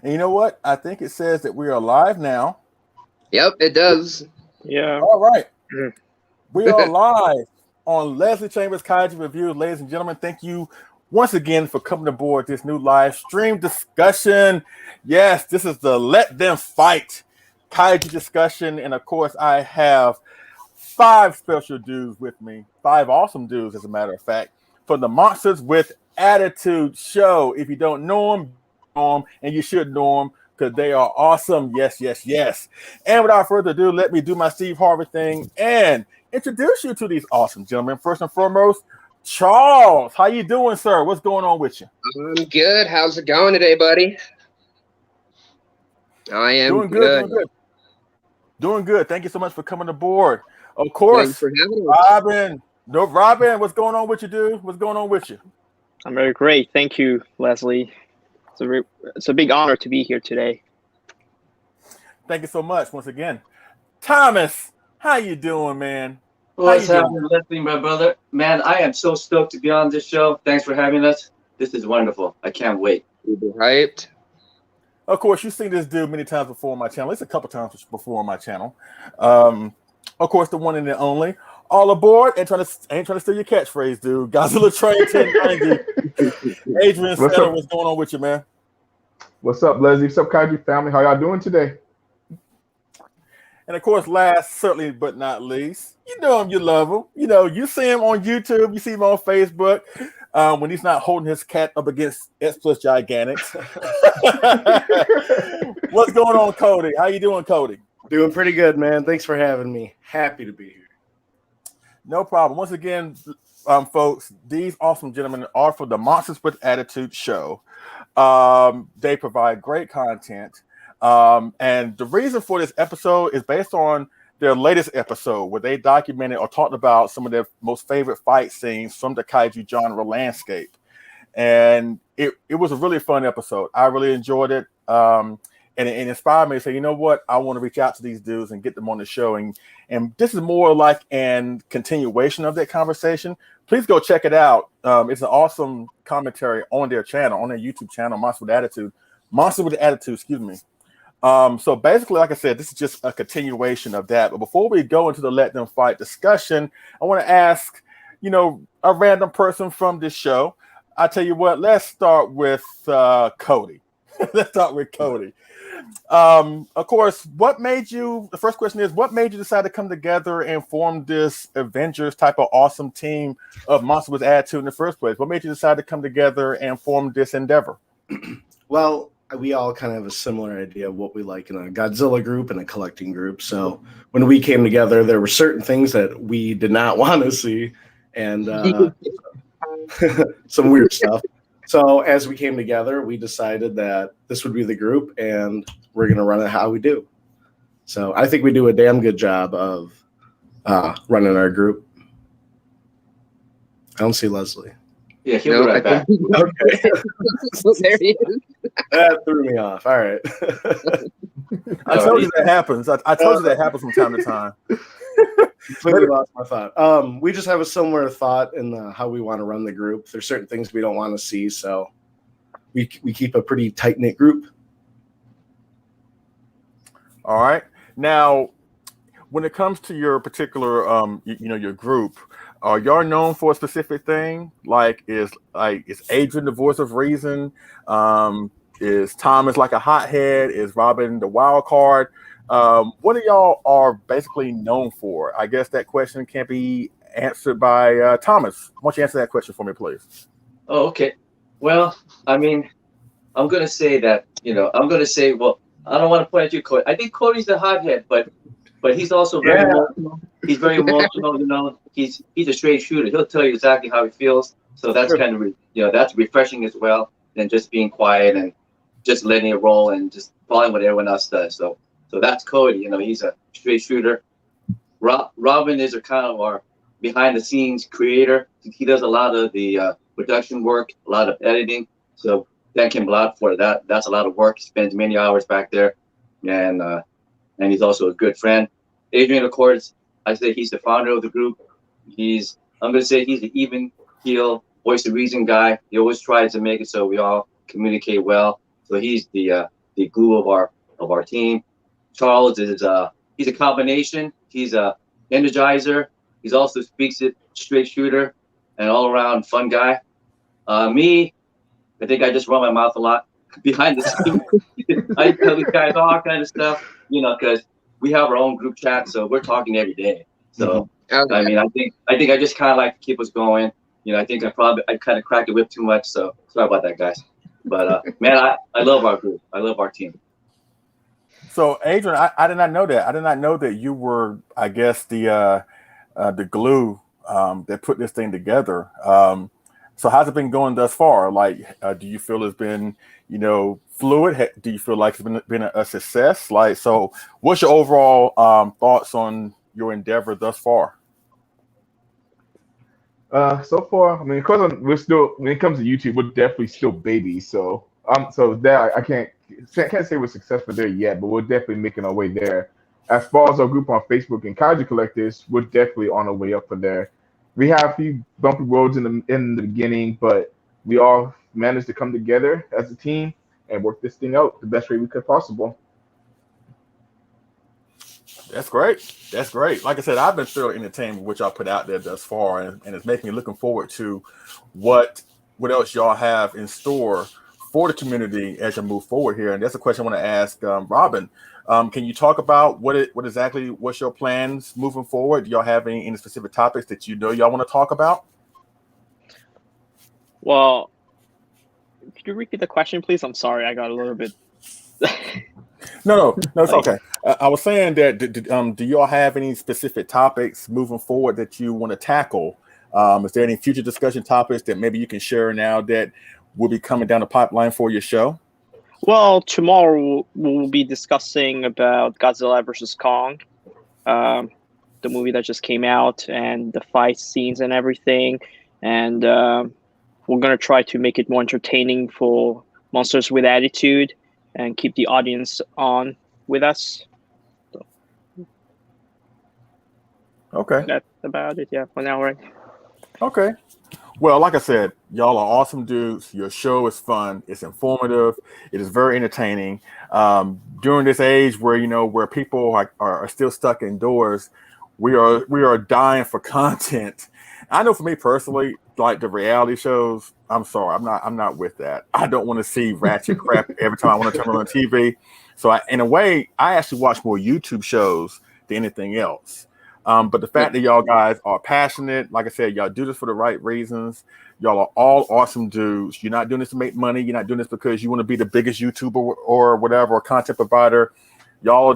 And you know what? I think it says that we are live now. Yep, it does. Yeah. All right. We are live on Leslie Chambers Kaiju Review. Ladies and gentlemen, thank you once again for coming aboard this new live stream discussion. Yes, this is the Let Them Fight Kaiju discussion. And of course, I have 5 special dudes with me, 5 awesome dudes, as a matter of fact, from the Monsters with Attitude show. If you don't know them, and you should know them because they are awesome. Yes, yes, yes. And without further ado, let me do my Steve Harvey thing and introduce you to these awesome gentlemen. First and foremost, Charles. How you doing, sir? What's going on with you? I'm good. How's it going today, buddy? I am doing good. Doing good. Thank you so much for coming aboard. Of course, Robin. Robin, what's going on with you, dude? What's going on with you? I'm very great. Thank you, Leslie. It's a big honor to be here today. Thank you so much once again. Thomas, how you doing, man? What's happening, Leslie, my brother? Man, I am so stoked to be on this show. Thanks for having us. This is wonderful. I can't wait. Hyped. Of course, you've seen this dude many times before on my channel. At least a couple times before on my channel. Of course, the one and the only. All aboard. Ain't trying to steal your catchphrase, dude. Godzilla Train 1090. Adrian Settle, what's going on with you, man? What's up, Leslie? What's up, Kaiju family? How y'all doing today? And of course, last certainly but not least, you know him, you love him. You know, you see him on YouTube, you see him on Facebook when he's not holding his cat up against X Plus Gigantics. What's going on, Cody? How you doing, Cody? Doing pretty good, man. Thanks for having me. Happy to be here. No problem. Once again, folks, these awesome gentlemen are for the Monsters with Attitude show. They provide great content. And the reason for this episode is based on their latest episode where they documented or talked about some of their most favorite fight scenes from the Kaiju genre landscape. And it was a really fun episode. I really enjoyed it. And it inspired me to say, you know what? I want to reach out to these dudes and get them on the show. And this is more like an continuation of that conversation. Please go check it out. It's an awesome commentary on their channel, on their YouTube channel, Monster with Attitude, excuse me. So basically, like I said, this is just a continuation of that. But before we go into the Let Them Fight discussion, I want to ask, a random person from this show. I tell you what, let's start with Cody. Let's start with Cody. Of course, the first question is, what made you decide to come together and form this Avengers type of awesome team of Monster with Attitude in the first place? What made you decide to come together and form this endeavor? Well, we all kind of have a similar idea of what we like in a Godzilla group and a collecting group. So when we came together, there were certain things that we did not want to see and some weird stuff. So as we came together, we decided that this would be the group and we're going to run it how we do. So I think we do a damn good job of running our group. I don't see Leslie. Yeah, he'll be right back. Okay. There he is. That threw me off. All right. I told you that happens. I told you that happens from time to time. Completely lost my thought. We just have a similar thought in how we want to run the group. There's certain things we don't want to see, so we keep a pretty tight-knit group. All right. Now, when it comes to your particular, your group, are y'all known for a specific thing? Is Adrian the voice of reason? Is Thomas like a hothead? Is Robin the wild card? What do y'all are basically known for? I guess that question can be answered by Thomas. Why don't you answer that question for me, please? Oh, okay. Well, I mean, I'm going to say that, well, I don't want to point at you, Cody. I think Cody's the hothead, but he's also very emotional. He's very emotional, He's a straight shooter. He'll tell you exactly how he feels. So that's kind of, that's refreshing as well than just being quiet and just letting it roll and just following what everyone else does. So that's Cody. He's a straight shooter. Robin is our behind the scenes creator. He does a lot of the production work, a lot of editing. So thank him a lot for that. That's a lot of work. He spends many hours back there, and he's also a good friend. Adrian, of course, I say he's the founder of the group. I'm going to say he's the even keel, voice of reason guy. He always tries to make it so we all communicate well. So he's the the glue of our team. Charles is he's a combination. He's a energizer. He's also speaks it straight shooter and all around fun guy. Me, I think I just run my mouth a lot behind the scenes. I tell these guys all kind of stuff, because we have our own group chat, so we're talking every day. So I mean, I think I just kind of like to keep us going. I think I kind of cracked the whip too much, so sorry about that, guys. But man, I love our group. I love our team. So, Adrian, I did not know that. I did not know that you were, I guess, the glue that put this thing together. So, how's it been going thus far? Like, do you feel it's been, fluid? Do you feel like it's been a success? Like, so, what's your overall thoughts on your endeavor thus far? So far, I mean, because we're still, when it comes to YouTube, we're definitely still babies. So that I can't say we're successful there yet, but we're definitely making our way there. As far as our group on Facebook and Kaiju Collectors, we're definitely on our way up from there. We have a few bumpy roads in the beginning, but we all managed to come together as a team and work this thing out the best way we could possible. That's great. That's great. Like I said, I've been thoroughly entertained with what y'all put out there thus far, and it's making me looking forward to what else y'all have in store for the community as you move forward here. And that's a question I want to ask Robin. Can you talk about what's your plans moving forward? Do y'all have any specific topics that y'all want to talk about? Well, could you repeat the question, please? I'm sorry, I got a little bit. No, it's okay. I was saying that do y'all have any specific topics moving forward that you want to tackle? Is there any future discussion topics that maybe you can share now that will be coming down the pipeline for your show? Well, tomorrow we'll be discussing about Godzilla versus Kong, the movie that just came out, and the fight scenes and everything. And we're going to try to make it more entertaining for Monsters with Attitude and keep the audience on with us. So, okay. That's about it, yeah, for now, right? Okay. Well, like I said, y'all are awesome dudes. Your show is fun. It's informative. It is very entertaining. During this age where people are still stuck indoors, we are dying for content. I know for me personally, like the reality shows, I'm sorry, I'm not with that. I don't want to see ratchet crap every time I want to turn on TV. So in a way, I actually watch more YouTube shows than anything else. But the fact that y'all guys are passionate, like I said, y'all do this for the right reasons. Y'all are all awesome dudes. You're not doing this to make money. You're not doing this because you want to be the biggest YouTuber or whatever, or content provider. Y'all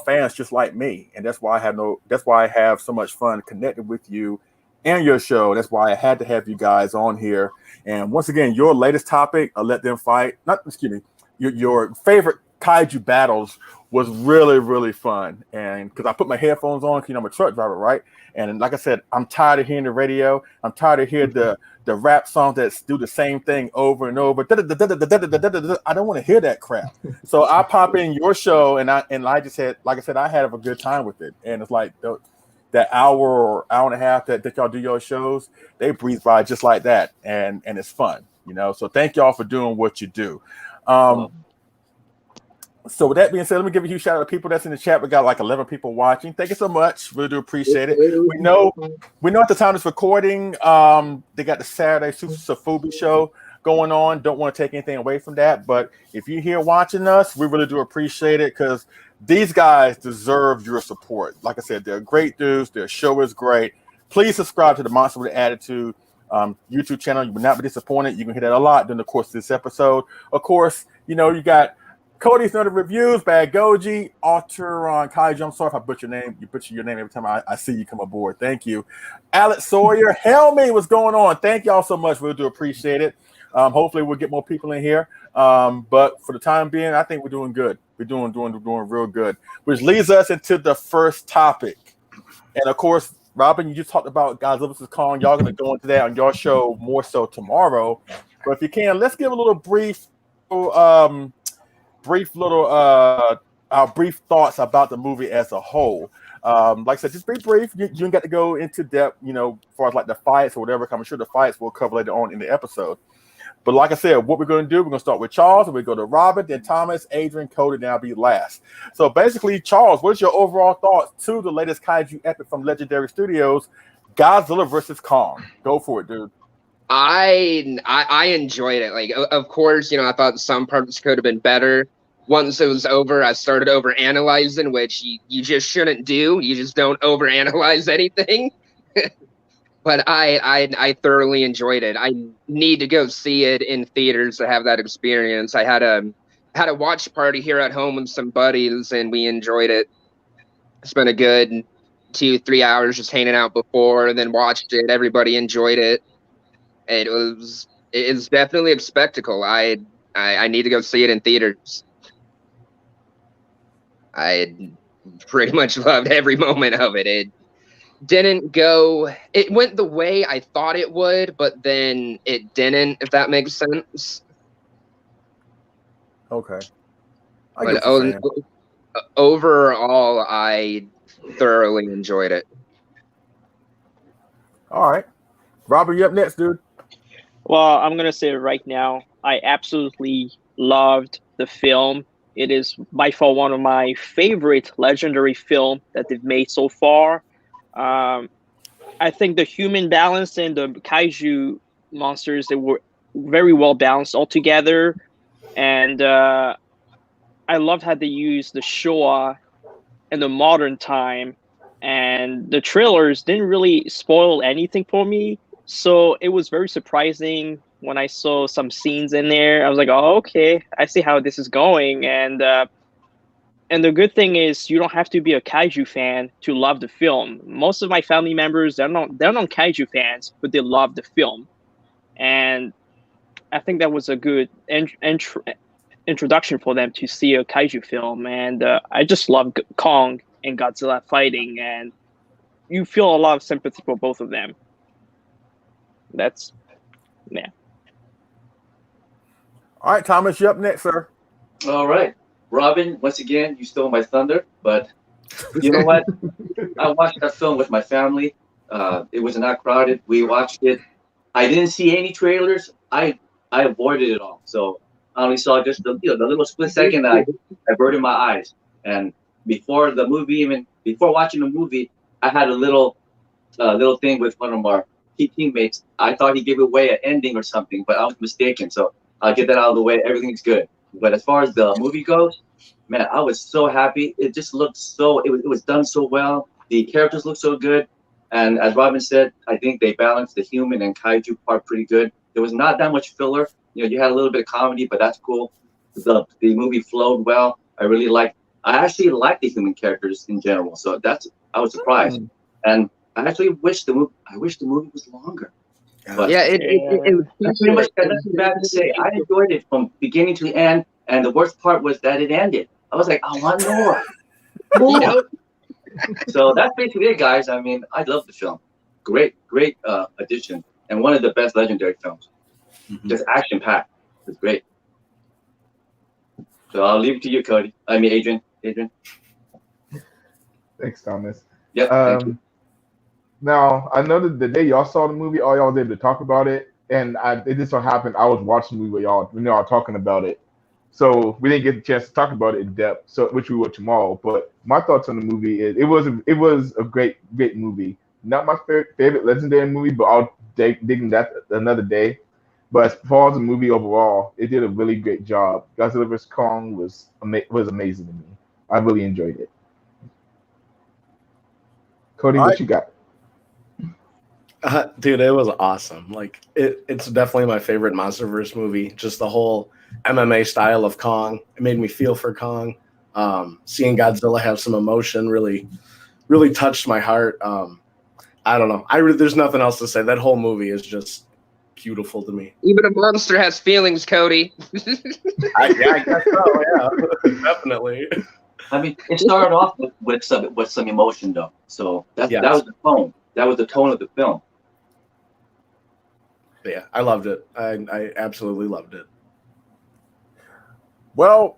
fans just like me. And that's why I have so much fun connecting with you and your show. That's why I had to have you guys on here. And once again, your latest topic, Let Them Fight, your favorite kaiju battles was really, really fun. And because I put my headphones on, I'm a truck driver, right? And like I said, I'm tired of hearing the radio. I'm tired of hearing the rap songs that do the same thing over and over. I don't want to hear that crap. So I pop in your show, and I just had, like I said, I had a good time with it. And it's like that hour or hour and a half that y'all do your shows, they breeze by just like that, and it's fun, So thank y'all for doing what you do. So with that being said, let me give a huge shout out to people that's in the chat. We got like 11 people watching. Thank you so much. Really do appreciate it. We know at the time of this recording, they got the Saturday Super Safubi show going on. Don't want to take anything away from that, but if you're here watching us, we really do appreciate it because these guys deserve your support. Like I said, they're great dudes. Their show is great. Please subscribe to the Monster with Attitude YouTube channel. You will not be disappointed. You can hear that a lot during the course of this episode. Of course, you got Cody's Another Reviews, Bad Goji, Alter on Kaiju. I'm sorry if I butcher your name. You butcher your name every time I see you come aboard. Thank you. Alex Sawyer, Helmy, what's going on? Thank y'all so much. We do appreciate it. Hopefully we'll get more people in here. But for the time being, I think we're doing good. We're doing real good. Which leads us into the first topic. And of course, Robin, you just talked about Godzilla vs. Kong. Y'all going to go into that on your show more so tomorrow. But if you can, let's give a little brief our brief thoughts about the movie as a whole. Like I said, just be brief. You don't get to go into depth, as far as like the fights or whatever. I'm sure the fights we'll cover later on in the episode. But like I said, what we're going to do, we're going to start with Charles, and we go to Robin, then Thomas, Adrian, Cody, then I'll be last. So basically, Charles, what's your overall thoughts to the latest kaiju epic from Legendary Studios, Godzilla versus Kong? Go for it, dude. I enjoyed it. Like, of course, I thought some parts could have been better. Once it was over, I started over analyzing, which you just shouldn't do. You just don't over analyze anything. But I thoroughly enjoyed it. I need to go see it in theaters to have that experience. I had a watch party here at home with some buddies, and we enjoyed it. Spent a good 2-3 hours just hanging out before, and then watched it. Everybody enjoyed it. It's definitely a spectacle. I need to go see it in theaters. I pretty much loved every moment of it. It went the way I thought it would, but then it didn't, if that makes sense. Okay. But overall, I thoroughly enjoyed it. All right. Robert, you up next, dude. Well, I'm going to say it right now. I absolutely loved the film. It is by far one of my favorite legendary film that they've made so far. I think the human balance and the kaiju monsters, they were very well balanced altogether. And I loved how they used the Showa in the modern time. And the trailers didn't really spoil anything for me. So it was very surprising when I saw some scenes in there. I was like, oh, okay, I see how this is going. And the good thing is you don't have to be a kaiju fan to love the film. Most of my family members, they're not kaiju fans, but they love the film. And I think that was a good introduction for them to see a kaiju film. And I just love Kong and Godzilla fighting, and you feel a lot of sympathy for both of them. Yeah. All right, Thomas, you're up next, sir. All right. Robin, once again, you stole my thunder, but you know what? I watched that film with my family. It was not crowded. We watched it. I didn't see any trailers. I avoided it all. So I only saw just the little split second I averted my eyes. And before watching the movie, I had a little thing with one of our teammates. I thought he gave away an ending or something, but I was mistaken. So I'll get that out of the way. Everything's good. But as far as the movie goes, man, I was so happy. It just looked it was done so well. The characters looked so good. And as Robin said, I think they balanced the human and kaiju part pretty good. There was not that much filler. You had a little bit of comedy, but that's cool. The movie flowed well. I actually liked the human characters in general. So I was surprised. And I actually wish the movie was longer. But Yeah, it pretty much got nothing bad to say. I enjoyed it from beginning to end, and the worst part was that it ended. I was like, I want more. So that's basically it, guys. I mean, I love the film. Great addition, and one of the best legendary films. Mm-hmm. Just action packed. It's great. So I'll leave it to you, Cody. Adrian. Thanks, Thomas. Yeah. Thank you. Now, I know that the day y'all saw the movie, all y'all was able to talk about it, and it just so happened I was watching the movie when y'all were talking about it. So we didn't get the chance to talk about it in depth, which we will tomorrow. But my thoughts on the movie is it was a great movie. Not my favorite legendary movie, but I'll dig that another day. But as far as the movie overall, it did a really great job. Godzilla vs. Kong was amazing to me. I really enjoyed it. Cody, what you got? Dude, it was awesome. Like it's definitely my favorite MonsterVerse movie. Just the whole MMA style of Kong. It made me feel for Kong. Seeing Godzilla have some emotion really, really touched my heart. I don't know. There's nothing else to say. That whole movie is just beautiful to me. Even a monster has feelings, Cody. I guess so. Yeah, definitely. I mean, it started off with some emotion, though. So that was the tone. That was the tone of the film. Yeah, I loved it. I absolutely loved it. Well,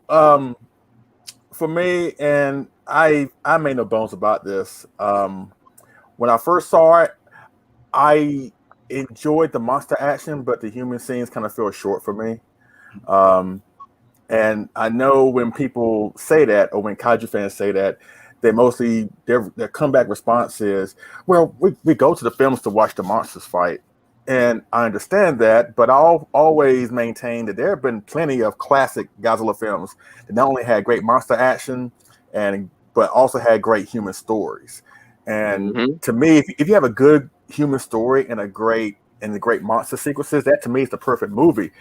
for me, and I made no bones about this. When I first saw it, I enjoyed the monster action, but the human scenes kind of feel short for me. And I know when people say that, or when kaiju fans say that, they mostly their comeback response is, "Well, we go to the films to watch the monsters fight," and I understand that, but I'll always maintain that there have been plenty of classic Godzilla films that not only had great monster action but also had great human stories. And to me, if you have a good human story and the great monster sequences, that to me is the perfect movie.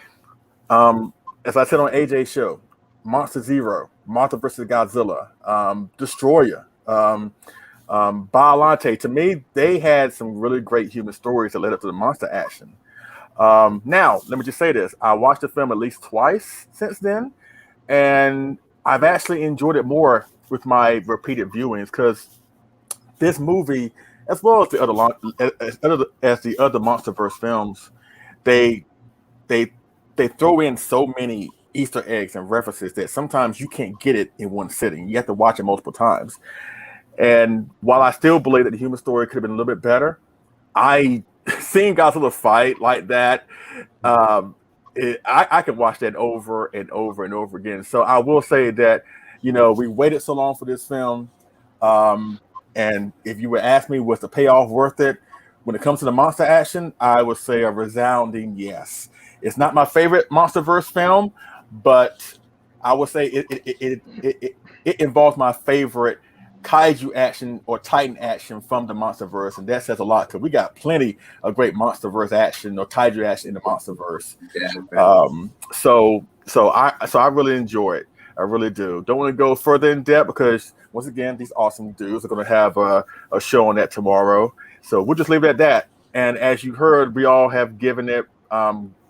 As I said on AJ's show, Monster Zero, Mothra versus Godzilla, Destroyer, Violente. To me, they had some really great human stories that led up to the monster action. Now, let me just say this. I watched the film at least twice since then, and I've actually enjoyed it more with my repeated viewings because this movie, as well as the other MonsterVerse films, they throw in so many Easter eggs and references that sometimes you can't get it in one sitting. You have to watch it multiple times. And while I still believe that the human story could have been a little bit better, seeing Godzilla fight like that, I could watch that over and over and over again. So I will say that, we waited so long for this film. And if you would ask me, was the payoff worth it? When it comes to the monster action, I would say a resounding yes. It's not my favorite MonsterVerse film, but I would say it involves my favorite kaiju action or Titan action from the MonsterVerse, and that says a lot because we got plenty of great MonsterVerse action or kaiju action in the MonsterVerse. So I really enjoy it. I really do. Don't want to go further in depth because once again, these awesome dudes are going to have a show on that tomorrow. So we'll just leave it at that. And as you heard, we all have given it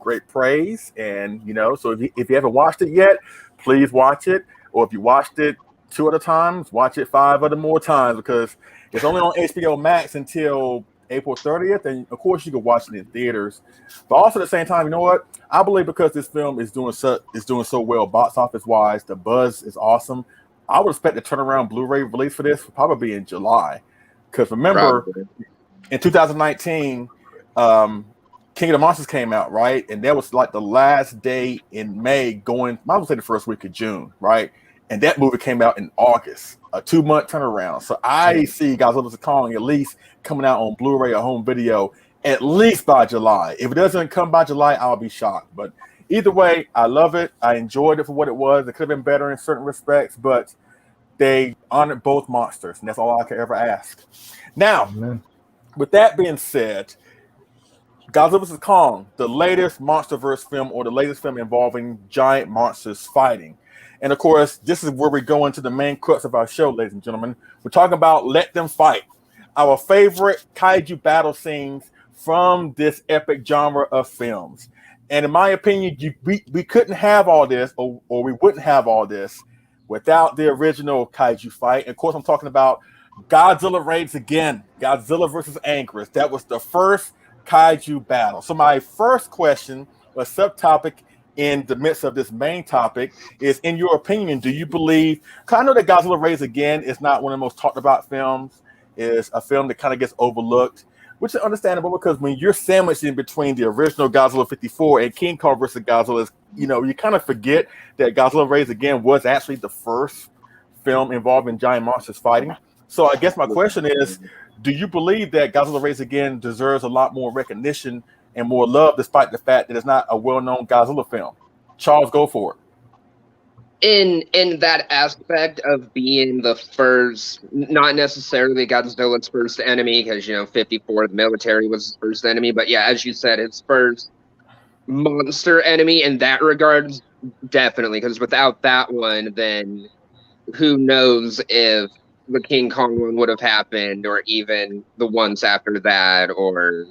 great praise. And, so if you haven't watched it yet, please watch it. Or if you watched it 2 other times, watch it 5 other more times because it's only on HBO Max until April 30th. And, of course, you can watch it in theaters. But also at the same time, you know what? I believe because this film is doing so well box office-wise, the buzz is awesome. I would expect the turnaround Blu-ray release for this will probably be in July. Because remember, in 2019, King of the Monsters came out, right? And that was like the last day in May I would say the first week of June, right? And that movie came out in August, a 2-month turnaround. So I see Godzilla vs. Kong at least coming out on Blu-ray or home video at least by July. If it doesn't come by July, I'll be shocked. But either way, I love it. I enjoyed it for what it was. It could have been better in certain respects, but they honored both monsters, and that's all I could ever ask. Now, with that being said, Godzilla vs. Kong, the latest MonsterVerse film or the latest film involving giant monsters fighting. And of course, this is where we go into the main crux of our show, ladies and gentlemen. We're talking about Let Them Fight, our favorite kaiju battle scenes from this epic genre of films. And in my opinion, we couldn't have all this, or we wouldn't have all this without the original kaiju fight. And of course, I'm talking about Godzilla Raids Again, Godzilla versus Anguirus. That was the first kaiju battle. So my first question, or subtopic in the midst of this main topic, is, in your opinion, do you believe, because I know that Godzilla Raids Again is not one of the most talked about films, is a film that kind of gets overlooked, which is understandable because when you're sandwiched in between the original Godzilla 54 and King Kong versus Godzilla, you kind of forget that Godzilla Raids Again was actually the first film involving giant monsters fighting. So I guess my question is, do you believe that Godzilla Raids Again deserves a lot more recognition and more love despite the fact that it's not a well-known Godzilla film? Charles, go for it. In that aspect of being the first, not necessarily Godzilla's first enemy, because 54, the military was his first enemy, but yeah, as you said, his first monster enemy in that regard, definitely, because without that one, then who knows if the King Kong one would have happened, or even the ones after that, or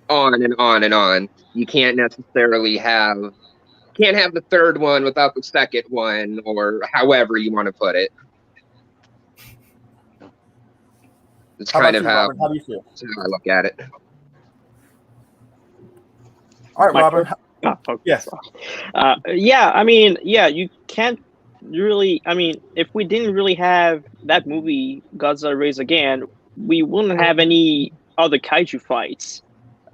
on and on and on. You can't necessarily have the third one without the second one, or however you want to put it. It's kind of how Robin? How do you feel? I look at it. All right, Robin. Yes. You can't really. If we didn't really have that movie, Godzilla Raids Again, we wouldn't have any other kaiju fights.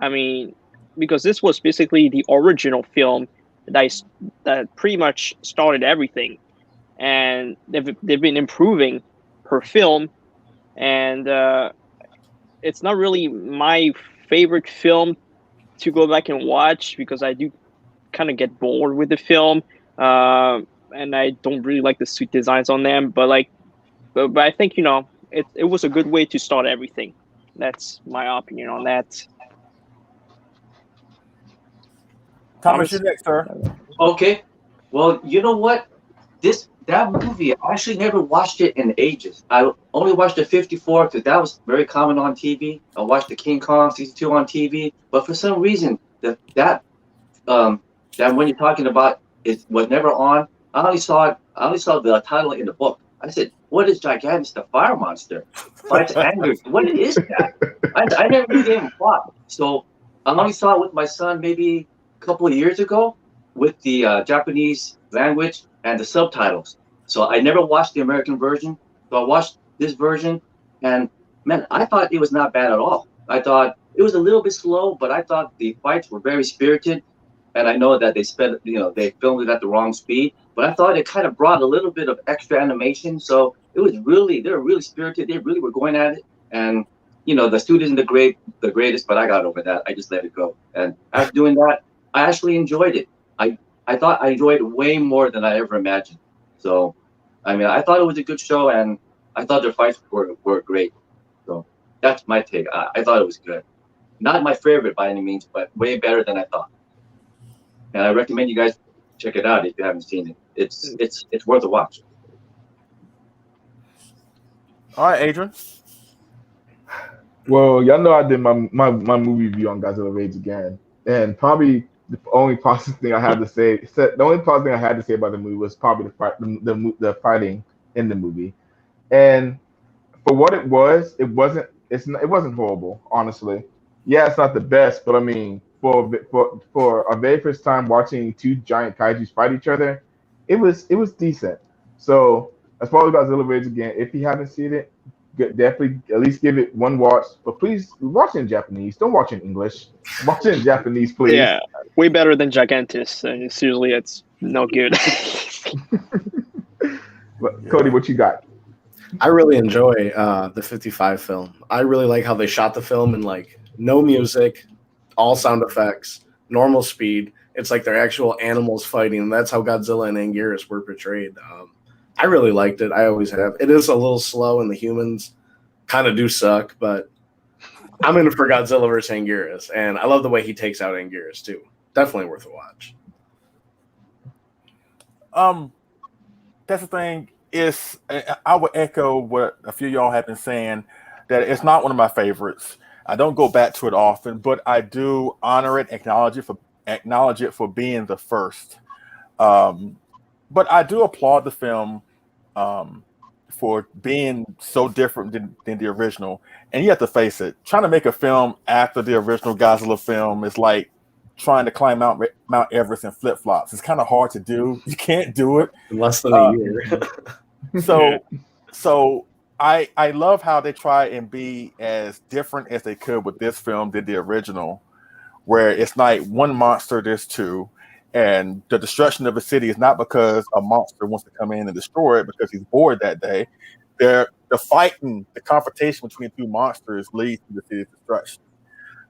I mean, because this was basically the original film that pretty much started everything, and they've been improving per film, and it's not really my favorite film to go back and watch because I do kind of get bored with the film, and I don't really like the suit designs on them. But I think it was a good way to start everything. That's my opinion on that. Thomas, you're next, sir. Okay. Well, you know what? That movie, I actually never watched it in ages. I only watched the 54 because that was very common on TV. I watched the King Kong 62 on TV, but for some reason that when you're talking about it was never on. I only saw the title in the book. I said, "What is Gigantus the Fire Monster? Fights Anger? What is that?" I never knew they even fought. So I only saw it with my son maybe a couple of years ago with the Japanese language and the subtitles. So I never watched the American version. So I watched this version, and man, I thought it was not bad at all. I thought it was a little bit slow, but I thought the fights were very spirited. And I know that they filmed it at the wrong speed, but I thought it kind of brought a little bit of extra animation. So they were really spirited. They really were going at it. And the suit isn't the greatest, but I got over that. I just let it go. And after doing that, I actually enjoyed it. I thought I enjoyed it way more than I ever imagined. So, I mean, I thought it was a good show, and I thought their fights were great. So that's my take. I thought it was good. Not my favorite by any means, but way better than I thought. And I recommend you guys check it out if you haven't seen it. It's worth a watch. All right, Adrian. Well, y'all know I did my movie review on Godzilla Rage Again, and probably the only positive thing I had to say about the movie was probably the fighting in the movie, and for what it wasn't horrible, honestly. Yeah, it's not the best, but I mean, for a very first time watching two giant kaijus fight each other, it was decent. So as far as Godzilla Rage Again, if you haven't seen it, definitely at least give it one watch. But please watch it in Japanese. Don't watch it in English. Watch it in Japanese, please. Yeah, way better than Gigantus. And seriously, it's no good. But, Cody, what you got? I really enjoy the 55 film. I really like how they shot the film in like no music, all sound effects, normal speed. It's like they're actual animals fighting, and that's how Godzilla and Anguirus were portrayed. I really liked it. I always have. It is a little slow, and the humans kind of do suck, but I'm in for Godzilla versus Anguirus, and I love the way he takes out Anguirus too. Definitely worth a watch. That's the thing. I would echo what a few of y'all have been saying, that it's not one of my favorites. I don't go back to it often, but I do honor it, acknowledge it for being the first. But I do applaud the film for being so different than the original. And you have to face it, trying to make a film after the original Godzilla film is like trying to climb Mount Everest in flip-flops. It's kind of hard to do. You can't do it In less than a year. So I love how they try and be as different as they could with this film than the original, where it's like one monster, there's two, and the destruction of a city is not because a monster wants to come in and destroy it because he's bored that day. The fighting, the confrontation between two monsters leads to the city's destruction.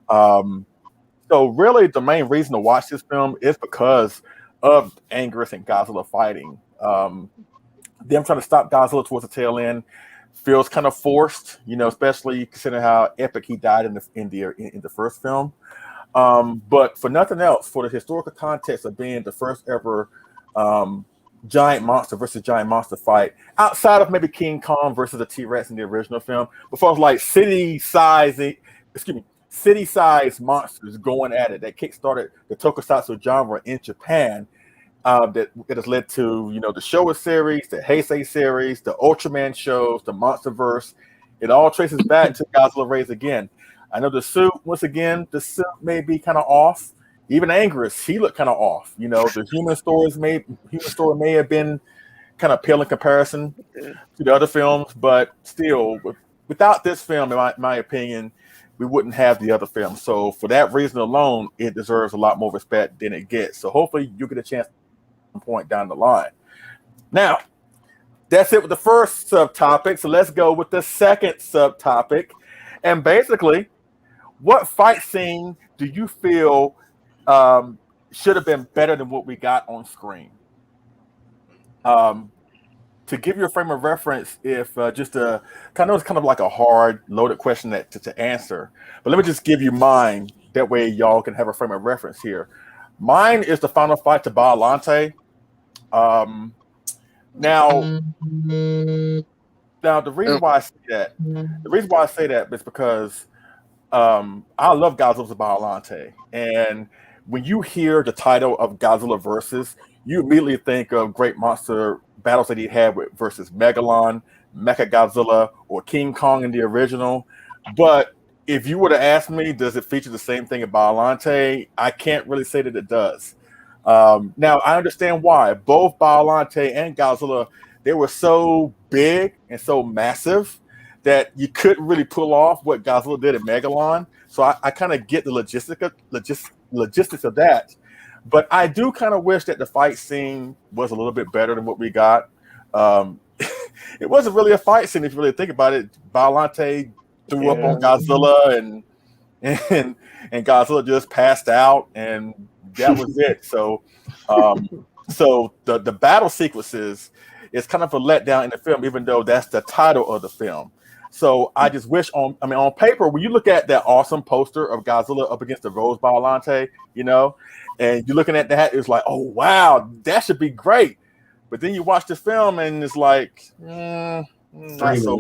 So really the main reason to watch this film is because of Anguirus and Godzilla fighting. Them trying to stop Godzilla towards the tail end feels kind of forced, especially considering how epic he died in the first film. But for nothing else, for the historical context of being the first ever giant monster versus giant monster fight, outside of maybe King Kong versus the T-Rex in the original film, before like city-sized monsters going at it that kickstarted the tokusatsu genre in Japan. That has led to the Showa series, the Heisei series, the Ultraman shows, the MonsterVerse. It all traces back to Godzilla Rage Again. I know the suit may be kind of off. Even Anguirus, he looked kind of off. The human story may have been kind of pale in comparison to the other films, but still, without this film, in my opinion, we wouldn't have the other film. So for that reason alone, it deserves a lot more respect than it gets. So hopefully you get a chance at some point down the line. Now, that's it with the first subtopic. So let's go with the second subtopic. And basically, what fight scene do you feel should have been better than what we got on screen? To give you a frame of reference, if just a kind of, it's kind of like a hard, loaded question to answer, but let me just give you mine. That way, y'all can have a frame of reference here. Mine is the final fight to Violente. Now, the reason why I say that is because I love Godzilla's Violente, and when you hear the title of Godzilla Versus, you immediately think of great monster battles that he had versus Megalon, Mechagaza, or King Kong in the original. But if you were to ask me, does it feature the same thing in Violente? I can't really say that it does. Now, I understand why. Both Violente and Godzilla, they were so big and so massive that you couldn't really pull off what Godzilla did in Megalon. So I kind of get the logistics of that. But I do kind of wish that the fight scene was a little bit better than what we got. It wasn't really a fight scene if you really think about it. Violente threw up on Godzilla, and Godzilla just passed out, and that was it. So, so the battle sequences is kind of a letdown in the film, even though that's the title of the film. So I just wish on paper, when you look at that awesome poster of Godzilla up against the Rose Violente, and you're looking at that, it's like, oh wow, that should be great. But then you watch the film and it's like, not so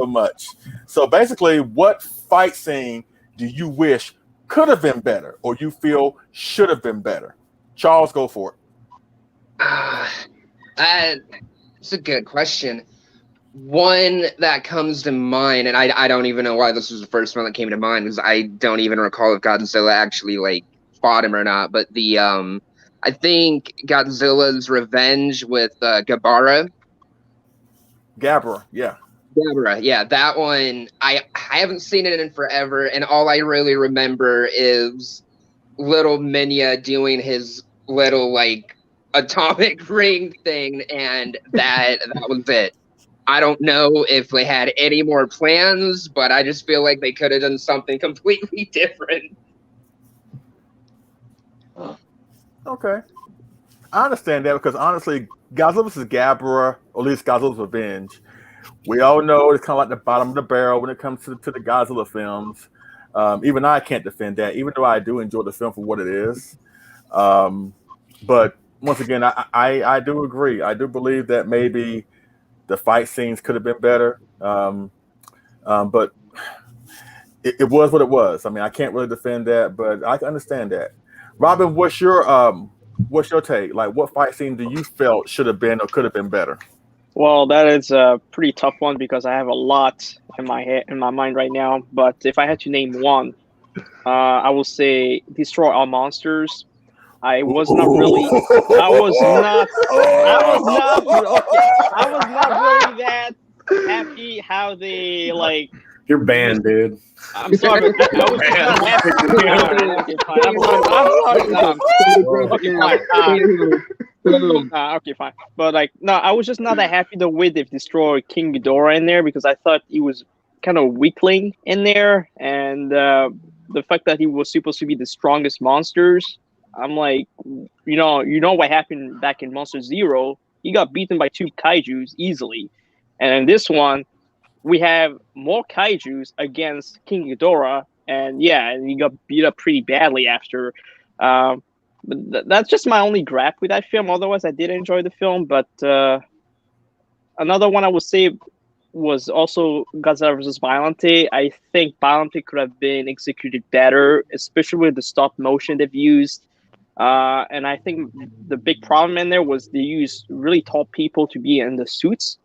much. So basically, what fight scene do you wish could have been better, or you feel should have been better? Charles, go for it. It's a good question. One that comes to mind, and I don't even know why this was the first one that came to mind, because I don't even recall if Godzilla actually fought him or not. But the I think Godzilla's Revenge with Gabara. Gabara, yeah. Gabbra, yeah, that one. I haven't seen it in forever, and all I really remember is little Minya doing his little atomic ring thing, and that was it. I don't know if they had any more plans, but I just feel like they could have done something completely different. Okay. I understand that, because honestly, Godzilla vs. Gabara, or at least Godzilla's Revenge, we all know it's kind of like the bottom of the barrel when it comes to the Godzilla films. Even I can't defend that, even though I do enjoy the film for what it is. But once again, I do agree. I do believe that maybe the fight scenes could have been better. But it was what it was. I mean, I can't really defend that, but I can understand that. Robin, what's your take? What fight scene do you felt should have been or could have been better? Well, that is a pretty tough one because I have a lot in my mind right now. But if I had to name one, I will say Destroy All Monsters. I was not really that happy how they You're banned, dude. I'm sorry, but I was okay, fine. But no, I was just not that happy the way they've destroyed King Ghidorah in there, because I thought he was kind of weakling in there, and the fact that he was supposed to be the strongest monsters. I'm like, you know what happened back in Monster Zero? He got beaten by 2 kaijus easily, and in this one, we have more kaijus against King Ghidorah, and he got beat up pretty badly after. But that's just my only gripe with that film. Otherwise, I did enjoy the film. But another one I would say was also Godzilla vs. Violente. I think Violente could have been executed better, especially with the stop motion they've used. And I think the big problem in there was they used really tall people to be in the suits.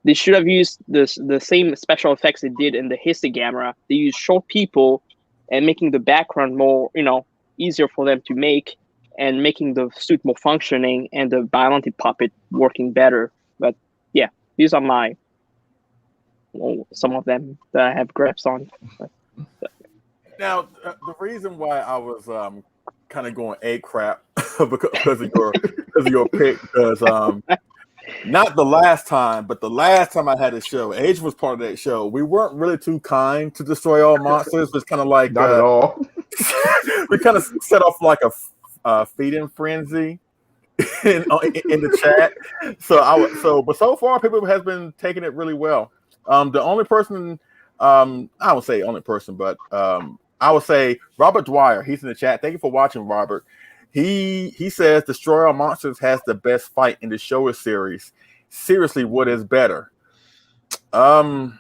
They should have used the same special effects they did in the Histogamera. They used short people and making the background more, easier for them to make, and making the suit more functioning and the Violente puppet working better. But yeah, these are some of them that I have gripes on. Now, the reason why I was kind of going a crap because of your pick, because not the last time, but the last time I had a show, Age was part of that show. We weren't really too kind to Destroy All Monsters. It was kind of like Not at all. we kind of set off like a feeding frenzy in the chat. But so far people has been taking it really well. The only person, I would say only person, but I would say Robert Dwyer. He's in the chat. Thank you for watching, Robert. He says Destroy All Monsters has the best fight in the Showa series. Seriously, what is better? Both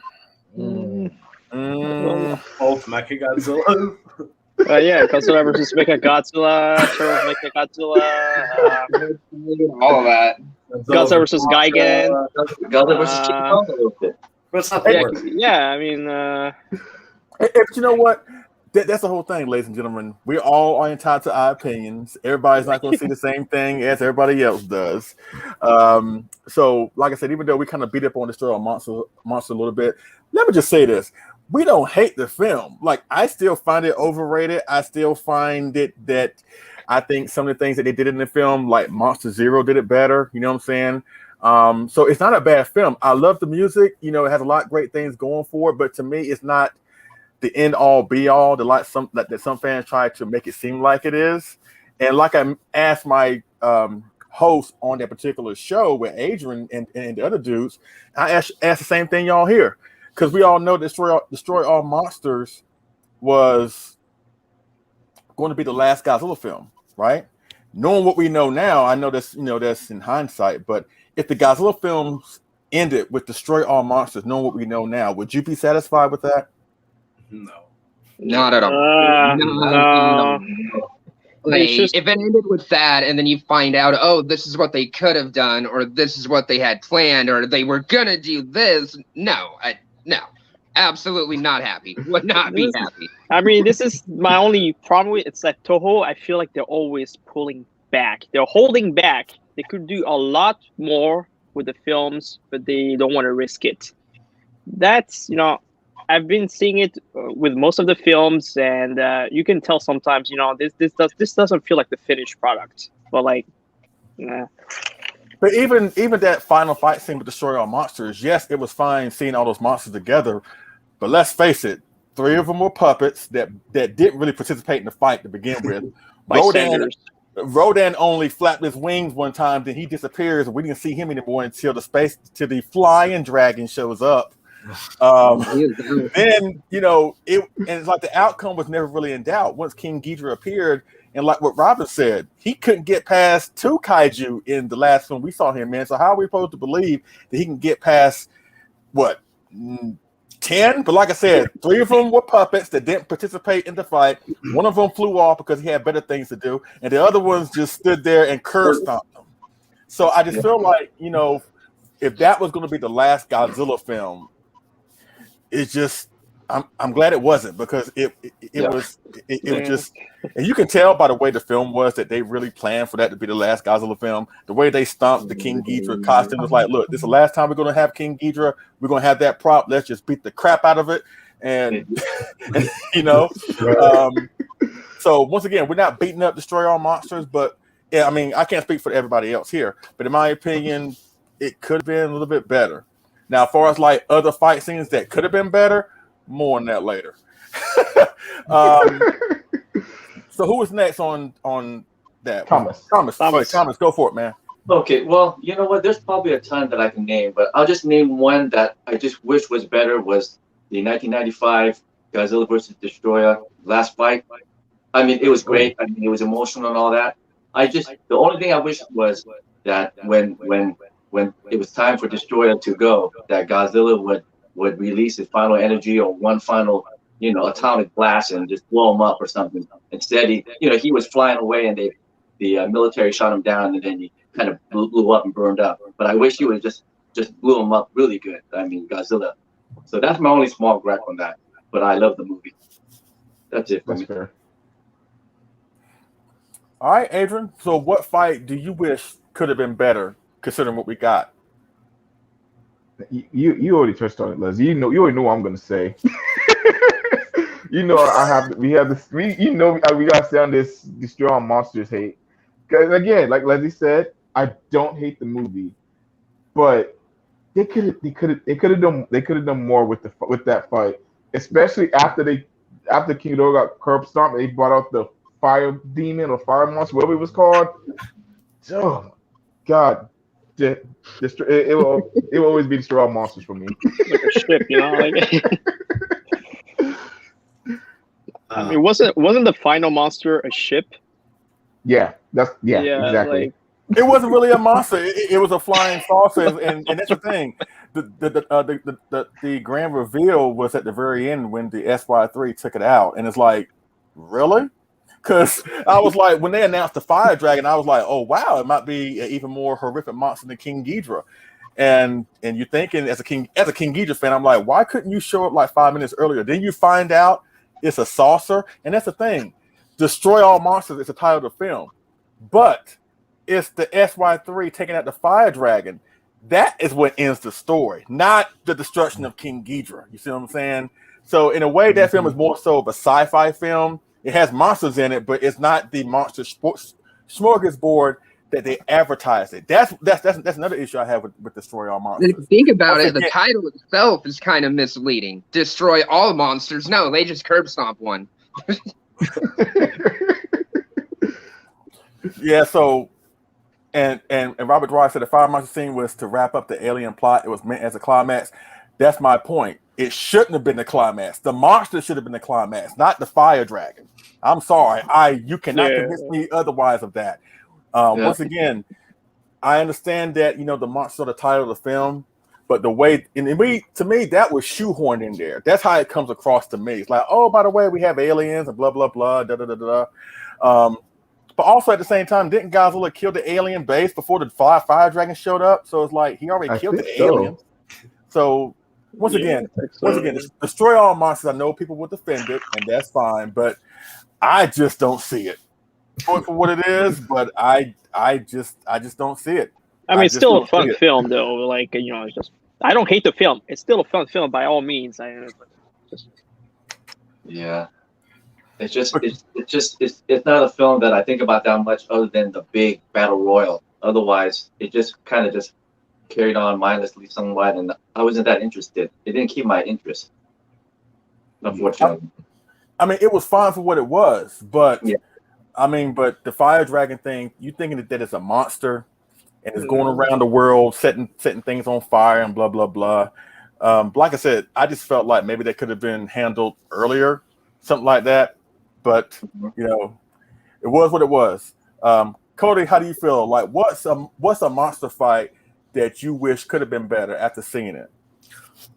Mechagodzilla. Yeah, Godzilla versus Mechagodzilla, Turtle Mechagodzilla, all of that. Godzilla versus Gigan. Godzilla versus King Kong a little bit. But it's not the worst. Yeah, I mean, If you know what, that's the whole thing, ladies and gentlemen. We all are entitled to our opinions. Everybody's not going to see the same thing as everybody else does. So, like I said, even though we kind of beat up on Destroy All Monster a little bit, let me just say this. We don't hate the film. Like, I still find it overrated. I still find it that I think some of the things that they did in the film, like Monster Zero did it better. You know what I'm saying? So it's not a bad film. I love the music. You know, it has a lot of great things going for it, but to me, it's not the end all be all that some fans try to make it seem like it is. And like I asked my host on that particular show with Adrian and the other dudes, I asked the same thing y'all here, because we all know Destroy All Monsters was going to be the last Godzilla film, right? Knowing what we know now, I know that's in hindsight, but if the Godzilla films ended with Destroy All Monsters, knowing what we know now, would you be satisfied with that? No. Not at all. no. Like, It's if it ended with that, and then you find out, oh, this is what they could have done, or this is what they had planned, or they were gonna do this, no, absolutely not happy. Would not be happy. I mean, this is my only problem with it's that Toho. I feel like they're always pulling back. They're holding back. They could do a lot more with the films, but they don't want to risk it. That's I've been seeing it with most of the films, and you can tell sometimes, this doesn't feel like the finished product. But like, nah. But even that final fight scene with Destroy All Monsters, yes, it was fine seeing all those monsters together. But let's face it, 3 of them were puppets that didn't really participate in the fight to begin with. Rodan only flapped his wings one time, then he disappears, and we didn't see him anymore until the flying dragon shows up. Then it's like the outcome was never really in doubt once King Ghidorah appeared, and like what Robin said, he couldn't get past 2 kaiju in the last film we saw him in. So how are we supposed to believe that he can get past 10? But like I said, 3 of them were puppets that didn't participate in the fight. One of them flew off because he had better things to do, and the other ones just stood there and curb stomped them. So I just feel like, if that was going to be the last Godzilla film, it's just I'm glad it wasn't, because it was just, and you can tell by the way the film was that they really planned for that to be the last Godzilla film. The way they stomped the King Ghidorah costume was like, look, this is the last time we're going to have King Ghidorah. We're going to have that prop. Let's just beat the crap out of it, and so once again, we're not beating up Destroy All Monsters, but yeah, I mean, I can't speak for everybody else here, but in my opinion, it could have been a little bit better. Now, as far as like other fight scenes that could have been better, more on that later. So who is next on that? Thomas, go for it, man. Okay, well, you know what? There's probably a ton that I can name, but I'll just name one that I just wish was better. Was the 1995 Godzilla versus Destroyer last fight. I mean, it was great. I mean, it was emotional and all that. The only thing I wish was that when it was time for Destroyer to go, that Godzilla would release his final energy or one final, atomic blast and just blow him up or something. Instead, he was flying away, and the military shot him down, and then he kind of blew up and burned up. But I wish he would just blew him up really good. I mean, Godzilla. So that's my only small gripe on that. But I love the movie. That's it for me. Fair. All right, Adrian. So what fight do you wish could have been better, considering what we got? You already touched on it, Les. You already know what I'm going to say. we have this, we got to stay on this Destroy All Monsters hate. Because again, like Leslie said, I don't hate the movie, but they could have done more with that fight, especially after King Ghidorah got curb stomped. They brought out the fire demon or fire monster, whatever it was called. Oh God, it will always be Destroy All Monsters for me. Like a ship, like. I mean, wasn't the final monster a ship? Yeah, exactly. Like, it wasn't really a monster. It was a flying saucer, and that's the thing. The grand reveal was at the very end when the SY3 took it out, and it's like, really? Because I was like, when they announced the fire dragon, I was like, oh wow, it might be an even more horrific monster than King Ghidorah. And you're thinking as a King Ghidorah fan, I'm like, why couldn't you show up like 5 minutes earlier? Then you find out it's a saucer, and that's the thing. Destroy All Monsters is the title of the film, but it's the SY3 taking out the fire dragon. That is what ends the story, not the destruction of King Ghidorah. You see what I'm saying? So in a way, that film is more so of a sci-fi film. It has monsters in it, but it's not the monster smorgasbord that they advertise it. That's another issue I have with Destroy All Monsters. If you think about it, the title itself is kind of misleading. Destroy all monsters. No, they just curb stomp one. Yeah, so and Robert Dwyer said the fire monster scene was to wrap up the alien plot. It was meant as a climax. That's my point. It shouldn't have been the climax. The monster should have been the climax, not the fire dragon. I'm sorry. You cannot convince me otherwise of that. Once again, I understand that the monster the title of the film, but the way to me that was shoehorned in there. That's how it comes across to me. It's like, oh, by the way, we have aliens and blah blah blah, da da da da. But also at the same time, didn't Godzilla kill the alien base before the fire dragon showed up? So it's like he already killed the aliens. So once again, Destroy All Monsters. I know people will defend it, and that's fine, but I just don't see it for what it is. But I just don't see it. I mean, it's still a fun film, though. Like it's just I don't hate the film. It's still a fun film by all means. Yeah. It's not a film that I think about that much other than the big battle royal. Otherwise, it just kind of just carried on mindlessly somewhat, and I wasn't that interested. It didn't keep my interest, unfortunately. I mean, it was fine for what it was, but but the fire dragon thing, you thinking that it's a monster and it's going around the world setting things on fire and blah blah blah. Like I said, I just felt like maybe that could have been handled earlier, something like that. But it was what it was. Cody, how do you feel? Like, what's a monster fight that you wish could have been better after seeing it?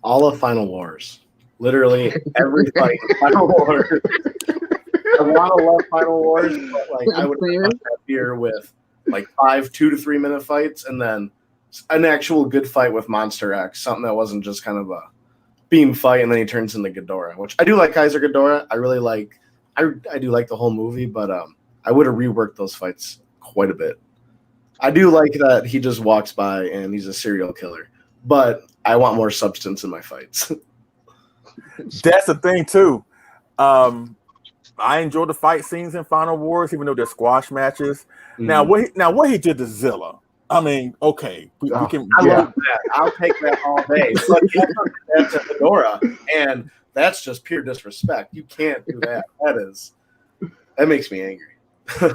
All of Final Wars, literally every fight. Final Wars. I want to love Final Wars, but I would have been happier with 5 2 to 3 minute fights, and then an actual good fight with Monster X, something that wasn't just kind of a beam fight, and then he turns into Ghidorah, which I do like. Kaiser Ghidorah, I really like. I do like the whole movie, but I would have reworked those fights quite a bit. I do like that he just walks by and he's a serial killer, but I want more substance in my fights. That's the thing too. I enjoy the fight scenes in Final Wars, even though they're squash matches. Now what he did to Zilla, I mean, okay, we can. I love that. I'll take that all day. But that's a Ghidorah, and that's just pure disrespect. You can't do that. That makes me angry.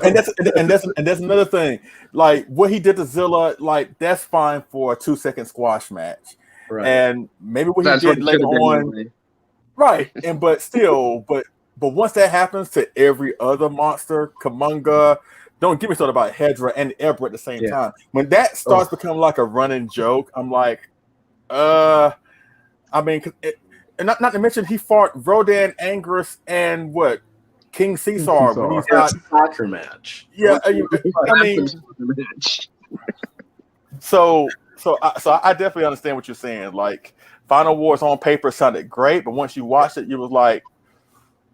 and that's another thing. Like what he did to Zilla, that's fine for a 2-second squash match, right? And maybe what he did later on, right? And but once that happens to every other monster, Kamunga. Don't get me started about Hedra and Ebra at the same time. When that starts becoming like a running joke, I'm like, I mean, and not to mention he fought Rodan, Anguirus, and what King Caesar when he's got soccer match. Yeah, I mean, so I definitely understand what you're saying. Like Final Wars on paper sounded great, but once you watched it, you was like,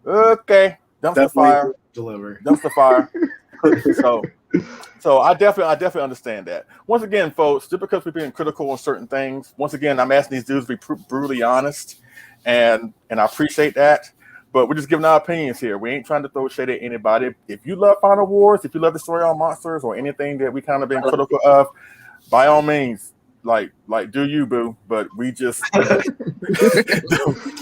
okay, dumpster fire, dumpster fire. So I definitely understand that. Once again, folks, just because we're being critical on certain things, once again, I'm asking these dudes to be brutally honest, and I appreciate that. but we're just giving our opinions here. We ain't trying to throw shade at anybody. If you love Final Wars, if you love the story on monsters or anything that we kind of been critical of, by all means, like do you, boo? But we just,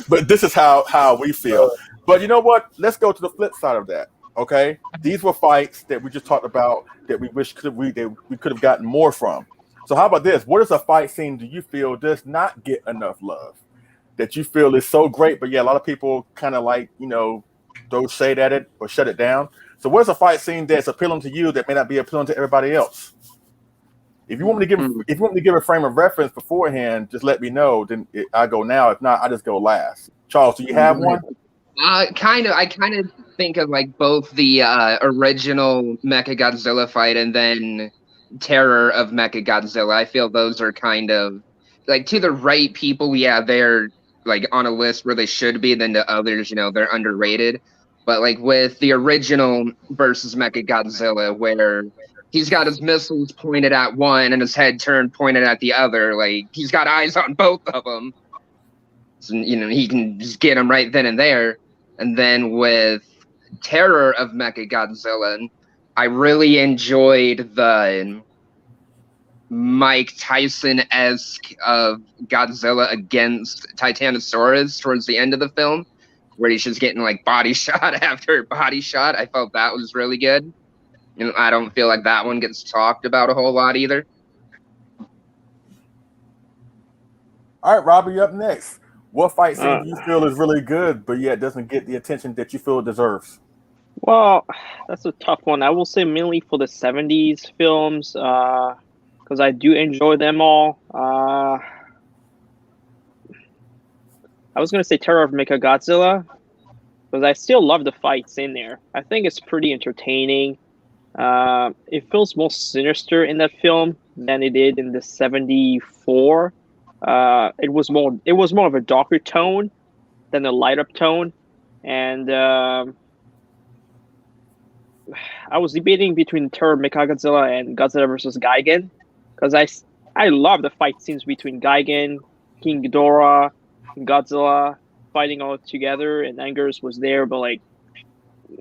but this is how we feel. But you know what? Let's go to the flip side of that. Okay, these were fights that we just talked about that we wish we could have gotten more from. So how about this? What is a fight scene do you feel does not get enough love? That you feel is so great, but yeah, a lot of people kind of like, throw shade at it or shut it down. So what's a fight scene that's appealing to you that may not be appealing to everybody else? If you want me to give a frame of reference beforehand, just let me know. Then I go now. If not, I just go last. Charles, do you have one? I kind of think of like both the original Mechagodzilla fight and then Terror of Mechagodzilla. I feel those are kind of like to the right people. Yeah, they're like on a list where they should be. Then the others, they're underrated. But like with the original versus Mechagodzilla, where he's got his missiles pointed at one and his head turned pointed at the other, like he's got eyes on both of them. So, he can just get them right then and there. And then with Terror of Mechagodzilla, I really enjoyed the Mike Tyson-esque of Godzilla against Titanosaurus towards the end of the film, where he's just getting like body shot after body shot. I felt that was really good. I don't feel like that one gets talked about a whole lot either. All right, Robbie, you're up next. What fight scene do you feel is really good, but yet doesn't get the attention that you feel it deserves? Well, that's a tough one. I will say mainly for the 70s films, because I do enjoy them all. I was going to say Terror of Mechagodzilla, because I still love the fights in there. I think it's pretty entertaining. It feels more sinister in that film than it did in the 74. It was more of a darker tone than a light up tone, and I was debating between Terror Mechagodzilla and Godzilla versus Gigan, because I love the fight scenes between Gigan, King Ghidorah, and Godzilla fighting all together, and Angers was there, but like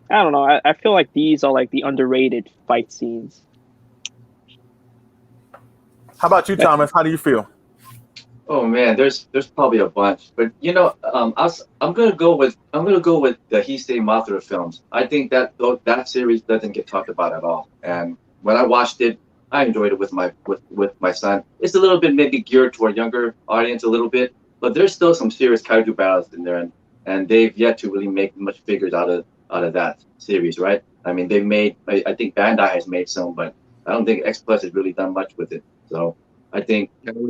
I don't know, I feel like these are like the underrated fight scenes. How about you, Thomas? How do you feel? Oh man, there's probably a bunch, but I'm gonna go with the Heisei Mothra films. I think that series doesn't get talked about at all, and when I watched it, I enjoyed it with my son. It's a little bit maybe geared toward younger audience a little bit, but there's still some serious kaiju battles in there, and they've yet to really make much figures out of that series, right? I mean, I think Bandai has made some, but I don't think X Plus has really done much with it. So I think they made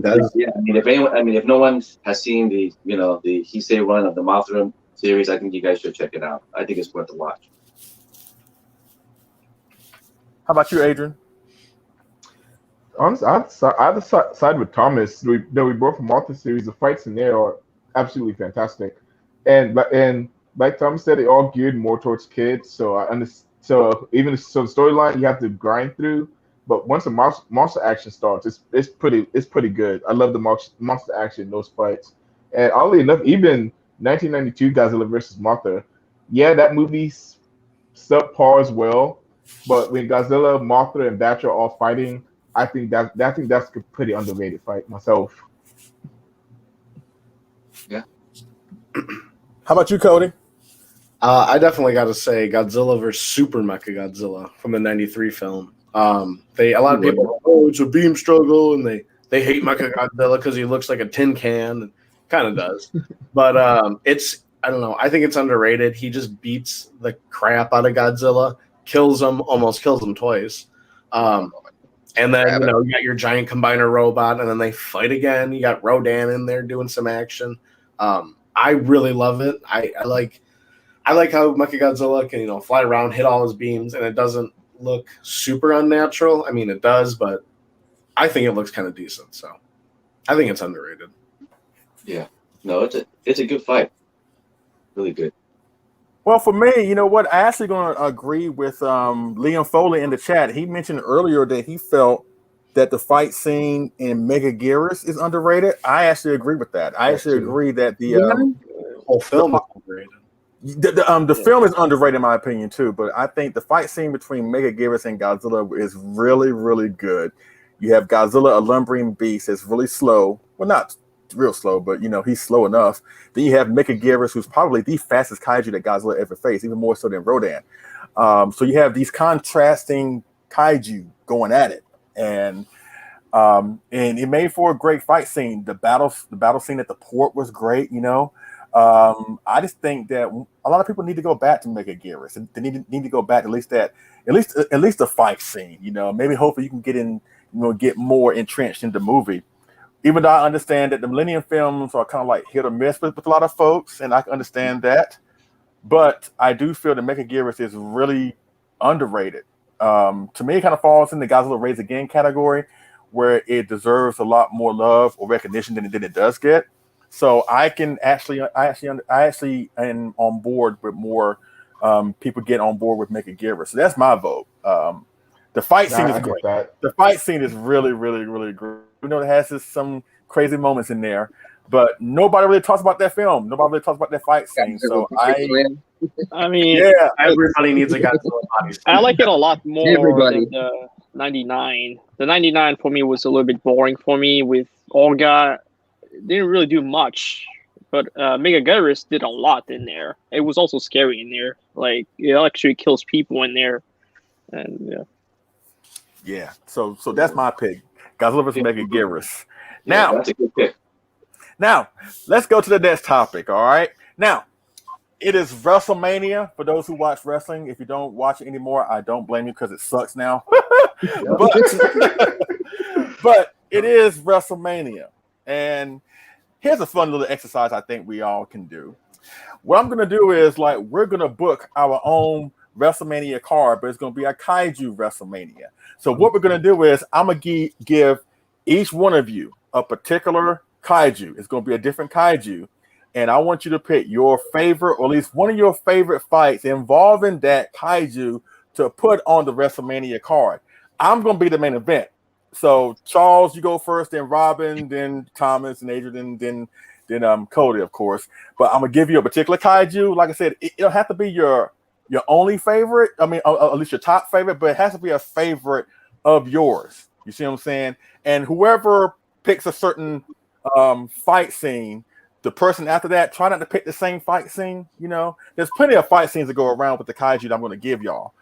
that. Yeah, if no one has seen the Heisei run of the Mothra series, I think you guys should check it out. I think it's worth a watch. How about you, Adrian? Honestly, I'd side with Thomas. We both from Mothra series. The fights in there are absolutely fantastic, and like Thomas said, they all geared more towards kids. So the storyline you have to grind through. But once the monster action starts, it's pretty good. I love the monster action in those fights. And oddly enough, even 1992 Godzilla versus Mothra, yeah, that movie's subpar as well. But when Godzilla, Mothra, and Batra are all fighting, I think that's a pretty underrated fight myself. Yeah. How about you, Cody? I definitely got to say Godzilla versus Super Mechagodzilla from the '93 film. A lot of people are, oh, it's a beam struggle, and they hate Mechagodzilla because he looks like a tin can, and kind of does. But I don't know. I think it's underrated. He just beats the crap out of Godzilla, almost kills him twice. And then you got your giant combiner robot, and then they fight again. You got Rodan in there doing some action. I really love it. I like how Mechagodzilla can fly around, hit all his beams, and it doesn't look super unnatural. I mean, it does, but I think it looks kind of decent. So I think it's underrated. Yeah, no, it's a good fight. Really good. Well, for me, you know what? I actually going to agree with Liam Foley in the chat. He mentioned earlier that he felt that the fight scene in Mechagaza is underrated. I actually agree with that. I actually agree that the whole film is underrated. The film is underrated in my opinion too, but I think the fight scene between Mechagaza and Godzilla is really, really good. You have Godzilla, a lumbering beast that's really slow. Well, not real slow, but he's slow enough. Then you have Mechagaza, who's probably the fastest kaiju that Godzilla ever faced, even more so than Rodan. So you have these contrasting kaiju going at it, and it made for a great fight scene. The battle scene at the port was great. I just think that a lot of people need to go back to Mechagaza, and they need to go back at least the fight scene. Maybe hopefully you can get more entrenched in the movie. Even though I understand that the Millennium films are kind of like hit or miss with a lot of folks, and I can understand that, but I do feel that Mechagaza is really underrated. To me, it kind of falls in the Godzilla Raised Again category, where it deserves a lot more love or recognition than it does get. So I actually am on board with more people get on board with Mechagaza. So that's my vote. The fight scene is great. The fight scene is really, really, really great. It has some crazy moments in there, but nobody really talks about that film. Nobody really talks about that fight scene. So everybody needs a Godzilla body. I like it a lot more than the 99. The 99 for me was a little bit boring for me with Olga. Didn't really do much, but Mechagaza did a lot in there. It was also scary in there. Like it actually kills people in there, and yeah. So that's my pick. Godzilla vs. Mechagaza. Now, that's a good pick. Now let's go to the next topic. All right. Now it is WrestleMania for those who watch wrestling. If you don't watch it anymore, I don't blame you because it sucks now. but it is WrestleMania. And here's a fun little exercise I think we all can do. What I'm going to do is we're going to book our own WrestleMania card, but it's going to be a Kaiju WrestleMania. So what we're going to do is I'm going to give each one of you a particular Kaiju. It's going to be a different Kaiju. And I want you to pick your favorite, or at least one of your favorite fights involving that Kaiju to put on the WrestleMania card. I'm going to be the main event. So Charles, you go first, then Robin, then Thomas, and Adrian, then Cody, of course. But I'm gonna give you a particular kaiju. Like I said, it don't have to be your only favorite. I mean, at least your top favorite, but it has to be a favorite of yours. You see what I'm saying? And whoever picks a certain fight scene, the person after that, try not to pick the same fight scene. There's plenty of fight scenes to go around with the kaiju that I'm going to give y'all.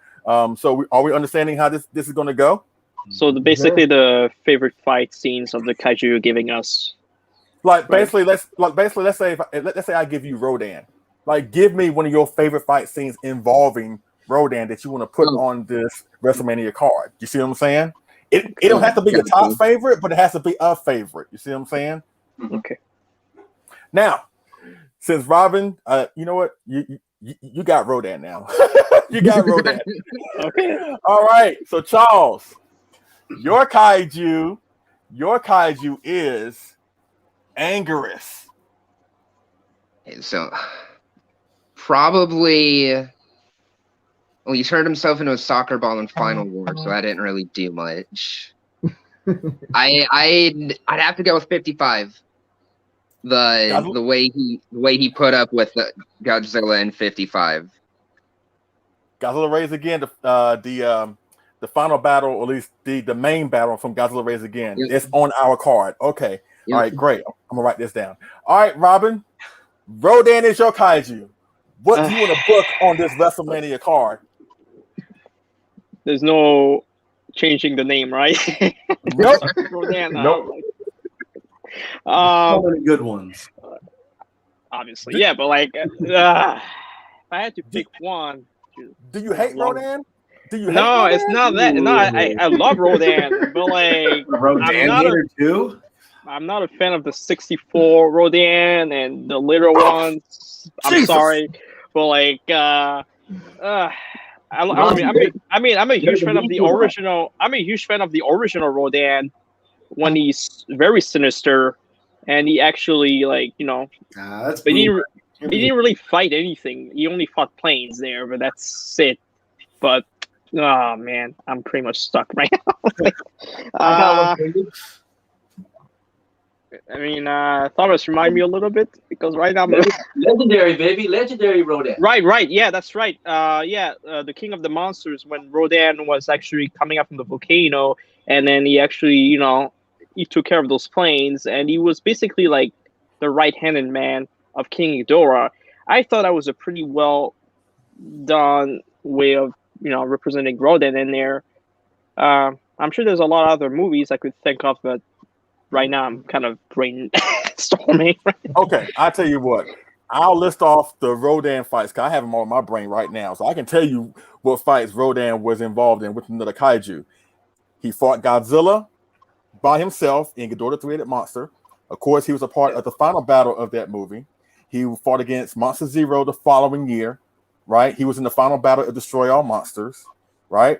So are we understanding how this is going to go? So basically, the favorite fight scenes of the kaiju you're giving us. Basically, let's say I give you Rodan. Give me one of your favorite fight scenes involving Rodan that you want to put on this WrestleMania card. You see what I'm saying? It don't have to be your top favorite, but it has to be a favorite. You see what I'm saying? Okay. Now, since Robin, you know what? You got Rodan now. You got Rodan. Okay. All right. So Charles, your kaiju is Anguirus. So probably, he turned himself into a soccer ball in Final War, so I didn't really do much. I'd have to go with 55. The way he put up with Godzilla in 55. Godzilla Raised Again, the final battle, or at least the main battle from Godzilla Raised Again. Yep. It's on our card. Okay. Yep. All right, great. I'm gonna write this down. All right, Robin. Rodan is your kaiju. What do you want to book on this WrestleMania card? There's no changing the name, right? Nope. Rodan. Nope. So many good ones. Obviously, yeah, but if I had to pick one. Do you hate Rodan? No, it's not that. No, I love Rodan, but Rodan too. I'm not a fan of the 64 Rodan and the little ones. I'm sorry, but I'm a huge fan of the original. I'm a huge fan of the original Rodan when he's very sinister, and he actually that's. But he didn't really fight anything. He only fought planes there, but that's it. But Oh man, I'm pretty much stuck right now. I got one for you. I mean, Thomas, remind me a little bit because right now I'm Legendary, baby. Legendary Rodan. right. Yeah, that's right. The King of the Monsters, when Rodan was actually coming up from the volcano, and then he actually, he took care of those planes, and he was basically like the right-handed man of King Ghidorah. I thought that was a pretty well done way of representing Rodan in there. I'm sure there's a lot of other movies I could think of, but right now I'm kind of brainstorming. Okay, I'll tell you what. I'll list off the Rodan fights because I have them all in my brain right now, so I can tell you what fights Rodan was involved in with another kaiju. He fought Godzilla by himself in Ghidorah the Three-Headed Monster. Of course, he was a part of the final battle of that movie. He fought against Monster Zero the following year, right? He was in the final battle of Destroy All Monsters, right?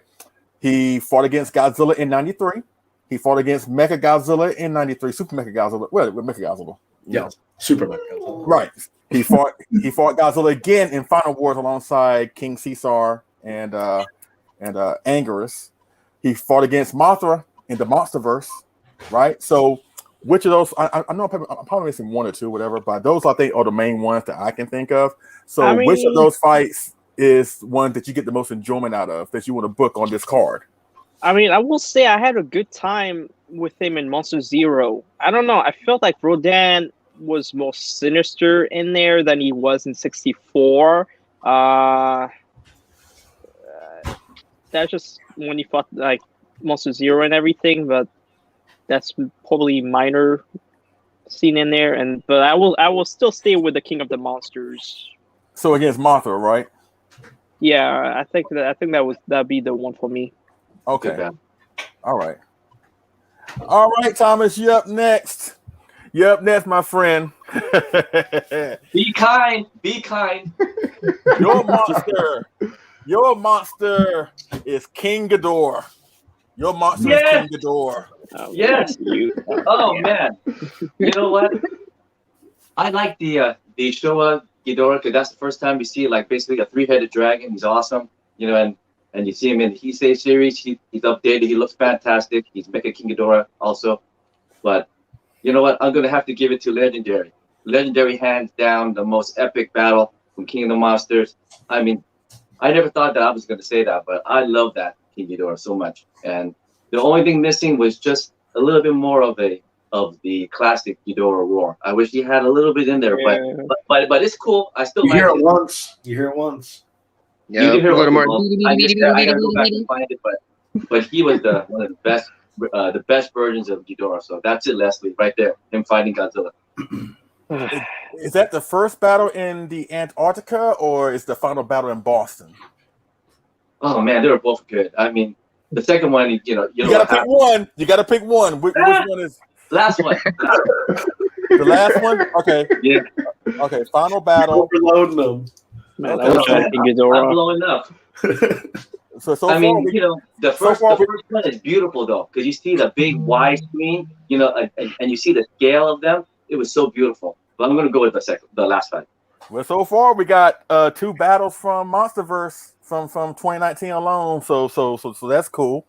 He fought against Godzilla in 93. He fought against Mechagaza in 93. Super Mechagodzilla. Well, with Mechagaza. Yes, Super Mechagodzilla. Right. He fought Godzilla again in Final Wars alongside King Caesar and Anguirus. He fought against Mothra in the Monsterverse, right? So which of those I know I'm probably missing one or two, whatever, but those I think are the main ones that I can think of. So which of those fights is one that you get the most enjoyment out of that you want to book on this card? I mean, I will say I had a good time with him in Monster Zero. I don't know. I felt like Rodan was more sinister in there than he was in 64. That's just when he fought like Monster Zero and everything, but that's probably minor scene in there. But I will still stay with the King of the Monsters. So against Mothra, right? Yeah, I think that'd be the one for me. Okay. All right, Thomas, you up next. You're up next, my friend. Be kind. Be kind. Your monster is King Ghidorah. Your monster is King Ghidorah. Yes. Man. You know what? I like the Showa Ghidorah because that's the first time you see like basically a three-headed dragon. He's awesome. And you see him in the Heisei series. He's updated. He looks fantastic. He's Mecha King Ghidorah also. But you know what? I'm going to have to give it to Legendary. Legendary, hands down, the most epic battle from King of the Monsters. I mean, I never thought that I was going to say that, but I love that King Ghidorah so much. And the only thing missing was just a little bit more of the classic Ghidorah roar. I wish he had a little bit in there, but it's cool. I still like it. You hear it once. Yeah, you can hear a little more. I gotta go back and find it, but he was one of the best versions of Ghidorah. So that's it, Leslie, right there. Him fighting Godzilla. Is that the first battle in the Antarctica, or is the final battle in Boston? Oh man, they were both good. I mean, the second one, you gotta pick one. You gotta pick one. Which one is last one? The last one? Okay. Yeah. Okay. Final battle. Overloading them. Man, I wish I had Ghidorah. I'm blowing up. So I mean, the first one is beautiful though, because you see the big wide screen, and you see the scale of them. It was so beautiful. But I'm gonna go with the last fight. Well, so far we got two battles from Monsterverse from 2019 alone. So that's cool.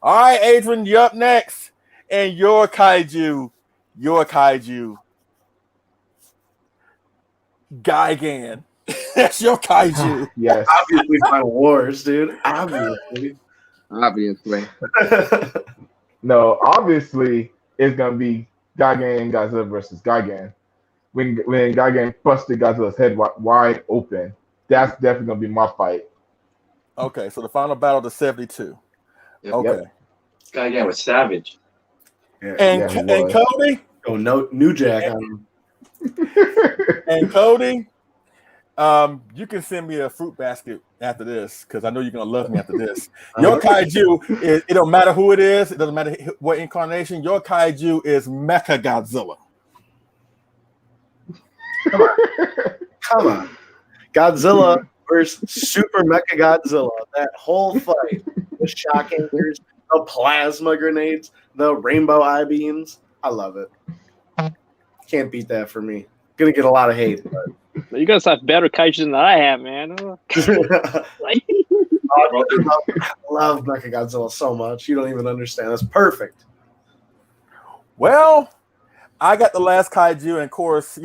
All right, Adrian, you're up next, and your kaiju, Gigan. That's your kaiju. Yes. Obviously, Final Wars, dude. Obviously. No, obviously it's gonna be Gigan and Godzilla versus Gigan. When Gigan busted Godzilla's head wide open, that's definitely gonna be my fight. Okay, so the final battle of the 72. Yep. Okay. Yep. Gigan was savage. Yeah. And Cody? Oh, no, New Jack on him. And Cody, you can send me a fruit basket after this because I know you're gonna love me after this. Your kaiju, it don't matter who it is, it doesn't matter what incarnation. Your kaiju is Mechagaza. Come on. Godzilla versus Super Mechagodzilla. That whole fight. The shock anchors, the plasma grenades, the rainbow I-beams. I love it. Can't beat that for me. Gonna get a lot of hate. But You guys have better kaiju than I have, man. I love Mechagodzilla so much. You don't even understand. That's perfect. Well, I got the last kaiju, and of course,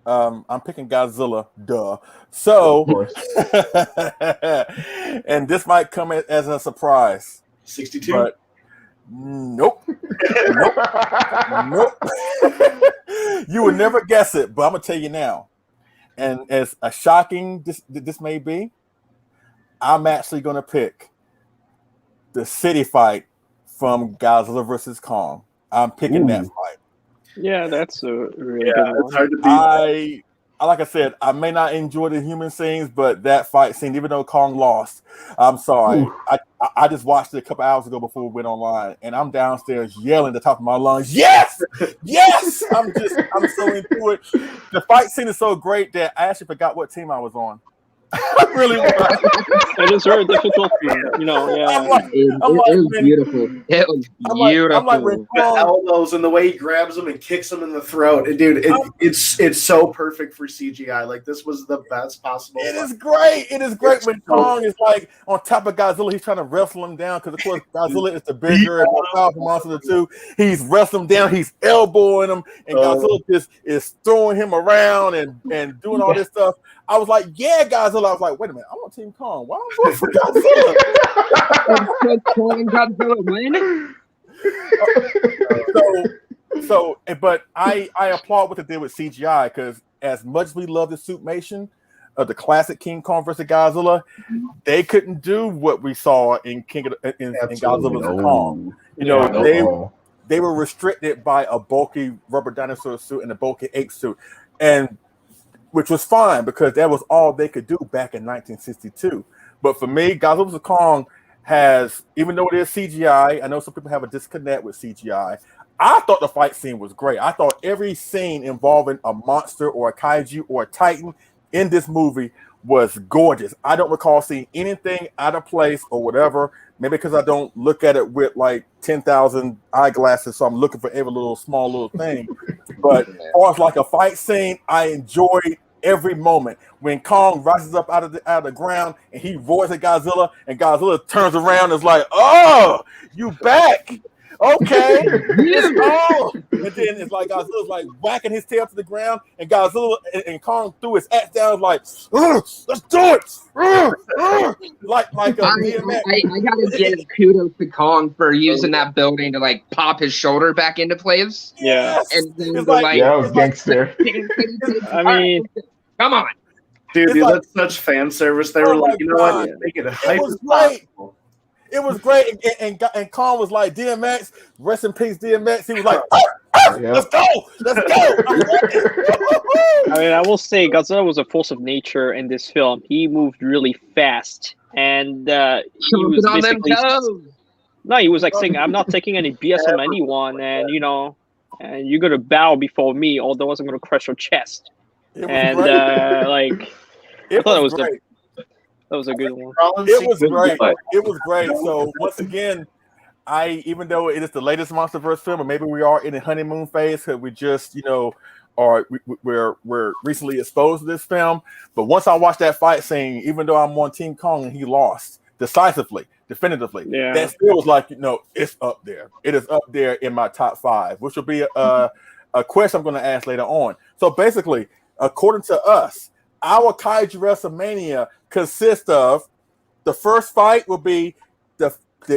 I'm picking Godzilla, duh. So, Of course. and this might come as a surprise. 62. But nope. Nope. You would never guess it, but I'm gonna tell you now. And as a shocking this may be, I'm actually gonna pick the city fight from Godzilla versus Kong. I'm picking that fight. Yeah, that's a really good one. It's hard to beat. Like I said, I may not enjoy the human scenes, but that fight scene, even though Kong lost, I'm sorry. I just watched it a couple hours ago before we went online, and I'm downstairs yelling at the top of my lungs, yes! Yes! I'm so into it. The fight scene is so great that I actually forgot what team I was on. I really was. It is very difficult, yeah. It was beautiful. It was beautiful. I'm like when The elbows and the way he grabs him and kicks him in the throat. And dude, it's so perfect for CGI. Like, this was the best possible. It is great. It is great when Kong is like on top of Godzilla. He's trying to wrestle him down because, of course, Godzilla is the bigger and more powerful monster of the two. He's wrestling him down. He's elbowing him, and Godzilla just is throwing him around and doing all this stuff. I was like, yeah, Godzilla. I was like, wait a minute, I'm on Team Kong. Why am I going for Godzilla? But I applaud what they did with CGI, because as much as we love the suitmation of the classic King Kong versus Godzilla, they couldn't do what we saw in Godzilla versus Kong. They were restricted by a bulky rubber dinosaur suit and a bulky ape suit, and which was fine because that was all they could do back in 1962. But for me, Godzilla vs. Kong has, even though it is CGI, I know some people have a disconnect with CGI. I thought the fight scene was great. I thought every scene involving a monster or a kaiju or a titan in this movie was gorgeous. I don't recall seeing anything out of place or whatever. Maybe because I don't look at it with like 10,000 eyeglasses, so I'm looking for every small little thing. But as far as like a fight scene, I enjoyed every moment. When Kong rises up out of the ground and he roars at Godzilla, and Godzilla turns around and is like, "Oh, you back? Okay, let's go." And then it's like Godzilla's like whacking his tail to the ground, and Godzilla and Kong threw his axe down, like, "Let's do it!" like a DMX. I gotta give kudos to Kong for using that building to like pop his shoulder back into place. Yeah, and then that was gangster. I mean, come on, dude, that's such fan service. They were like, you know what? Make it hyper possible. It was great, and Kong was like, DMX, rest in peace, DMX. He was like, let's go. I mean, I will say Godzilla was a force of nature in this film. He moved really fast, and he was basically he was like saying, "I'm not taking any BS from anyone, and and you're gonna bow before me, otherwise I'm gonna crush your chest." And I thought it was great. That was a good one. It was great. It was great. So once again, even though it is the latest MonsterVerse film, or maybe we are in the honeymoon phase because we just, we're recently exposed to this film. But once I watched that fight scene, even though I'm on Team Kong and he lost decisively, definitively, that still was like, it's up there. It is up there in my top 5, which will be a question I'm going to ask later on. So basically, according to us, our Kaiju WrestleMania consists of the first fight will be the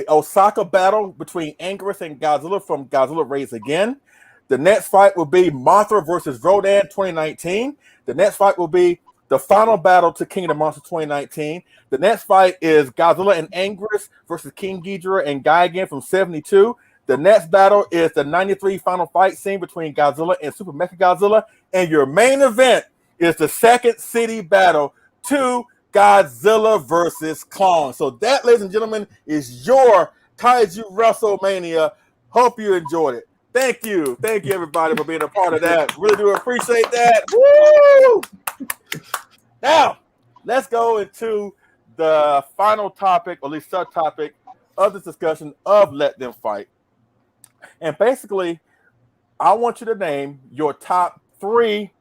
Osaka battle between Anguirus and Godzilla from Godzilla Raids Again. The next fight will be Mothra versus Rodan 2019. The next fight will be the final battle to King of the Monsters 2019. The next fight is Godzilla and Anguirus versus King Ghidorah and Gigan from 72. The next battle is the 93 final fight scene between Godzilla and Super Mechagodzilla. And your main event is the second city battle to Godzilla versus Kong. So that, ladies and gentlemen, is your Kaiju WrestleMania. Hope you enjoyed it. Thank you, everybody, for being a part of that. Really do appreciate that. Woo! Now, let's go into the final topic, or at least subtopic, of this discussion of Let Them Fight. And basically, I want you to name your top 3,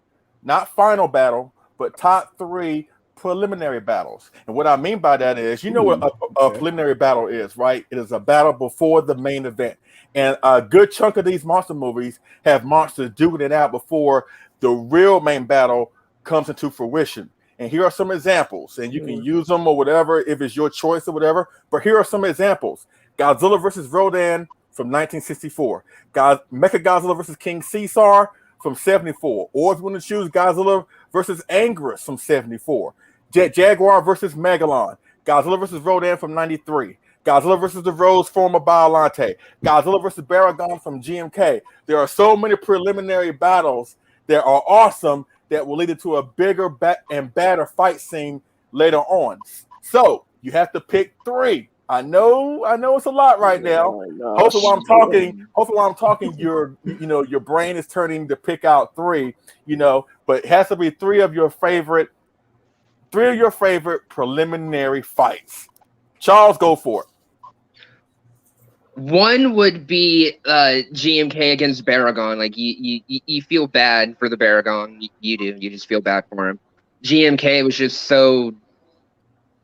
not final battle, but top 3 preliminary battles. And what I mean by that is, you know what a preliminary battle is, right? It is a battle before the main event. And a good chunk of these monster movies have monsters duking it out before the real main battle comes into fruition. And here are some examples, and you can use them or whatever if it's your choice or whatever. But here are some examples: Godzilla versus Rodan from 1964, Mechagaza versus King Caesar from 74, or if you want to choose Godzilla versus Anguirus from 74, Jaguar versus Megalon, Godzilla versus Rodan from 93, Godzilla versus the Rose form of Violente, Godzilla versus Baragon from GMK. There are so many preliminary battles that are awesome that will lead into a bigger and badder fight scene later on. So you have to pick 3. I know it's a lot right now. Hopefully while I'm talking, your brain is turning to pick out 3, but it has to be 3 of your favorite preliminary fights. Charles, go for it. One would be GMK against Baragon. Like you feel bad for the Baragon. You do. You just feel bad for him. GMK was just so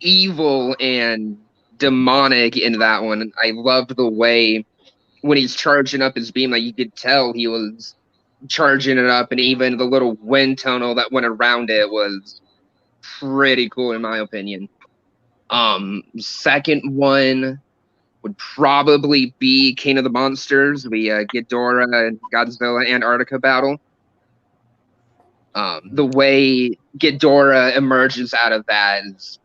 evil and demonic in that one. I loved the way when he's charging up his beam, like you could tell he was charging it up, and even the little wind tunnel that went around it was pretty cool in my opinion. Second one would probably be King of the Monsters, the Ghidorah and Godzilla Antarctica battle. The way Ghidorah emerges out of that is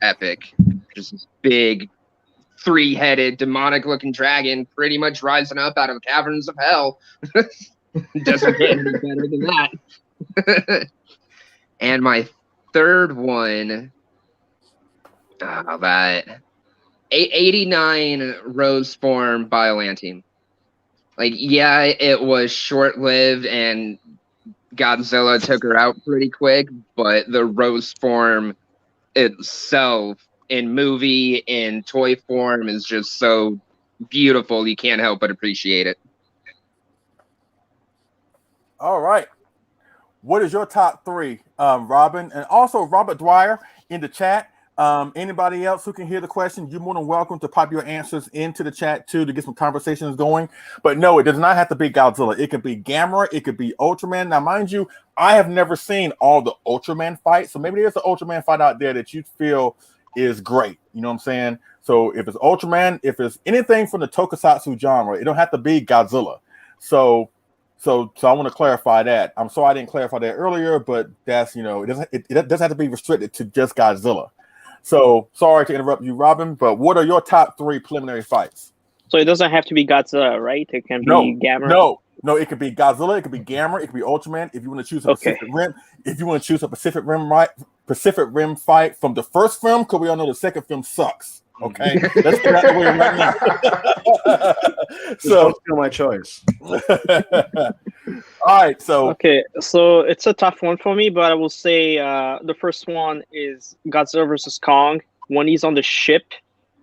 epic. Just this big 3-headed demonic-looking dragon pretty much rising up out of the caverns of hell. Doesn't get any better than that. And my third one, that 89 Rose form Violente. Like, yeah, it was short-lived and Godzilla took her out pretty quick, but the Rose form itself in movie, in toy form, is just so beautiful. You can't help but appreciate it. All right. What is your top 3, Robin? And also Robert Dwyer in the chat. Anybody else who can hear the question, you're more than welcome to pop your answers into the chat too to get some conversations going. But no, it does not have to be Godzilla. It could be Gamera. It could be Ultraman. Now, mind you, I have never seen all the Ultraman fights, so maybe there's an Ultraman fight out there that you feel is great. You know what I'm saying? So if it's Ultraman, if it's anything from the Tokusatsu genre, it don't have to be Godzilla. So I want to clarify that. I'm sorry I didn't clarify that earlier, but that's, it doesn't have to be restricted to just Godzilla. So sorry to interrupt you, Robin, but what are your top 3 preliminary fights? So it doesn't have to be Godzilla, right? It can be Gamera. No, it could be Godzilla, it could be Gamera, it could be Ultraman. If you want to choose a Pacific Rim, if you want to choose a Pacific Rim fight from the first film, because we all know the second film sucks. Okay, let's get out of the way right now. So still my choice. All right, so it's a tough one for me, but I will say the first one is Godzilla versus Kong when he's on the ship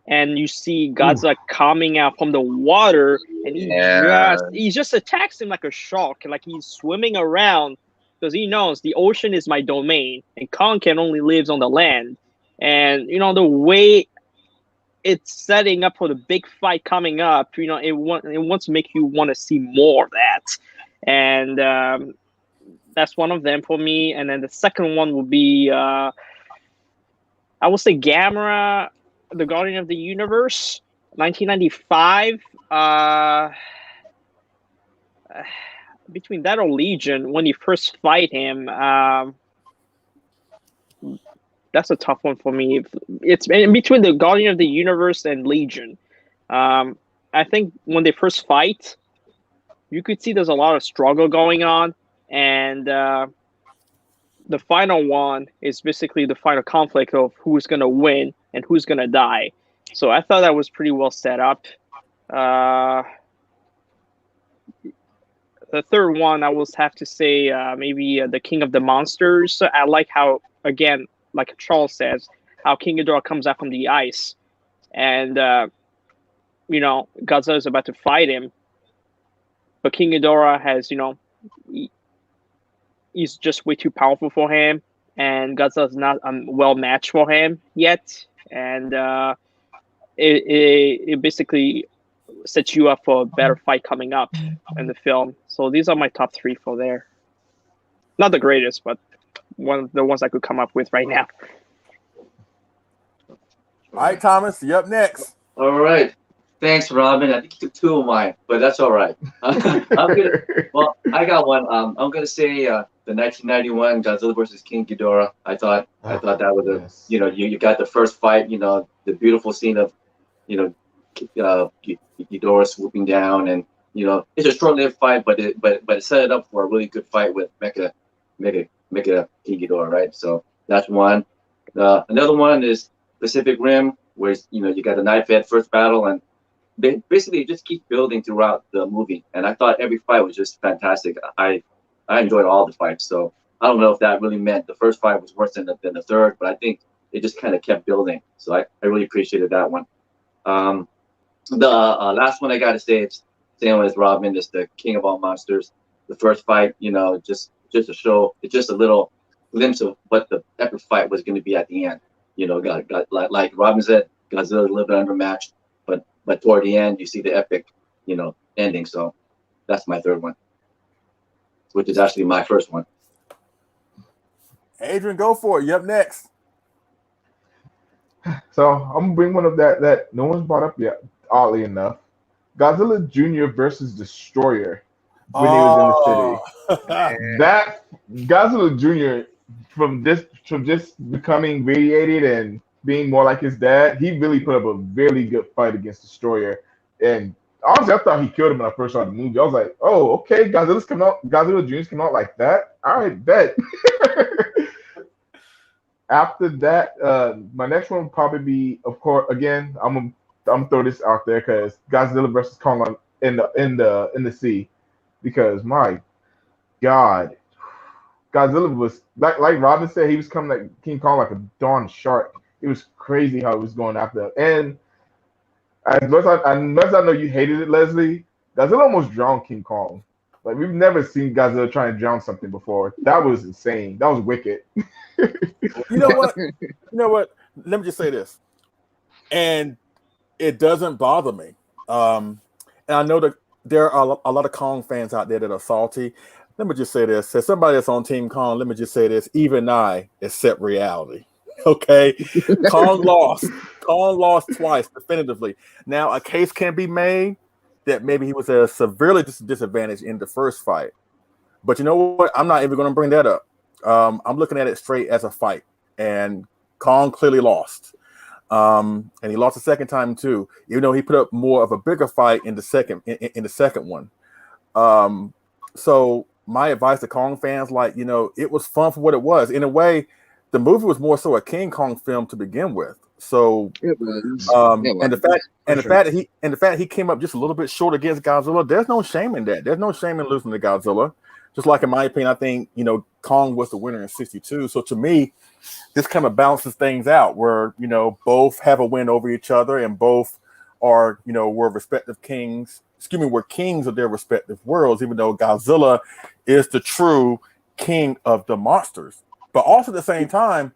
and you see Godzilla coming out from the water, and he just attacks him like a shark, like he's swimming around because he knows the ocean is my domain and Kong can only live on the land. And the way it's setting up for the big fight coming up, it wants to make you want to see more of that. And that's one of them for me. And then the second one will be, I will say Gamera, the Guardian of the Universe, 1995. Between that or Legion, when you first fight him, that's a tough one for me. It's in between the Guardian of the Universe and Legion. I think when they first fight, you could see there's a lot of struggle going on, and the final one is basically the final conflict of who's going to win and who's going to die. So I thought that was pretty well set up. The third one, I will have to say maybe the King of the Monsters. I like how, again, like Charles says, how King Ghidorah comes out from the ice, and Godzilla is about to fight him, but King Ghidorah has, he's just way too powerful for him, and Godzilla's not well matched for him yet, and it basically sets you up for a better fight coming up in the film. So these are my top 3 for there. Not the greatest, but one of the ones I could come up with right now. All right, Thomas, you up next. All right. Thanks, Robin. I think you took 2 of mine, but that's all right. Well, I got one. I'm gonna say the 1991 Godzilla versus King Ghidorah. I thought that was yes. you got the first fight. The beautiful scene of Ghidorah swooping down, and it's a short-lived fight, but it set it up for a really good fight with King Ghidorah, right? So that's one. Another one is Pacific Rim, where you got a knife-edge first battle, and basically it just keeps building throughout the movie. And I thought every fight was just fantastic. I enjoyed all the fights. So I don't know if that really meant the first fight was worse than the third, but I think it just kind of kept building. So I really appreciated that one. The last one I got to say, it's same as Robin, is the King of All Monsters. The first fight, just to show, it's just a little glimpse of what the epic fight was going to be at the end. Like Robin said, Godzilla a little bit undermatched, but toward the end, you see the epic, ending. So that's my third one, which is actually my first one. Adrian, go for it. You up next. So I'm gonna bring one of that no one's brought up yet. Oddly enough, Godzilla Jr. versus Destroyer when he was in the city. That Godzilla Jr. from just becoming radiated and being more like his dad, he really put up a really good fight against Destroyer. And honestly, I thought he killed him when I first saw the movie. I was like, oh, okay, Godzilla Jr.'s come out like that. All right, bet. After that, my next one would probably be, of course, again, I'm gonna throw this out there because Godzilla versus Kong in the sea, because my God, Godzilla was like Robin said, he was coming like King Kong like a darn shark. It was crazy how he was going after him. And as much as I know you hated it, Leslie, Godzilla almost drowned King Kong. Like, we've never seen Godzilla trying to drown something before. That was insane. That was wicked. You know what? Let me just say this. And it doesn't bother me. And I know that there are a lot of Kong fans out there that are salty. Let me just say this. As somebody that's on Team Kong, let me just say this. Even I accept reality. Okay? Kong lost. Kong lost twice, definitively. Now, a case can be made that maybe he was a severely disadvantaged in the first fight. But you know what? I'm not even going to bring that up. I'm looking at it straight as a fight. And Kong clearly lost. And he lost the second time too, even though he put up more of a bigger fight in the second one. So my advice to Kong fans, it was fun for what it was. In a way, the movie was more so a King Kong film to begin with. So it was. And the fact that he came up just a little bit short against Godzilla, there's no shame in that. There's no shame in losing to Godzilla. Just like in my opinion, I think Kong was the winner in '62. So to me, this kind of balances things out where both have a win over each other and both are were respective kings. Were kings of their respective worlds. Even though Godzilla is the true king of the monsters, but also at the same time,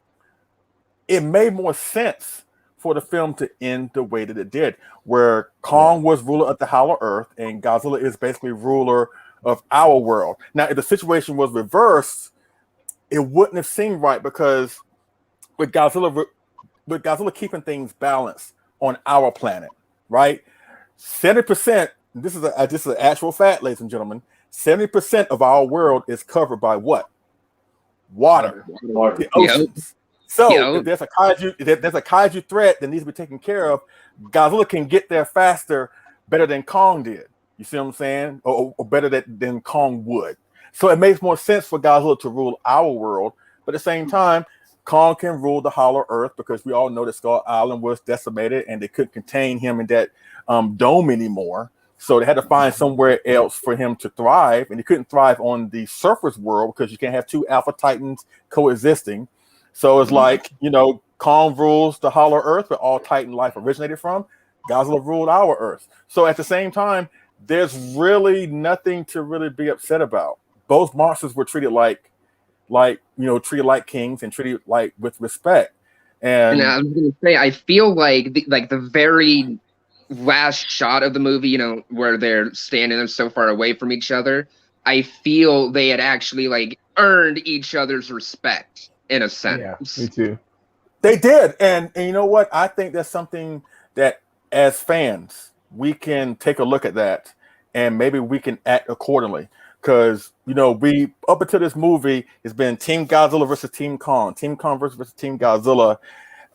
it made more sense for the film to end the way that it did, where Kong was ruler of the Hollow Earth and Godzilla is basically ruler of our world. Now, if the situation was reversed, it wouldn't have seemed right, because with Godzilla keeping things balanced on our planet, right? 70%. This is an actual fact, ladies and gentlemen. 70% of our world is covered by what? Water. The oceans. So if there's a kaiju threat that needs to be taken care of, Godzilla can get there faster, better than Kong did. You see what I'm saying? Or better than Kong would. So it makes more sense for Godzilla to rule our world, but at the same time, Kong can rule the Hollow Earth, because we all know that Skull Island was decimated and they couldn't contain him in that dome anymore. So they had to find somewhere else for him to thrive, and he couldn't thrive on the surface world because you can't have two Alpha Titans coexisting. So it's like, Kong rules the Hollow Earth, where all Titan life originated from. Godzilla ruled our Earth. So at the same time, there's really nothing to really be upset about. Both monsters were treated like like, treated like kings and treated like with respect. And I was going to say, I feel like the very last shot of the movie, where they're standing there so far away from each other, I feel they had actually like earned each other's respect in a sense. Yeah, me too. They did. And you know what? I think that's something that as fans, we can take a look at that and maybe we can act accordingly. Because, we, up until this movie, it's been Team Godzilla versus Team Kong versus Team Godzilla.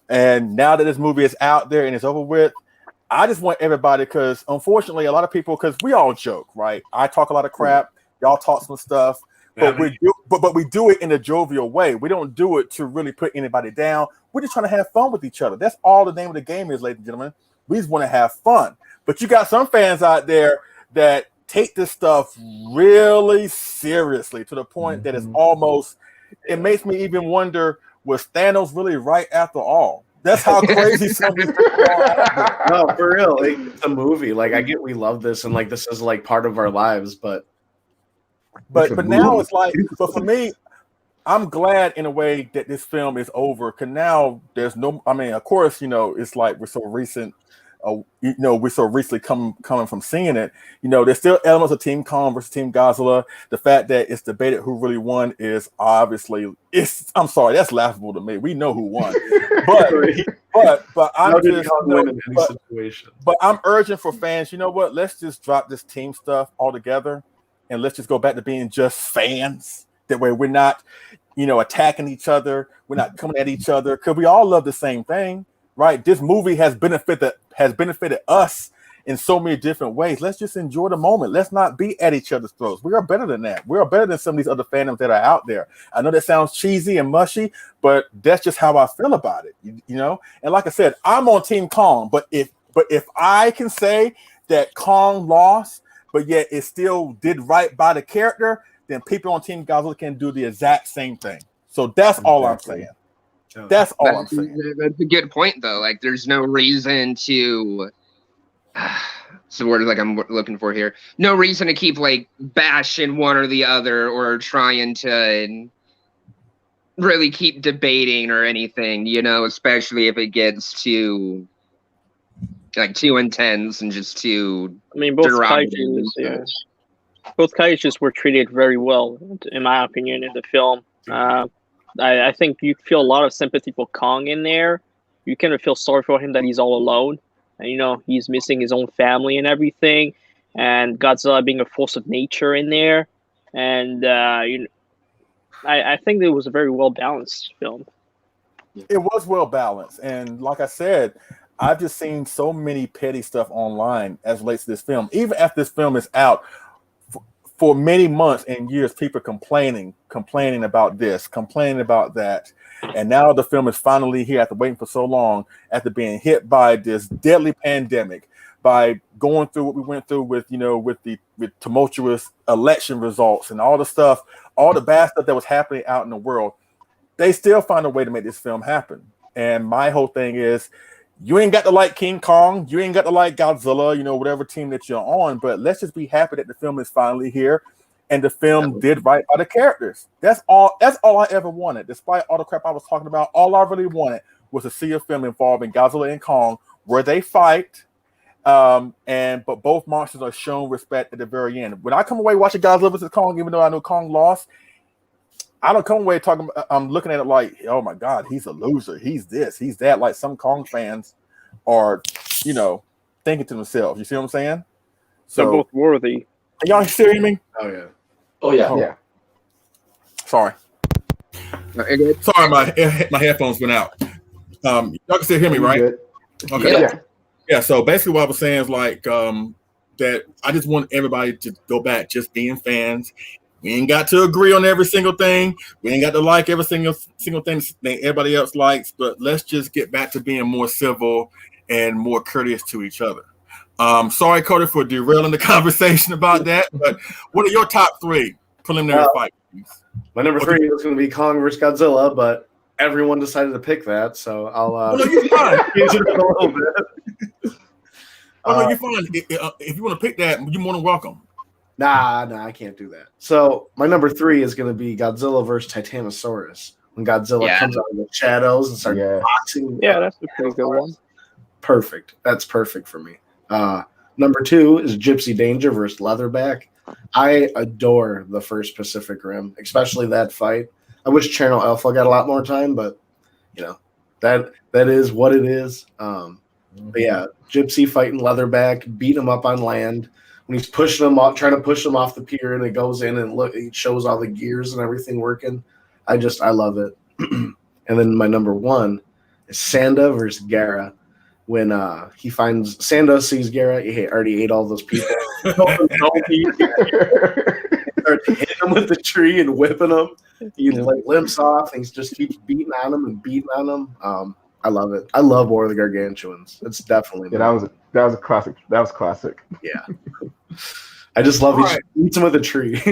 And now that this movie is out there and it's over with, I just want everybody, because unfortunately, a lot of people, because we all joke, right? I talk a lot of crap. Y'all talk some stuff. But we do it in a jovial way. We don't do it to really put anybody down. We're just trying to have fun with each other. That's all the name of the game is, ladies and gentlemen. We just want to have fun. But you got some fans out there that take this stuff really seriously to the point that it's almost, it makes me even wonder, was Thanos really right after all? That's how crazy some of these people are. No, for real. Like, it's a movie. Like, I get we love this and like this is like part of our lives, but now it's like, but for me, I'm glad in a way that this film is over, because now there's no, I mean, of course, it's like we're so recent, we're so recently coming from seeing it. There's still elements of Team Kong versus Team Godzilla. The fact that it's debated who really won is obviously, I'm sorry, that's laughable to me. We know who won, but I'm just, but I'm urging for fans. You know what? Let's just drop this team stuff altogether, and let's just go back to being just fans. That way, we're not, attacking each other. We're not coming at each other, because we all love the same thing. Right, this movie has benefited us in so many different ways. Let's just enjoy the moment. Let's not be at each other's throats. We are better than that. We are better than some of these other fandoms that are out there. I know that sounds cheesy and mushy, but that's just how I feel about it. And like I said, I'm on Team Kong. But if I can say that Kong lost, but yet it still did right by the character, then people on Team Godzilla can do the exact same thing. So that's all I'm saying. That's all I'm saying. That's a good point, though. Like, there's no reason to. It's the word like I'm looking for here. No reason to keep like bashing one or the other, or trying to really keep debating or anything. Especially if it gets too intense and just too. I mean, both kaijus were treated very well, in my opinion, in the film. I think you feel a lot of sympathy for Kong in there. You kind of feel sorry for him that he's all alone. And, he's missing his own family and everything. And Godzilla being a force of nature in there. And, I think it was a very well-balanced film. It was well-balanced. And like I said, I've just seen so many petty stuff online as relates to this film. Even after this film is out, for many months and years, people complaining about this, complaining about that. And now the film is finally here after waiting for so long, after being hit by this deadly pandemic, by going through what we went through with tumultuous election results and all the stuff, all the bad stuff that was happening out in the world. They still find a way to make this film happen. And my whole thing is, you ain't got to like King Kong. You ain't got to like Godzilla, whatever team that you're on. But let's just be happy that the film is finally here. And the film did right by the characters. That's all I ever wanted. Despite all the crap I was talking about, all I really wanted was to see a film involving Godzilla and Kong where they fight. But both monsters are shown respect at the very end. When I come away watching Godzilla vs. Kong, even though I know Kong lost, I don't come away talking. I'm looking at it like, oh my God, he's a loser. He's this, he's that. Like some Kong fans are, thinking to themselves. You see what I'm saying? So they're both worthy. Are y'all hearing me? Oh yeah. Oh yeah. Yeah. Sorry. Sorry, my headphones went out. Y'all can still hear me, right? Good. Okay. Yeah. So basically, what I was saying is like that. I just want everybody to go back, just being fans. We ain't got to agree on every single thing. We ain't got to like every single thing that everybody else likes. But let's just get back to being more civil and more courteous to each other. Sorry, Cody, for derailing the conversation about that. But what are your top 3 preliminary fights? My number 3 is going to be Kong versus Godzilla, but everyone decided to pick that, so I'll no, you're fine. change it up a little bit. No, you're fine. If you want to pick that, you're more than welcome. Nah, I can't do that. So my number 3 is going to be Godzilla versus Titanosaurus. When Godzilla comes out of the shadows and starts boxing. Yeah, that's a pretty good one. Perfect. That's perfect for me. Number 2 is Gypsy Danger versus Leatherback. I adore the first Pacific Rim, especially that fight. I wish Channel Alpha got a lot more time, but that is what it is. But yeah, Gypsy fighting Leatherback, beating him up on land. When he's pushing him off, trying to push him off the pier, and it goes in and it shows all the gears and everything working. I love it. And then my number 1 is Sanda versus Guerra. When he finds Sanda sees Guerra, he already ate all those people. Starts hitting him with the tree and whipping him. He limps off, and he just keeps beating on him. I love it. I love War of the Gargantuans. It's definitely that was a classic. That was classic. Yeah. I just love he eats him with a tree.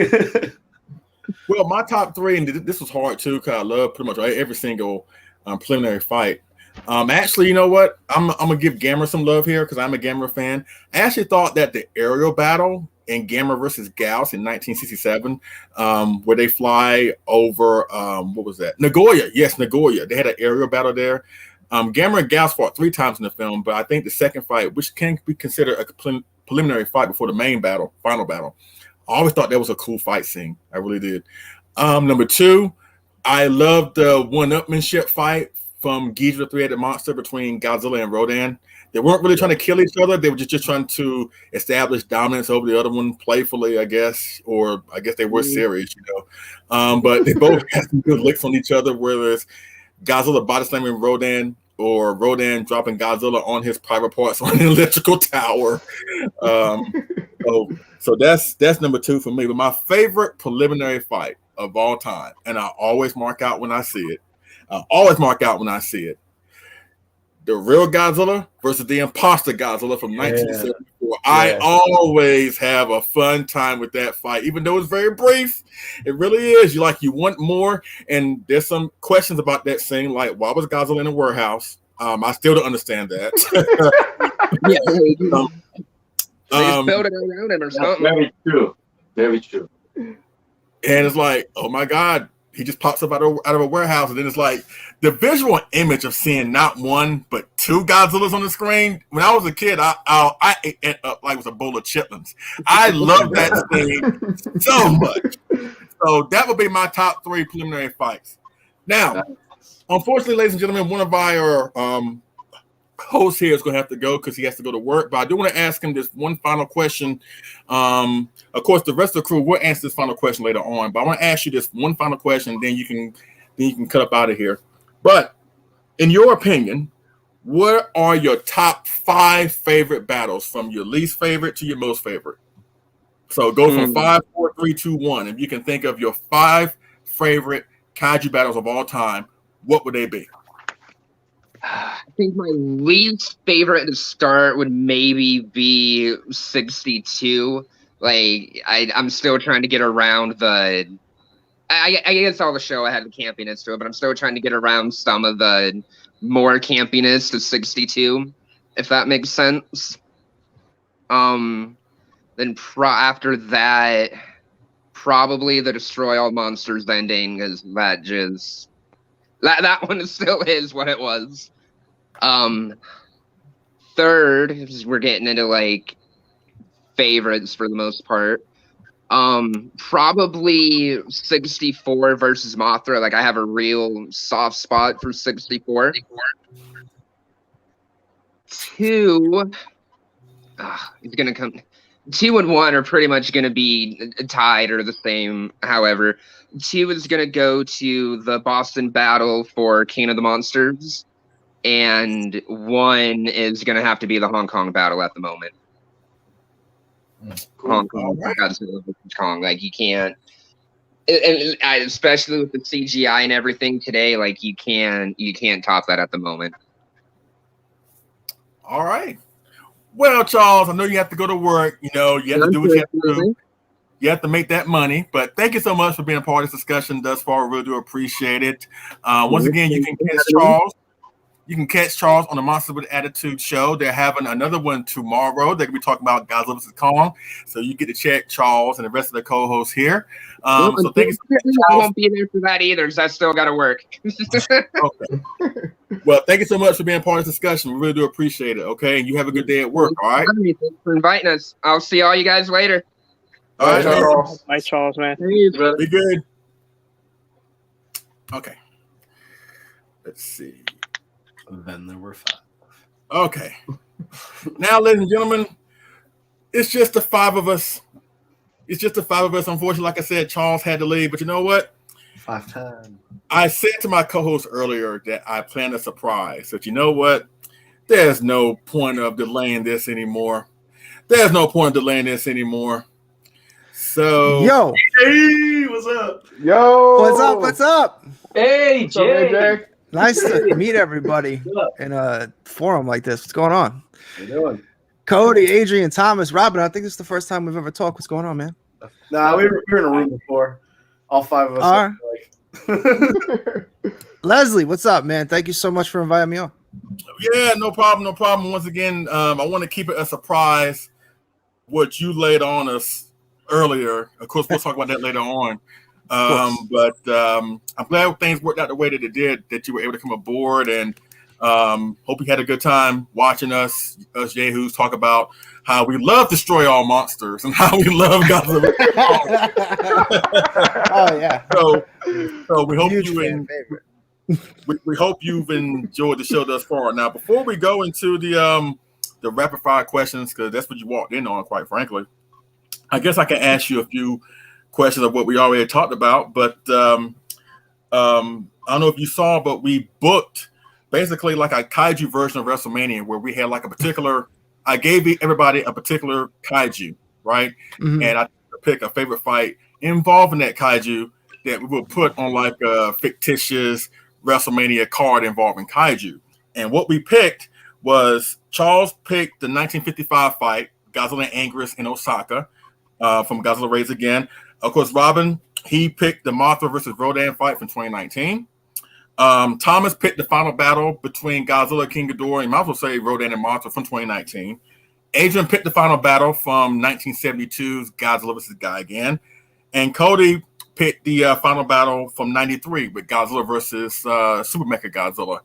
Well, my top 3, and this was hard too, because I love pretty much every single preliminary fight. Actually, you know what? I'm gonna give Gamma some love here because I'm a Gamma fan. I actually thought that the aerial battle in Gamma versus Gauss in 1967, where they fly over what was that? Nagoya. Yes, Nagoya. They had an aerial battle there. Gamma and Gauss fought 3 times in the film, but I think the second fight, which can be considered a preliminary fight before the main battle, final battle, I always thought that was a cool fight scene. I really did. Number 2, I love the one-upmanship fight from Ghidorah the Three-Headed Monster between Godzilla and Rodan. They weren't really trying to kill each other. They were just trying to establish dominance over the other one playfully, I guess, or I guess they were serious, But they both had some good licks on each other, whether it's Godzilla body slamming Rodan or Rodan dropping Godzilla on his private parts on an electrical tower. So that's number 2 for me. But my favorite preliminary fight of all time, and I always mark out when I see it. The real Godzilla versus the imposter Godzilla from 1974. I always have a fun time with that fight, even though it's very brief. It really is. You want more, and there's some questions about that scene, like why was Godzilla in a warehouse? I still don't understand that. They just built it around him or something. Very true. And it's like, oh my God, he just pops up out of a warehouse, and then it's like the visual image of seeing not 1 but 2 Godzillas on the screen. When I was a kid, I ate it up like it was a bowl of chitlins. I love that scene so much. So that would be my top 3 preliminary fights. Now, unfortunately, ladies and gentlemen, one of our host here is going to have to go because he has to go to work. But I do want to ask him this one final question. Of course, the rest of the crew will answer this final question later on. But I want to ask you this one final question, and then you can cut up out of here. But in your opinion, what are your top 5 favorite battles from your least favorite to your most favorite? So go from 5, 4, 3, 2, 1. If you can think of your 5 favorite kaiju battles of all time, what would they be? I think my least favorite to start would maybe be 62. I'm still trying to get around the. I guess all the show I had the campiness to it, but I'm still trying to get around some of the more campiness to 62, if that makes sense. Then after that, probably the Destroy All Monsters ending, because that one still is what it was. Third, because we're getting into favorites for the most part. Probably 64 versus Mothra. I have a real soft spot for 64. 2, it's gonna come. 2 and 1 are pretty much gonna be tied or the same. However, 2 is gonna go to the Boston battle for King of the Monsters, and 1 is gonna have to be the Hong Kong battle at the moment. Cool. Hong Kong, Godzilla versus Kong. You can't, and especially with the CGI and everything today, you can't top that at the moment. All right. Well, Charles, I know you have to go to work. You have to do what you have to do. You have to make that money. But thank you so much for being a part of this discussion thus far. We really do appreciate it. Once again, you can catch Charles. You can catch Charles on the Monster with Attitude show. They're having another one tomorrow. They're going to be talking about Godzilla vs. Kong. So you get to check Charles and the rest of the co-hosts here. So thank you so much, I won't be there for that either, because I still got to work. Okay. Well, thank you so much for being part of this discussion. We really do appreciate it. Okay, and you have a good day at work. All right. Thanks for inviting us. I'll see all you guys later. All right, Charles. Bye, Charles, man. Be good. Okay. Let's see. Then there were 5. Okay. Now, ladies and gentlemen, it's just the 5 of us. It's just the 5 of us. Unfortunately, like I said, Charles had to leave. But you know what? 5 times. I said to my co-host earlier that I planned a surprise. But you know what? There's no point of delaying this anymore. So, Yo, Hey, what's up? Yo, what's up? Hey, What's up, man, Jay. Jay? Nice to meet everybody What's up? in a forum like this. What's going on? How you doing? Cody, Adrian, Thomas, Robin. I think this is the first time we've ever talked. What's going on, man? Nah, we were in a room before. All 5 of us. All Like, Leslie, what's up, man? Thank you so much for inviting me on. yeah, no problem. Once again, I want to keep it a surprise what you laid on us earlier. Of course, we'll talk about that later on. But I'm glad things worked out the way that it did, that you were able to come aboard, and hope you had a good time watching us yahoos talk about how we love Destroy All Monsters and how we love Godzilla. Oh yeah. So we hope Huge you fan favorite. we hope you've enjoyed the show thus far. Now, before we go into the rapid fire questions, because that's what you walked in on, quite frankly, I guess I can ask you a few questions of what we already talked about. But I don't know if you saw, but we booked basically like a kaiju version of WrestleMania, where we had like a particular. I gave everybody a particular kaiju, right? Mhm. And I pick a favorite fight involving that kaiju that we will put on like a fictitious WrestleMania card involving kaiju. And what we picked was Charles picked the 1955 fight, Godzilla and Anguirus in Osaka, from Godzilla Raids Again. Of course, Robin, he picked the Mothra versus Rodan fight from 2019. Thomas picked the final battle between Godzilla, King Ghidorah, and you might as well say Rodan and Mothra from 2019. Adrian picked the final battle from 1972's Godzilla vs. Gigan. And Cody picked the final battle from 93 with Godzilla versus Super Mechagodzilla.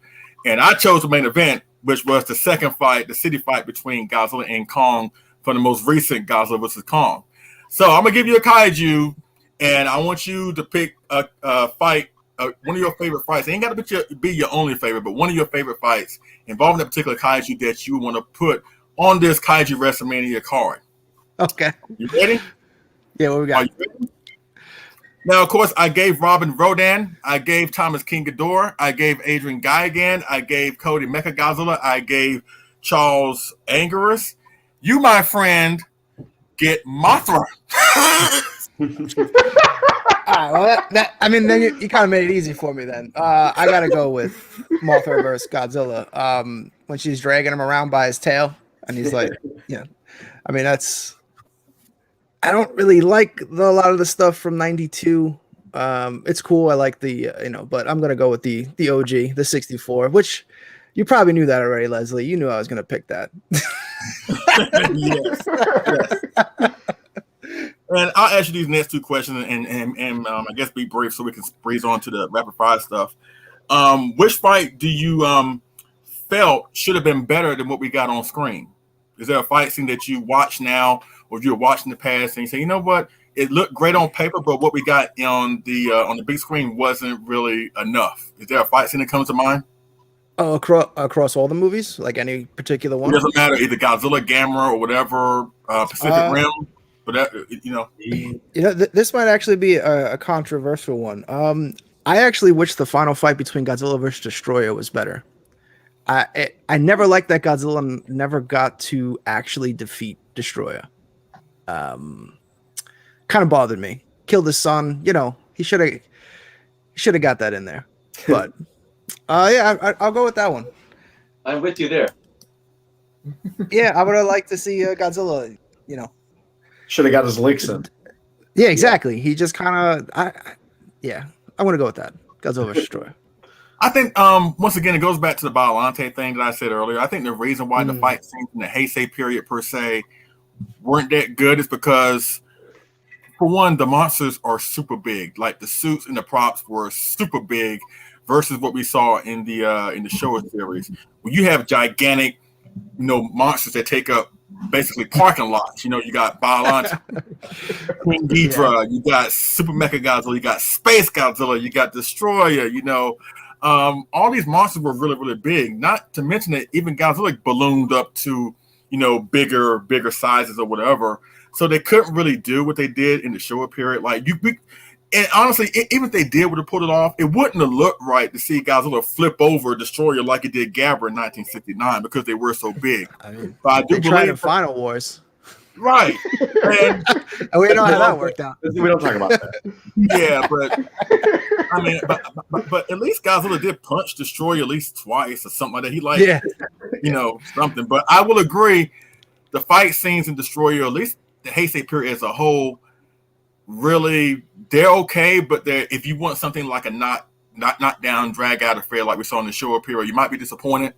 And I chose the main event, which was the second fight, the city fight between Godzilla and Kong from the most recent Godzilla vs. Kong. So I'm going to give you a kaiju, and I want you to pick a fight, one of your favorite fights. It ain't got to be your only favorite, but one of your favorite fights involving a particular kaiju that you want to put on this Kaiju WrestleMania card. Okay. You ready? Yeah, what we Are got? you ready? Now, of course, I gave Robin Rodan. I gave Thomas King Ghidorah. I gave Adrian Gigan. I gave Cody Mechagodzilla. I gave Charles Anguirus. You, my friend, get Mothra. All right, well, then you kind of made it easy for me then. I got to go with Mothra versus Godzilla. When she's dragging him around by his tail, and he's like, I mean, I don't really like a lot of the stuff from 92. It's cool. I like the, but I'm going to go with the OG, the 64, which you probably knew that already, Leslie. You knew I was going to pick that. Yes. And I'll ask you these next two questions and I guess be brief so we can breeze on to the rapid fire stuff. Which fight do you felt should have been better than what we got on screen? Is there a fight scene that you watch now or you were watching in the past and you say, you know what, it looked great on paper, but what we got on the big screen wasn't really enough? Is there a fight scene that comes to mind? Oh, across all the movies, like any particular one? It doesn't matter, either Godzilla, Gamera, or whatever, Pacific Rim. But this might actually be a controversial one. I actually wish the final fight between Godzilla versus Destroyer was better. I never liked that Godzilla never got to actually defeat Destroyer. Kind of bothered me. Killed his son. He should have got that in there. But I'll go with that one. I'm with you there. Yeah, I would have liked to see Godzilla. Should have got his licks in. Yeah, exactly. He just kind of, I want to go with that. Godzilla vs. Destroyer. I think once again it goes back to the Violente thing that I said earlier. I think the reason why the fight scenes in the Heisei period per se weren't that good is because, for one, the monsters are super big. Like the suits and the props were super big versus what we saw in the Showa series. When you have gigantic, monsters that take up basically parking lots. You got Violente, King Ghidorah, you got Super Mechagodzilla, you got Space Godzilla, you got Destroyer. All these monsters were really, really big. Not to mention that even Godzilla ballooned up to bigger sizes or whatever. So they couldn't really do what they did in the Showa period. And honestly, even if they did would have pulled it off, it wouldn't have looked right to see Godzilla flip over a destroyer like it did Gabbra in 1969 because they were so big. I mean, but they tried in Final Wars. Right. And we know how that worked out. We don't talk about that. Yeah, but at least Godzilla did punch Destroyer at least twice or something like that. Something. But I will agree, the fight scenes in Destroyer, at least the Heisei period as a whole, really, they're okay, but if you want something like a not down, drag out affair like we saw in the Showa period, you might be disappointed.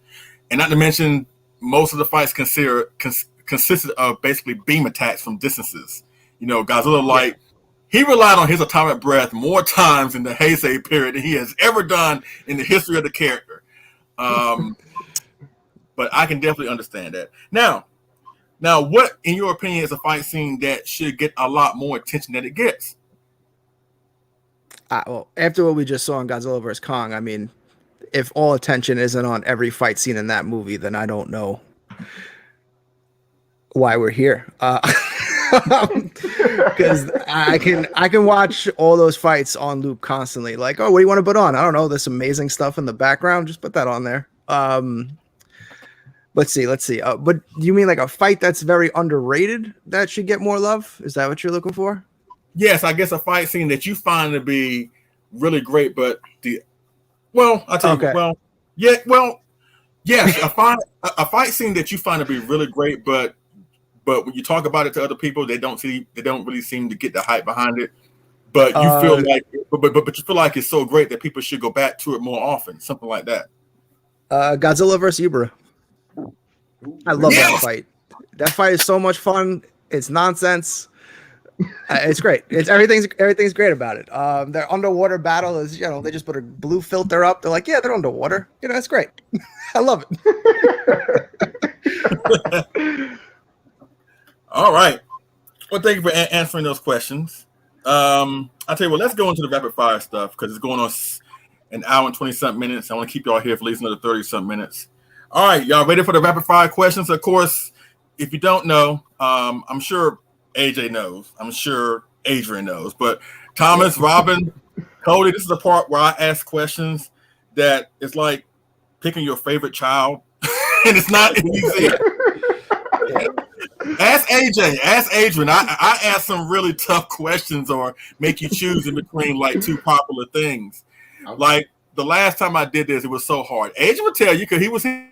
And not to mention, most of the fights consisted of basically beam attacks from distances. Godzilla, he relied on his atomic breath more times in the Heisei period than he has ever done in the history of the character. But I can definitely understand that. Now, what, in your opinion, is a fight scene that should get a lot more attention than it gets? Well, after what we just saw in Godzilla vs. Kong, I mean, if all attention isn't on every fight scene in that movie, then I don't know why we're here. Because I can watch all those fights on loop constantly. Like, oh, what do you want to put on? I don't know, this amazing stuff in the background. Just put that on there. Let's see. But you mean like a fight that's very underrated that should get more love? Is that what you're looking for? Yes, I guess a fight scene that you find to be really great, but yes, a fight scene that you find to be really great, but when you talk about it to other people, they don't really seem to get the hype behind it. But you feel but you feel like it's so great that people should go back to it more often, something like that. Godzilla vs. Ghidorah. I love that fight. That fight is so much fun. It's nonsense. It's great. Everything's great about it. Their underwater battle is, they just put a blue filter up. They're like, yeah, they're underwater. It's great. I love it. All right. Well, thank you for answering those questions. I'll tell you what, let's go into the rapid fire stuff because it's going on an hour and 20-something minutes. I want to keep y'all here for at least another 30-something minutes. All right, y'all ready for the rapid fire questions? Of course, if you don't know, I'm sure AJ knows. I'm sure Adrian knows. But Thomas, Robin, Cody, this is the part where I ask questions that it's like picking your favorite child, and it's not easy. Ask AJ, ask Adrian. I ask some really tough questions or make you choose in between like two popular things. Like the last time I did this, it was so hard. Adrian would tell you because he was here.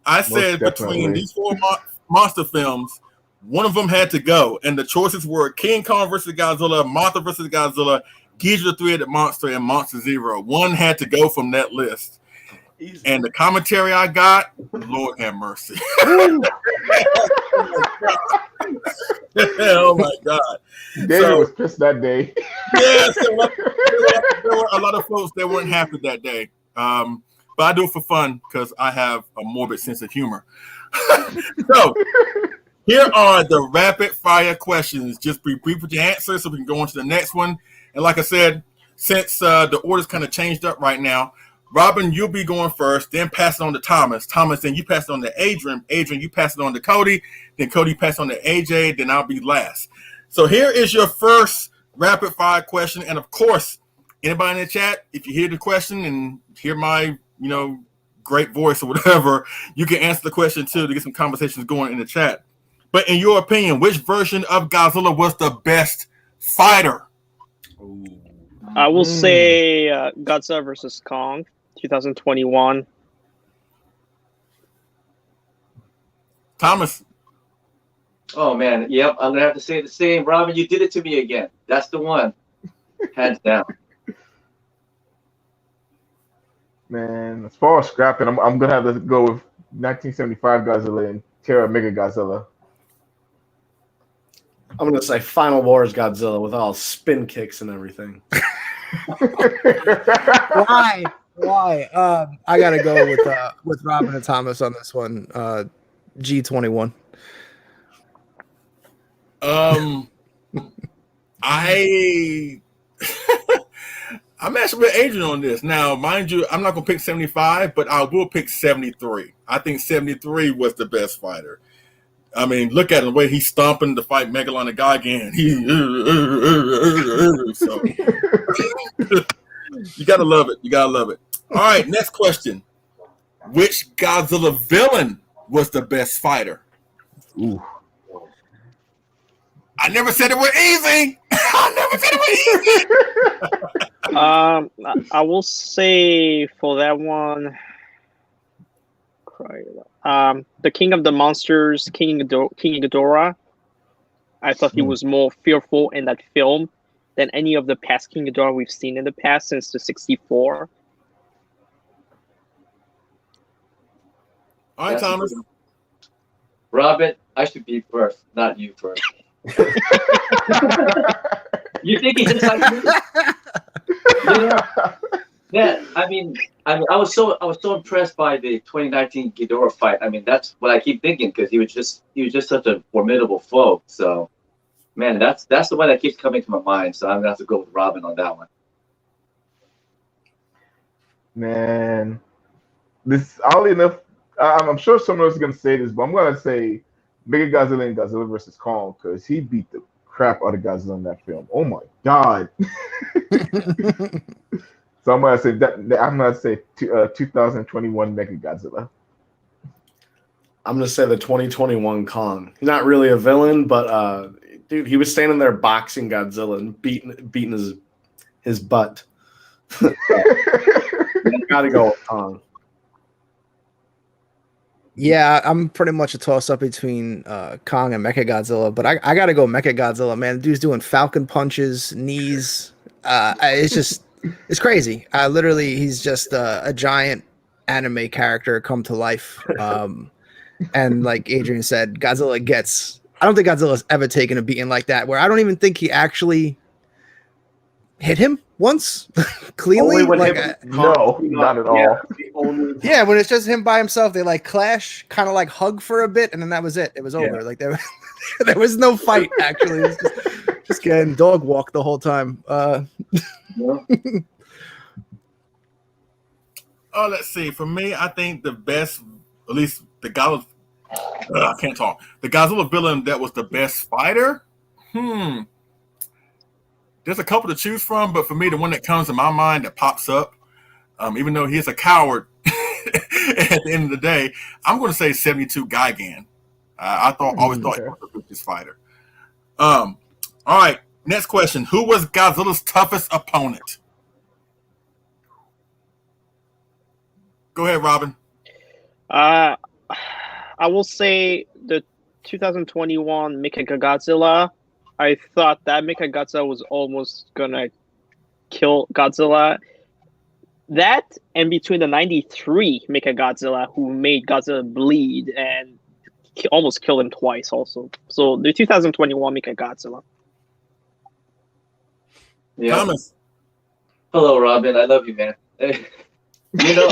I said between these four monster films, one of them had to go, and the choices were King Kong versus Godzilla, Mothra versus Godzilla, Ghidorah the Three-Headed Monster, and Monster Zero. One had to go from that list. Easy. And the commentary I got, Lord have mercy. Oh my God. David was pissed that day. Yes, there were a lot of folks that weren't happy that day. But I do it for fun because I have a morbid sense of humor. So here are the rapid fire questions. Just be brief with your answers so we can go on to the next one. And like I said, since the order's kind of changed up right now, Robin, you'll be going first, then pass it on to Thomas. Thomas, then you pass it on to Adrian. Adrian, you pass it on to Cody. Then Cody pass it on to AJ. Then I'll be last. So here is your first rapid fire question. And of course, anybody in the chat, if you hear the question and hear my, great voice or whatever, you can answer the question too to get some conversations going in the chat. But in your opinion, which version of Godzilla was the best fighter? I will say Godzilla vs. Kong, 2021. Thomas. Oh man, yep. I'm gonna have to say the same. Robin, you did it to me again. That's the one, hands down. Man, as far as scrapping, I'm gonna have to go with 1975 Godzilla and Terra Mechagodzilla. I'm gonna say Final Wars Godzilla with all spin kicks and everything. Why? Why? I gotta go with Robin and Thomas on this one. G21. I'm actually with Adrian on this. Now, mind you, I'm not gonna pick 75, but I will pick 73. I think 73 was the best fighter. I mean, look at him, the way he's stomping to fight Megalon and Gigan. So you gotta love it. You gotta love it. All right, next question. Which Godzilla villain was the best fighter? Ooh. I never said it was easy. I never said it was easy. I will say for that one, the King of the Monsters, King Ghidorah. I thought he was more fearful in that film than any of the past King Ghidorah we've seen in the past since the 64. All right, Thomas. Robin, I should be first, not you first. You think he's just like me? Yeah, I mean, I was so impressed by the 2019 Ghidorah fight. I mean, that's what I keep thinking because he was just such a formidable foe. So, man, that's the one that keeps coming to my mind. So I'm gonna have to go with Robin on that one. Man, this oddly enough, I'm sure someone else is gonna say this, but I'm gonna say Mechagodzilla and Godzilla versus Kong because he beat the crap out of Godzilla in that film. Oh my god! So I'm gonna say that. I'm gonna say 2021 Mechagodzilla. I'm gonna say the 2021 Kong. He's not really a villain, but dude, he was standing there boxing Godzilla and beating his butt. Gotta go with Kong. Yeah, I'm pretty much a toss-up between Kong and Mechagodzilla, but I gotta go Mechagodzilla, man. The dude's doing falcon punches, knees. It's crazy. Literally, he's just a giant anime character come to life. And like Adrian said, Godzilla gets... I don't think Godzilla's ever taken a beating like that, where I don't even think he actually hit him once cleanly. Like, no, not at all. Yeah, when it's just him by himself, they like clash, kind of like hug for a bit, and then that was it. It was over. Like there was no fight actually. It was just getting dog walk the whole time. Oh, let's see. For me, I think the best, at least the Godzilla. I can't talk. The Godzilla villain that was the best fighter. There's a couple to choose from, but for me, the one that comes to my mind that pops up, even though he's a coward at the end of the day, I'm going to say 72 Gigan. I always thought he was the biggest fighter. All right, next question. Who was Godzilla's toughest opponent? Go ahead, Robin. I will say the 2021 Mechagaza. I thought that Mechagaza was almost gonna kill Godzilla. That and between the 93 Mechagaza, who made Godzilla bleed and almost killed him twice also. So the 2021 Mechagaza. Yeah. Thomas. Hello, Robin. I love you, man. You know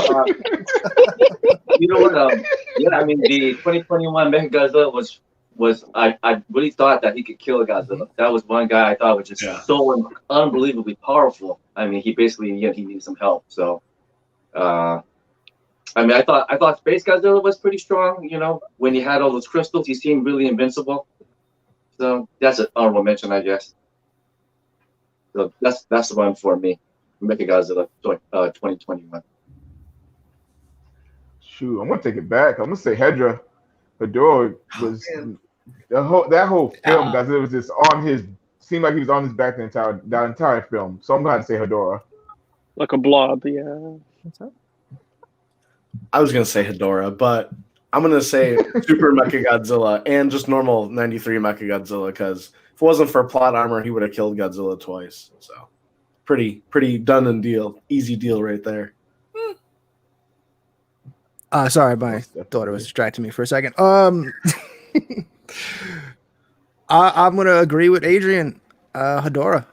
what? Yeah, I mean, the 2021 Mechagodzilla was I really thought that he could kill Godzilla. That was one guy I thought was just so unbelievably powerful. I mean, he basically he needed some help. So, I mean, I thought Space Godzilla was pretty strong. You know, when he had all those crystals, he seemed really invincible. So that's an honorable mention, I guess. So that's the one for me, Mechagodzilla 2021. Shoot, I'm gonna take it back. I'm gonna say Ghidorah was that whole film. Godzilla was just on his. Seemed like he was on his back the entire film. So I'm gonna have to say Ghidorah. Like a blob, yeah. I was gonna say Ghidorah, but I'm gonna say Super Mechagodzilla and just normal 93 Mechagodzilla because if it wasn't for plot armor, he would have killed Godzilla twice. So pretty done and deal, easy deal right there. Sorry, my daughter was distracting me for a second. I'm gonna agree with Adrian. Ghidorah.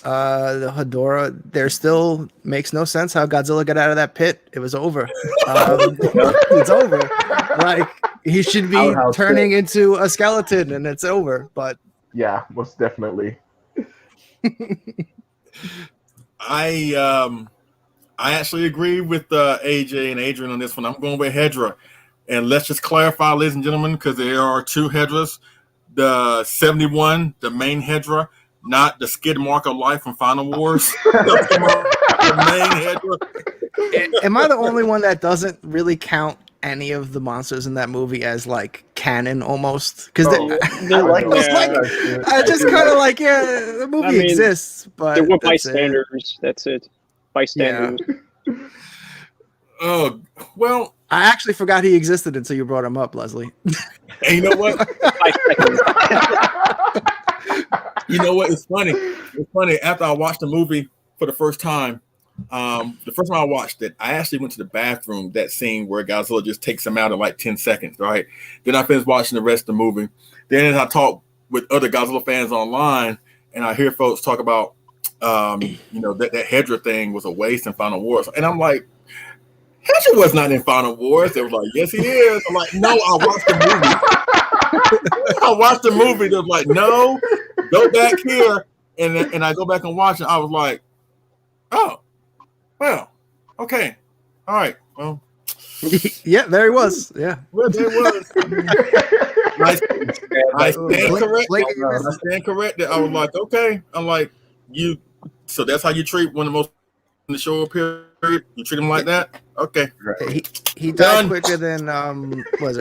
The Ghidorah. There still makes no sense how Godzilla got out of that pit. It was over. It's over. Like he should be Outhouse turning into a skeleton, and it's over. But Yeah, most definitely. I actually agree with AJ and Adrian on this one. I'm going with Hedra. And let's just clarify, ladies and gentlemen, because there are two Hedras. The 71, the main Hedra, not the skid mark of life from Final Wars. The main Hedra. am I the only one that doesn't really count any of the monsters in that movie as like canon almost? Because I like that. I just kind of like, yeah, the movie exists, but They were that's it. bystanders. That's it. Bystanders. Oh, well, I actually forgot he existed until you brought him up, Leslie. and you know what? 5 seconds. You know what? It's funny. It's funny. After I watched the movie for the first time, the first time I watched it, I actually went to the bathroom. That scene where Godzilla just takes him out in like 10 seconds, right? Then I finished watching the rest of the movie. Then I talk with other Godzilla fans online, and I hear folks talk about, that Hedra thing was a waste in Final Wars, and I'm like, Hedra was not in Final Wars. They were like, yes, he is. I'm like, no, I watched the movie. I watched the movie. They're like, no, go back here, and I go back and watch it. I was like, oh, well, okay, all right, well, Yeah, there he was. Yeah. well, there was. I stand corrected. Blake, I stand corrected. I was like, okay. I'm like, you. So that's how you treat one of the most in the show period. You treat him like that. Okay. he died Done. quicker than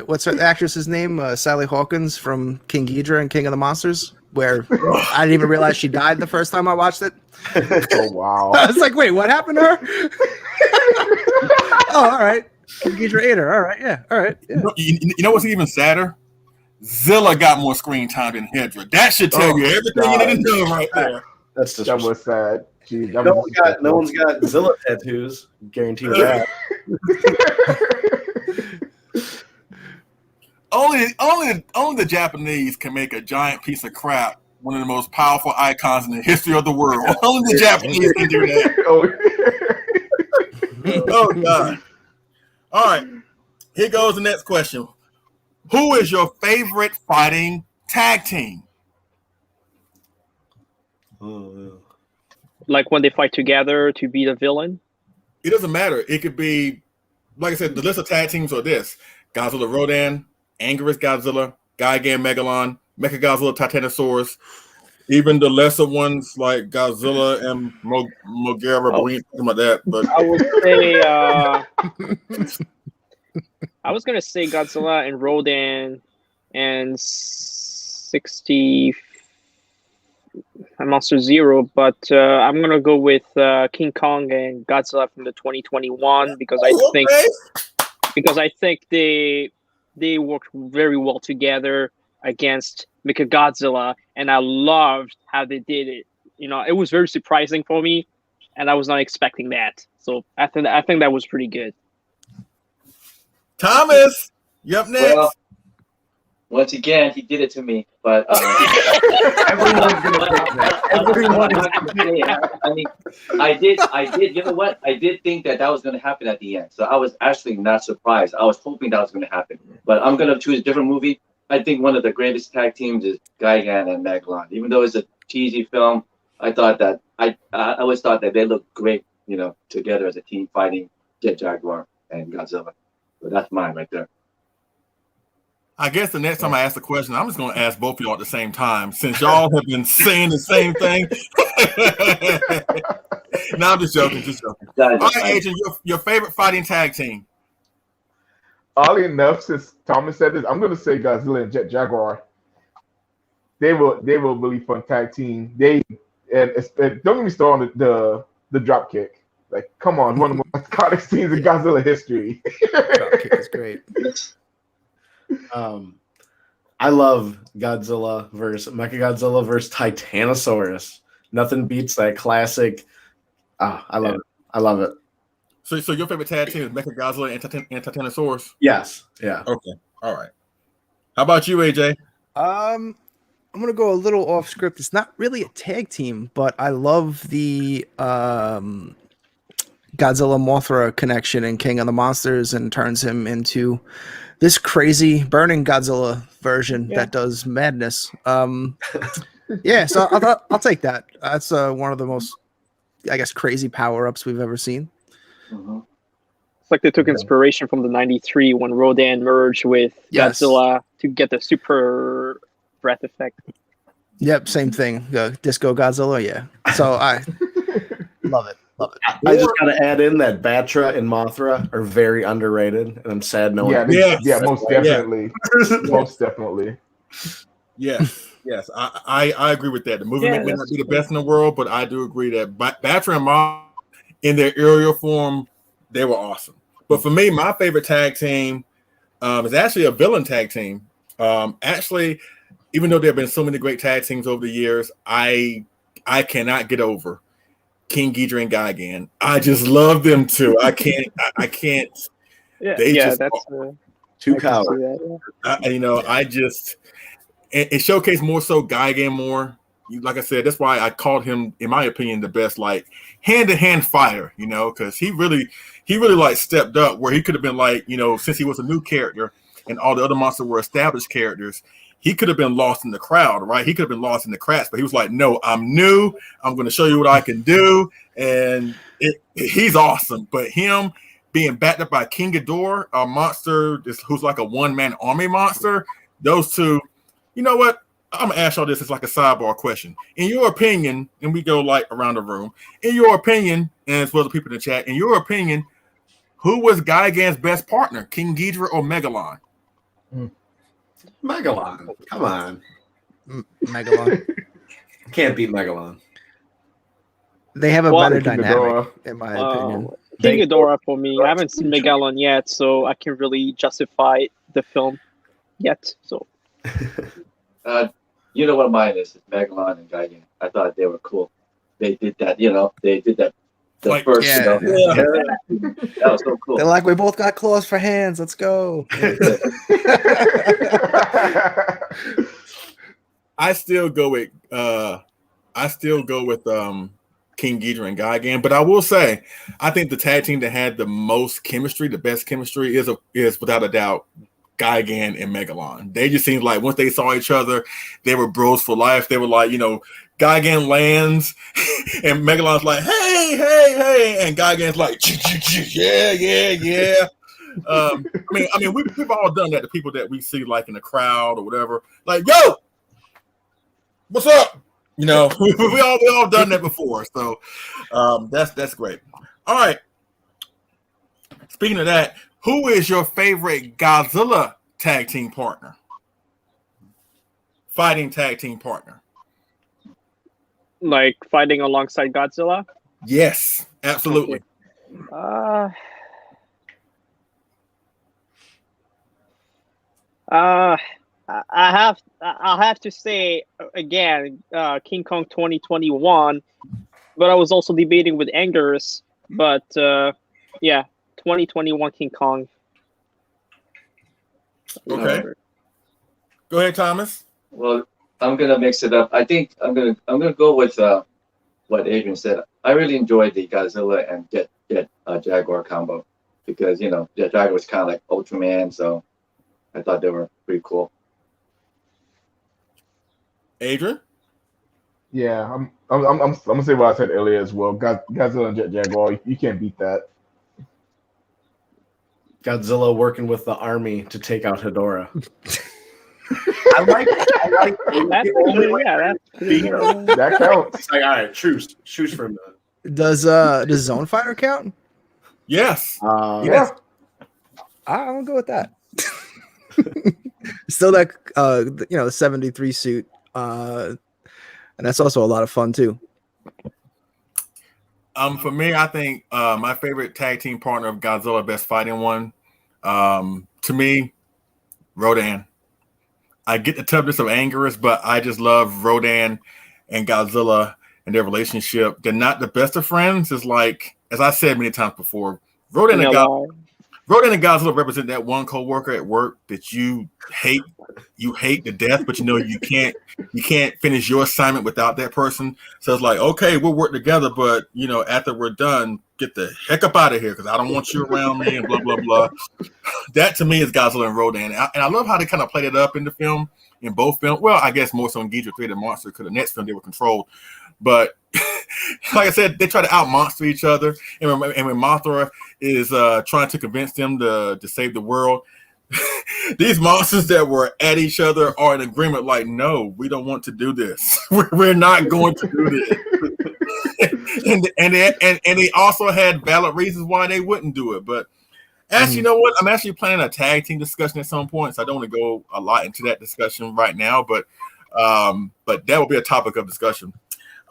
what's her actress's name? Sally Hawkins from King Ghidorah and King of the Monsters, where I didn't even realize she died the first time I watched it. Oh wow. I was like, wait, what happened to her? Oh, all right. King Ghidorah ate her. All right, yeah, all right. Yeah. You know what's even sadder? Zilla got more screen time than Hedra. That should tell you everything you need to know right there. That's just That was sad. Jeez, that no, was no one's got Zilla tattoos. Guarantee you that. Only the Japanese can make a giant piece of crap one of the most powerful icons in the history of the world. Only the Japanese can do that. Oh God! All right, here goes the next question. Who is your favorite fighting tag team? Like when they fight together to beat a villain. It doesn't matter. It could be, like I said, the list of tag teams are this: Godzilla Rodan, Anguirus Godzilla, Gigan Megalon, Mechagaza Titanosaurus, even the lesser ones like Godzilla and Guerra, but we ain't talking about that. But I would say I was gonna say Godzilla and Rodan and 60 Monster Zero, but I'm gonna go with King Kong and Godzilla from the 2021 because I think they worked very well together against Mechagaza, and I loved how they did it. You know, it was very surprising for me, and I was not expecting that. So I think that was pretty good. Thomas, you up next? Well, once again, he did it to me. But Everyone's gonna everyone is I mean, I did. You know what? I did think that was going to happen at the end. So I was actually not surprised. I was hoping that was going to happen. But I'm going to choose a different movie. I think one of the greatest tag teams is Gigan and Megalon. Even though it's a cheesy film, I thought that I always thought that they looked great, together as a team fighting Jet Jaguar and Godzilla. So that's mine right there. I guess the next time I ask the question, I'm just going to ask both of y'all at the same time, since y'all have been saying the same thing. No, I'm just joking. All right, Adrian, your favorite fighting tag team? Oddly enough, since Thomas said this, I'm going to say Godzilla and Jet Jaguar. They were really fun tag team. Don't get me started on the drop kick. Like, come on, one of the most iconic scenes in Godzilla history. Drop kick is great. I love Godzilla versus Mechagodzilla versus Titanosaurus. Nothing beats that classic. I love it. So your favorite tag team is Mechagaza and Titanosaurus? Yes. Yeah. Okay. All right. How about you, AJ? I'm gonna go a little off script. It's not really a tag team, but I love the Godzilla Mothra connection in King of the Monsters, and turns him into this crazy burning Godzilla version that does madness. Yeah, so I'll take that. That's one of the most, I guess, crazy power-ups we've ever seen. Mhm. It's like they took inspiration from the '93 when Rodan merged with Godzilla to get the super breath effect. Yep, same thing. Disco Godzilla, yeah. So I love it. Love it. I just got to add in that Batra and Mothra are very underrated, and I'm sad no one. Most definitely. Most definitely. Yes, I agree with that. The movie may not be the best in the world, but I do agree that Batra and Mothra, in their aerial form, they were awesome. But for me, my favorite tag team is actually a villain tag team. Actually, even though there have been so many great tag teams over the years, I cannot get over King Ghidorah and Gigan. I just love them too. I can't. Yeah, they just that's too coward. It showcased more so Gigan more. Like I said, that's why I called him, in my opinion, the best, like hand-to-hand fighter. Because he really like stepped up where he could have been like, since he was a new character and all the other monsters were established characters, he could have been lost in the crowd, right? He could have been lost in the cracks, but he was like, no, I'm new. I'm going to show you what I can do. And he's awesome. But him being backed up by King Ghidorah, a monster who's like a one-man army monster, those two, you know what? I'm going to ask y'all this as like a sidebar question. In your opinion, and we go like around the room, in your opinion, and as well as the people in the chat, in your opinion, who was Gigan's best partner, King Ghidorah or Megalon? Megalon. Come on. Megalon. Can't beat Megalon. They have a better dynamic, in my opinion. King Ghidorah for me. I haven't seen Megalon yet, so I can't really justify the film yet. So, you know what mine is? It's Megalon and Gigan. I thought they were cool. They did that. They did that. The Like, first, yeah. That was so cool. They're like, we both got claws for hands. Let's go. I still go with King Ghidorah and Gigan, but I will say I think the tag team that had the most chemistry, the best chemistry, is without a doubt Gigan and Megalon. They just seemed like once they saw each other, they were bros for life. They were like, Gigan lands and Megalon's like, hey, and Gigan's like, yeah. I mean, we've all done that to people that we see like in the crowd or whatever. Like, yo, what's up? We all done that before. So that's great. All right. Speaking of that, who is your favorite Godzilla tag team partner? Fighting tag team partner. like fighting alongside Godzilla. Yes, absolutely. Okay. I'll have to say again, King Kong 2021, but I was also debating with Angus, but yeah, 2021 King Kong. Okay. Go ahead, Thomas. Well, I'm gonna mix it up. I think I'm gonna go with what Adrian said. I really enjoyed the Godzilla and Jet Jaguar combo because Jet Jaguar was kind of like Ultraman, so I thought they were pretty cool. Adrian? Yeah, I'm gonna say what I said earlier as well. Godzilla and Jet Jaguar, you can't beat that. Godzilla working with the army to take out Ghidorah. I like That counts. It's like, all right, choose for a minute. Does Zone Fighter count? Yes. Yeah. I'm gonna go with that. Still that the 73 suit, and that's also a lot of fun too. For me, I think my favorite tag team partner of Godzilla, best fighting one, to me, Rodan. I get the toughness of Anguirus, but I just love Rodan and Godzilla and their relationship. They're not the best of friends. It's like, as I said many times before, Rodan and Godzilla represent that one coworker at work that you hate to death, but you know you can't finish your assignment without that person. So it's like, okay, we'll work together, but you know, after we're done, get the heck up out of here because I don't want you around me and blah blah blah. That to me is Godzilla and Rodan, and I love how they kind of played it up in the film, in both films. Well, I guess more so in Ghidorah 3 the monster because the next film they were controlled, but like I said, they try to out-monster each other, and when Mothra is trying to convince them to save the world, these monsters that were at each other are in agreement, like, no, we don't want to do this. We're not going to do this. and they also had valid reasons why they wouldn't do it. But actually, you know what? I'm actually planning a tag team discussion at some point, so I don't want to go a lot into that discussion right now, but that will be a topic of discussion.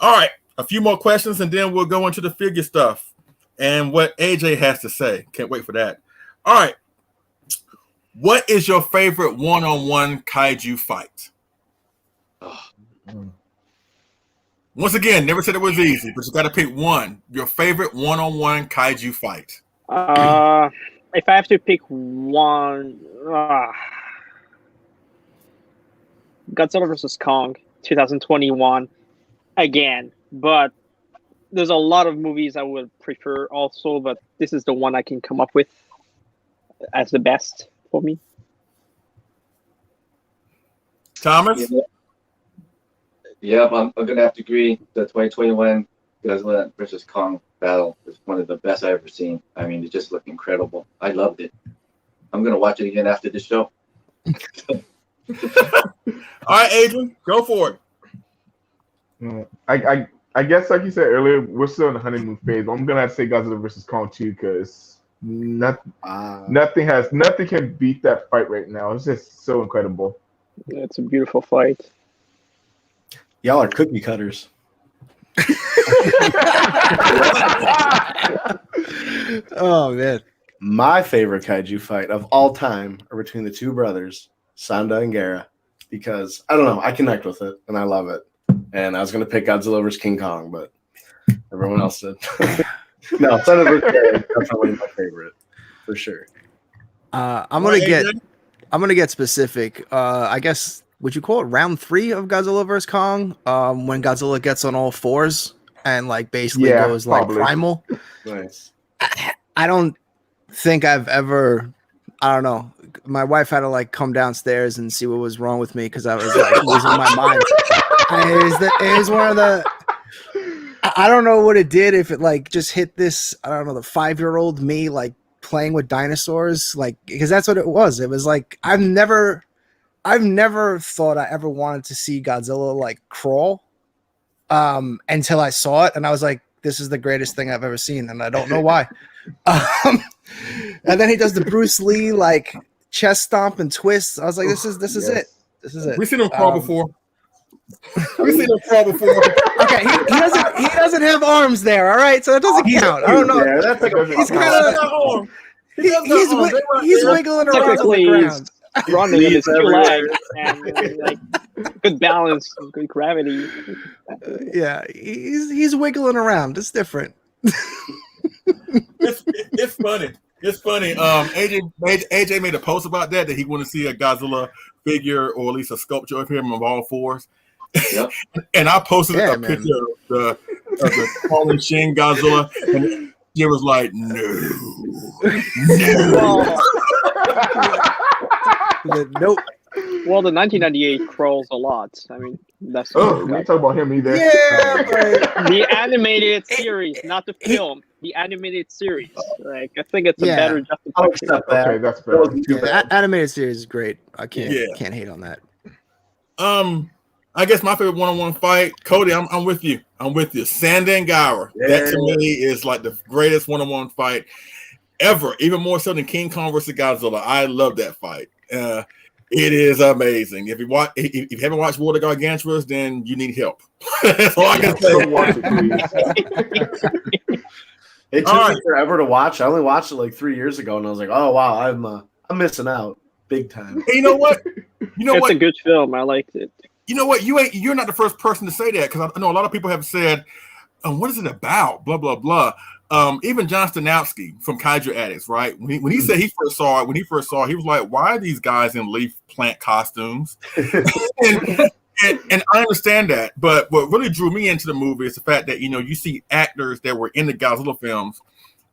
All right, a few more questions, and then we'll go into the figure stuff and what AJ has to say. Can't wait for that. All right. What is your favorite one-on-one kaiju fight? Once again, never said it was easy, but you got to pick one. Your favorite one-on-one kaiju fight. If I have to pick one, Godzilla vs. Kong, 2021, again. But there's a lot of movies I would prefer also, but this is the one I can come up with as the best for me. Thomas? Yeah, I'm going to have to agree. The 2021 Godzilla versus Kong battle is one of the best I've ever seen. I mean, it just looked incredible. I loved it. I'm going to watch it again after this show. All right, Adrian, go for it. I guess, like you said earlier, we're still in the honeymoon phase. I'm going to have to say Godzilla versus Kong too, because nothing can beat that fight right now. It's just so incredible. It's a beautiful fight. Y'all are cookie cutters. Oh man, my favorite kaiju fight of all time are between the two brothers, Sanda and Guerra, because I don't know, I connect with it and I love it. And I was gonna pick Godzilla vs. King Kong, but everyone else did. No, Sanda vs. Guerra is definitely my favorite for sure. I'm gonna get specific. I guess. Would you call it round 3 of Godzilla vs. Kong? When Godzilla gets on all fours and like basically goes like primal. Nice. I don't think I've ever. I don't know. My wife had to like come downstairs and see what was wrong with me because I was like losing my mind. It was one of the. I don't know what it did. If it like just hit this, I don't know, the 5-year-old me like playing with dinosaurs, like because that's what it was. It was like I've never thought I ever wanted to see Godzilla like crawl until I saw it, and I was like, this is the greatest thing I've ever seen, and I don't know why. And then he does the Bruce Lee like chest stomp and twist. I was like, this is it. This is it. We've seen him crawl before. We've seen him crawl before. Okay, he doesn't have arms there, all right? So it doesn't count. I don't know. Yeah, that's like he's kind of he's wiggling around on the ground. Running with his 2 legs and like good balance, good gravity. Yeah, he's wiggling around. It's different. It's funny. It's funny. AJ made a post about that he want to see a Godzilla figure or at least a sculpture of him of all fours. Yep. And I posted a picture of the fallen Shin Godzilla, and it was like, no. Nope. Well, the 1998 crawls a lot. I mean, that's. Oh, we ain't talking about him either. Yeah, the animated series, not the film. The animated series. Like, I think it's a better justification. Okay, that's fair. Animated series is great. I can't hate on that. I guess my favorite one-on-one fight, Cody. I'm with you. Sanda and Guerra. Yeah. That to me is like the greatest one-on-one fight ever. Even more so than King Kong versus Godzilla. I love that fight. It is amazing. If you haven't watched War of the Gargantuas, then you need help. That's all I can say. It took me forever to watch. I only watched it like 3 years ago, and I was like, "Oh wow, I'm missing out big time." Hey, you know what? It's a good film. I liked it. You know what? You're not the first person to say that because I know a lot of people have said, "What is it about?" Blah blah blah. even John Stanowski from Kaiju Addicts, right? When he said he first saw it, he was like, "Why are these guys in leaf plant costumes?" and I understand that, but what really drew me into the movie is the fact that you see actors that were in the Godzilla films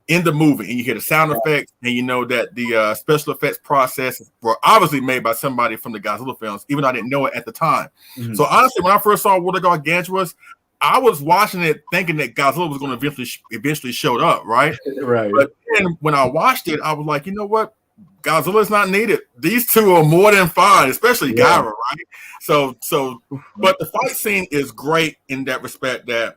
in the movie, and you hear the sound effects, and you know that the special effects process were obviously made by somebody from the Godzilla films, even though I didn't know it at the time. So honestly, when I first saw What the Gargantuous, I was watching it thinking that Godzilla was going to eventually showed up, right? Right. But then when I watched it, I was like, you know what? Godzilla is not needed. These two are more than fine, especially Gyra, right? So, but the fight scene is great in that respect that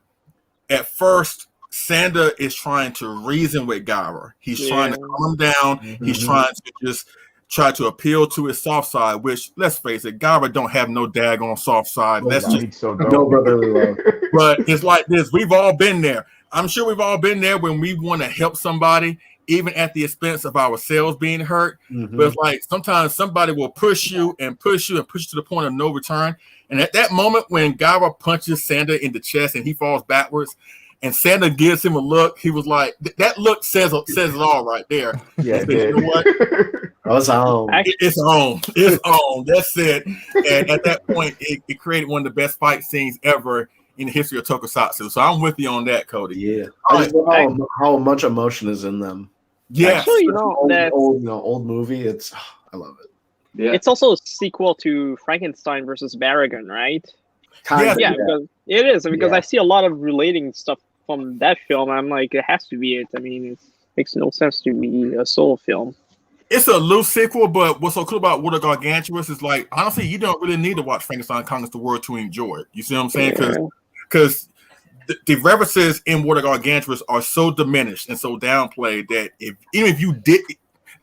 at first, Sanda is trying to reason with Gyra. He's trying to calm him down. He's trying to just try to appeal to his soft side, which, let's face it, Gyra don't have no daggone soft side. That's just so no brotherly love. But it's like this. We've all been there. I'm sure we've all been there when we want to help somebody, even at the expense of ourselves being hurt. But it's like sometimes somebody will push you and push you and push you to the point of no return. And at that moment when Gyra punches Sanda in the chest and he falls backwards, and Sanda gives him a look, he was like, that look says it all right there. Yeah, said, you know what? It's on. It's on. It's on. That's it. And at that point, it created one of the best fight scenes ever in the history of Tokusatsu. So I'm with you on that, Cody. Yeah. I just love how much emotion is in them. Yeah. Actually, old movie. I love it. Yeah. It's also a sequel to Frankenstein versus Baragon, right? Kinda, Yeah, because it is. Because I see a lot of relating stuff from that film. I'm like, it has to be it. I mean, it makes no sense to be a solo film. It's a loose sequel, but what's so cool about What a Gargantuous is like, honestly, you don't really need to watch Frankenstein Conquers the World to enjoy it. You see what I'm saying? Because the references in What a Gargantuous are so diminished and so downplayed that even if you did,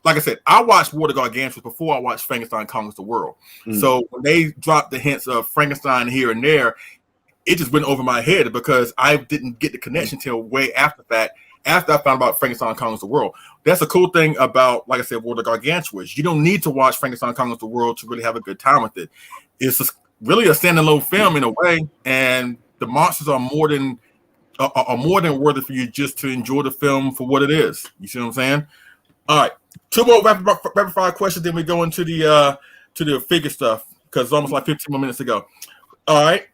like I said, I watched What a Gargantuous before I watched Frankenstein Conquers the World. So when they dropped the hints of Frankenstein here and there, it just went over my head because I didn't get the connection till way after that. After I found out Frankenstein Conquers the World. That's a cool thing about, like I said, What a Gargantuous. You don't need to watch Frankenstein Conquers the World to really have a good time with it. It's really a standalone film in a way, and the monsters are more than worthy for you just to enjoy the film for what it is. You see what I'm saying? All right, two more rapid fire questions, then we go into the figure stuff because it's almost like 15 more minutes to go. All right,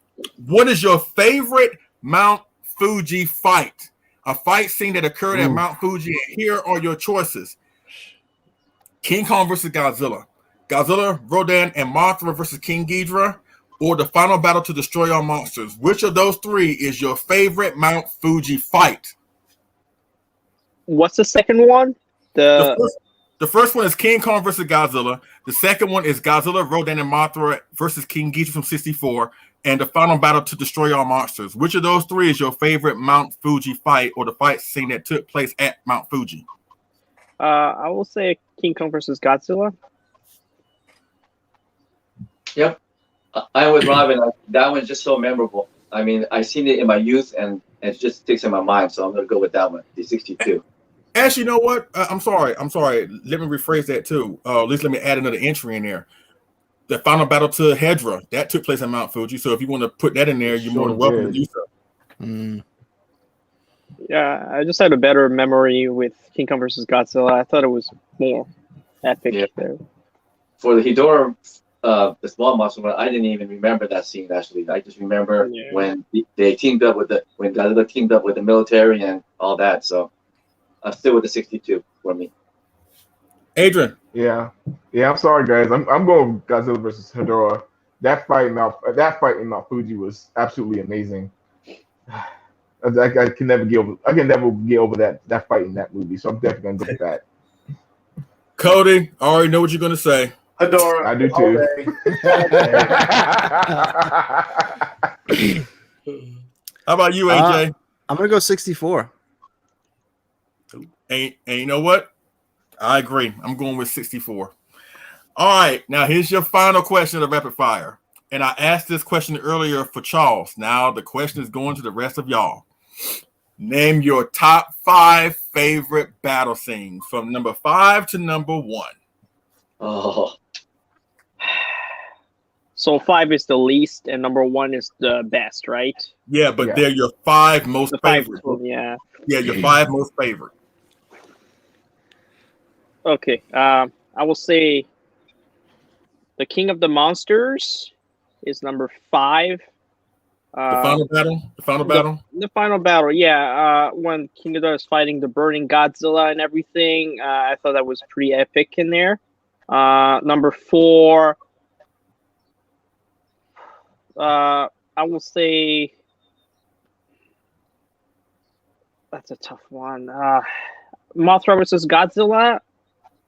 what is your favorite Mount Fuji fight? A fight scene that occurred at Mount Fuji, and here are your choices. King Kong versus Godzilla. Godzilla, Rodan, and Mothra versus King Ghidorah, or the final battle to destroy all monsters. Which of those three is your favorite Mount Fuji fight? What's the second one? The first one is King Kong versus Godzilla. The second one is Godzilla, Rodan, and Mothra versus King Ghidorah from 1964. And the final battle to destroy all monsters. Which of those three is your favorite Mount Fuji fight or the fight scene that took place at Mount Fuji? I will say King Kong versus Godzilla. Yep. I'm with Robin. That one's just so memorable. I mean, I seen it in my youth, and it just sticks in my mind. So I'm going to go with that one, the 62. Actually, you know what? I'm sorry. Let me rephrase that too. At least let me add another entry in there. The final battle to Hedra, that took place at Mount Fuji. So if you want to put that in there, you're more than welcome to do so. Yeah, I just had a better memory with King Kong versus Godzilla. I thought it was more epic there. For the Ghidorah, the small monster one, I didn't even remember that scene actually. I just remember when they teamed up when Godzilla teamed up with the military and all that. So I'm still with the 62 for me. Adrian. Yeah. I'm sorry, guys. I'm going with Godzilla versus Ghidorah. That fight in Mount Fuji was absolutely amazing. I can never get over that fight in that movie. So I'm definitely gonna go with that. Cody, I already know what you're gonna say. Ghidorah. I do too. How about you, AJ? I'm gonna go 64. And you know what? I agree. I'm going with 64. All right. Now, here's your final question of rapid fire. And I asked this question earlier for Charles. Now, the question is going to the rest of y'all. Name your top 5 favorite battle scenes from number 5 to number 1. Oh. So 5 is the least, and number 1 is the best, right? Yeah, but Yeah. they're your 5 most The 5, favorite. yeah. Yeah, your 5 most favorite. Okay. I will say the King of the Monsters is number 5. The final battle. The final battle. The final battle, yeah. When King Ghidorah is fighting the burning Godzilla and everything, I thought that was pretty epic in there. Number 4, I will say that's a tough one. Mothra versus Godzilla,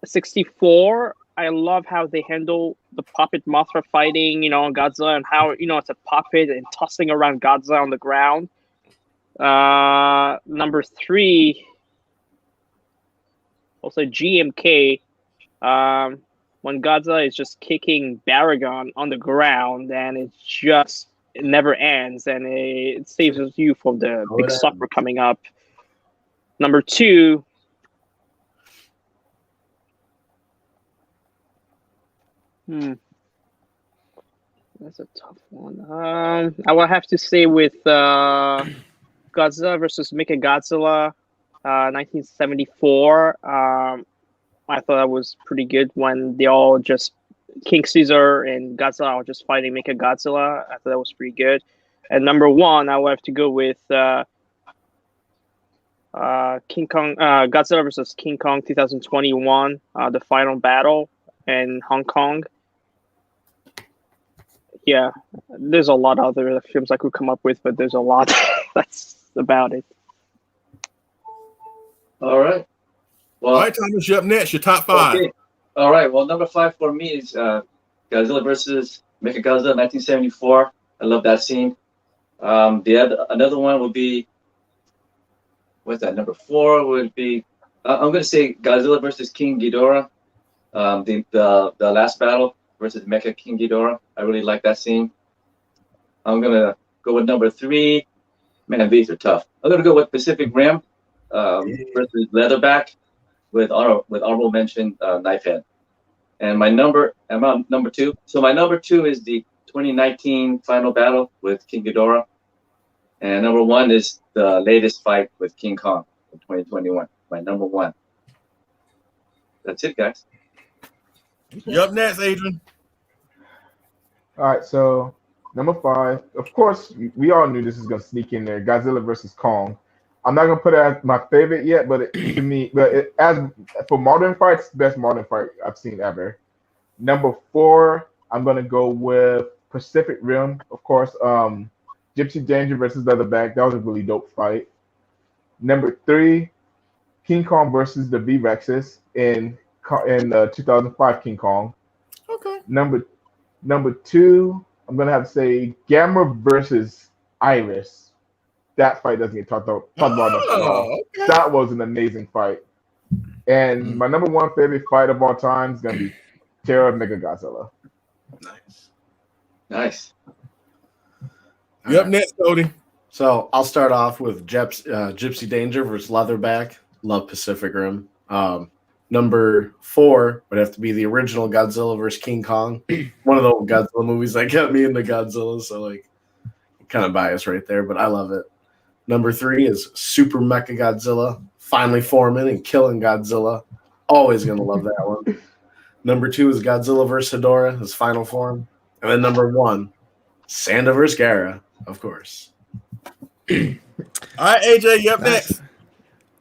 64. I love how they handle the puppet Mothra fighting, Godzilla, and how, it's a puppet and tossing around Godzilla on the ground. Number 3, also GMK, when Godzilla is just kicking Baragon on the ground, and it never ends, and it saves you from the big sucker coming up. Number 2, that's a tough one. I will have to say with Godzilla versus Mechagaza, 1974. I thought that was pretty good when they all just King Caesar and Godzilla are just fighting Mechagaza. I thought that was pretty good. And number 1, I will have to go with King Kong, Godzilla versus King Kong 2021, the final battle in Hong Kong. Yeah, there's a lot of other films I could come up with, but there's a lot. That's about it. All right. Well, All right, Thomas, you're up next. Your top 5. Okay. All right. Well, number 5 for me is Godzilla versus Mechagaza, 1974. I love that scene. Another one would be, what's that? Number 4 would be, I'm going to say Godzilla versus King Ghidorah, the last battle versus Mecha King Ghidorah. I really like that scene. I'm going to go with number 3. Man, these are tough. I'm going to go with Pacific Rim versus Leatherback with honorable mention Knifehead. And I'm on number 2. So my number 2 is the 2019 final battle with King Ghidorah. And number 1 is the latest fight with King Kong in 2021. My number 1. That's it, guys. You're up next, Adrian. All right, so number 5. Of course, we all knew this was gonna sneak in there. Godzilla versus Kong. I'm not gonna put it as my favorite yet, but as for modern fights, best modern fight I've seen ever. Number 4, I'm gonna go with Pacific Rim, of course. Gypsy Danger versus Leatherback. That was a really dope fight. Number 3, King Kong versus the V-Rexes in 2005 King Kong. Okay. Number 2, I'm gonna have to say Gamma versus Iris. That fight doesn't get talked about enough at all. Okay. That was an amazing fight. And my number 1 favorite fight of all time is gonna be Terror of Mechagodzilla. Nice. You're up next, Cody. So I'll start off with Gypsy Danger versus Leatherback. Love Pacific Rim. Number 4 would have to be the original Godzilla versus King Kong. One of the old Godzilla movies that got me into Godzilla, so kind of biased right there, but I love it. Number 3 is Super Mechagodzilla, finally forming and killing Godzilla. Always gonna love that one. Number 2 is Godzilla versus Ghidorah, his final form, and then number 1, Sanda versus Guerra, of course. All right, AJ, you up next.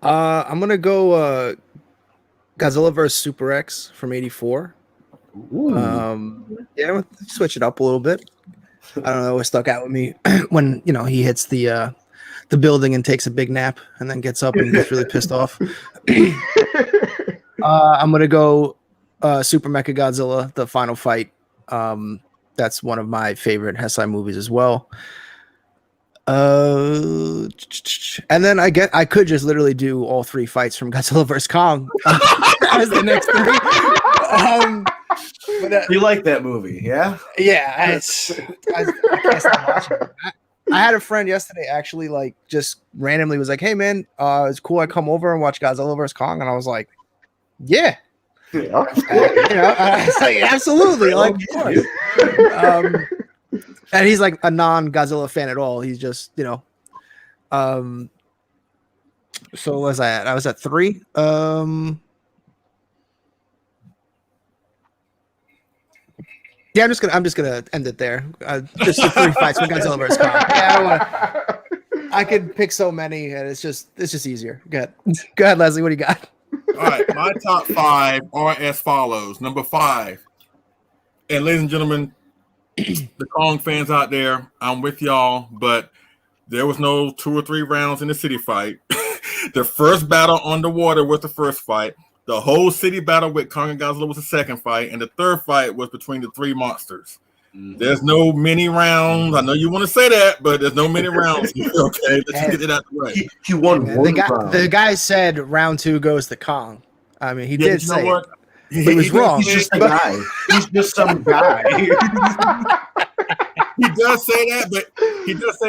I'm gonna go Godzilla vs Super X from '84. Yeah, we'll switch it up a little bit. I don't know, it stuck out with me when he hits the building and takes a big nap and then gets up and gets really pissed off. I'm gonna go Super Mechagodzilla, the final fight. That's one of my favorite Heisei movies as well. And then I could just literally do all 3 fights from Godzilla vs Kong as the next 3. But You like that movie, yeah? yeah, I can't stop watching it. I had a friend yesterday actually just randomly was like, "Hey man, it's cool. I come over and watch Godzilla vs Kong," and I was like, "Yeah." Yeah. I was like, absolutely. Of course. And he's like a non-Godzilla fan at all. He's just, you know. So what was I at? I was at 3. Yeah, I'm just gonna end it there. Just the 3 fights with Godzilla versus Kong. Yeah, I don't want. I could pick so many, and it's just easier. Go ahead, Leslie. What do you got? All right, my top 5 are as follows. Number 5, and ladies and gentlemen, the Kong fans out there, I'm with y'all, but there was no 2 or 3 rounds in the city fight. The first battle on the water was the first fight. The whole city battle with Kong and Godzilla was the second fight, and the third fight was between the 3 monsters. There's no mini rounds. I know you want to say that, but there's no mini rounds. Okay, let's get it out the way. He won one round. The guy said round 2 goes to Kong. I mean, he did say what? He was wrong. He's just a guy. He's just some guy. He does say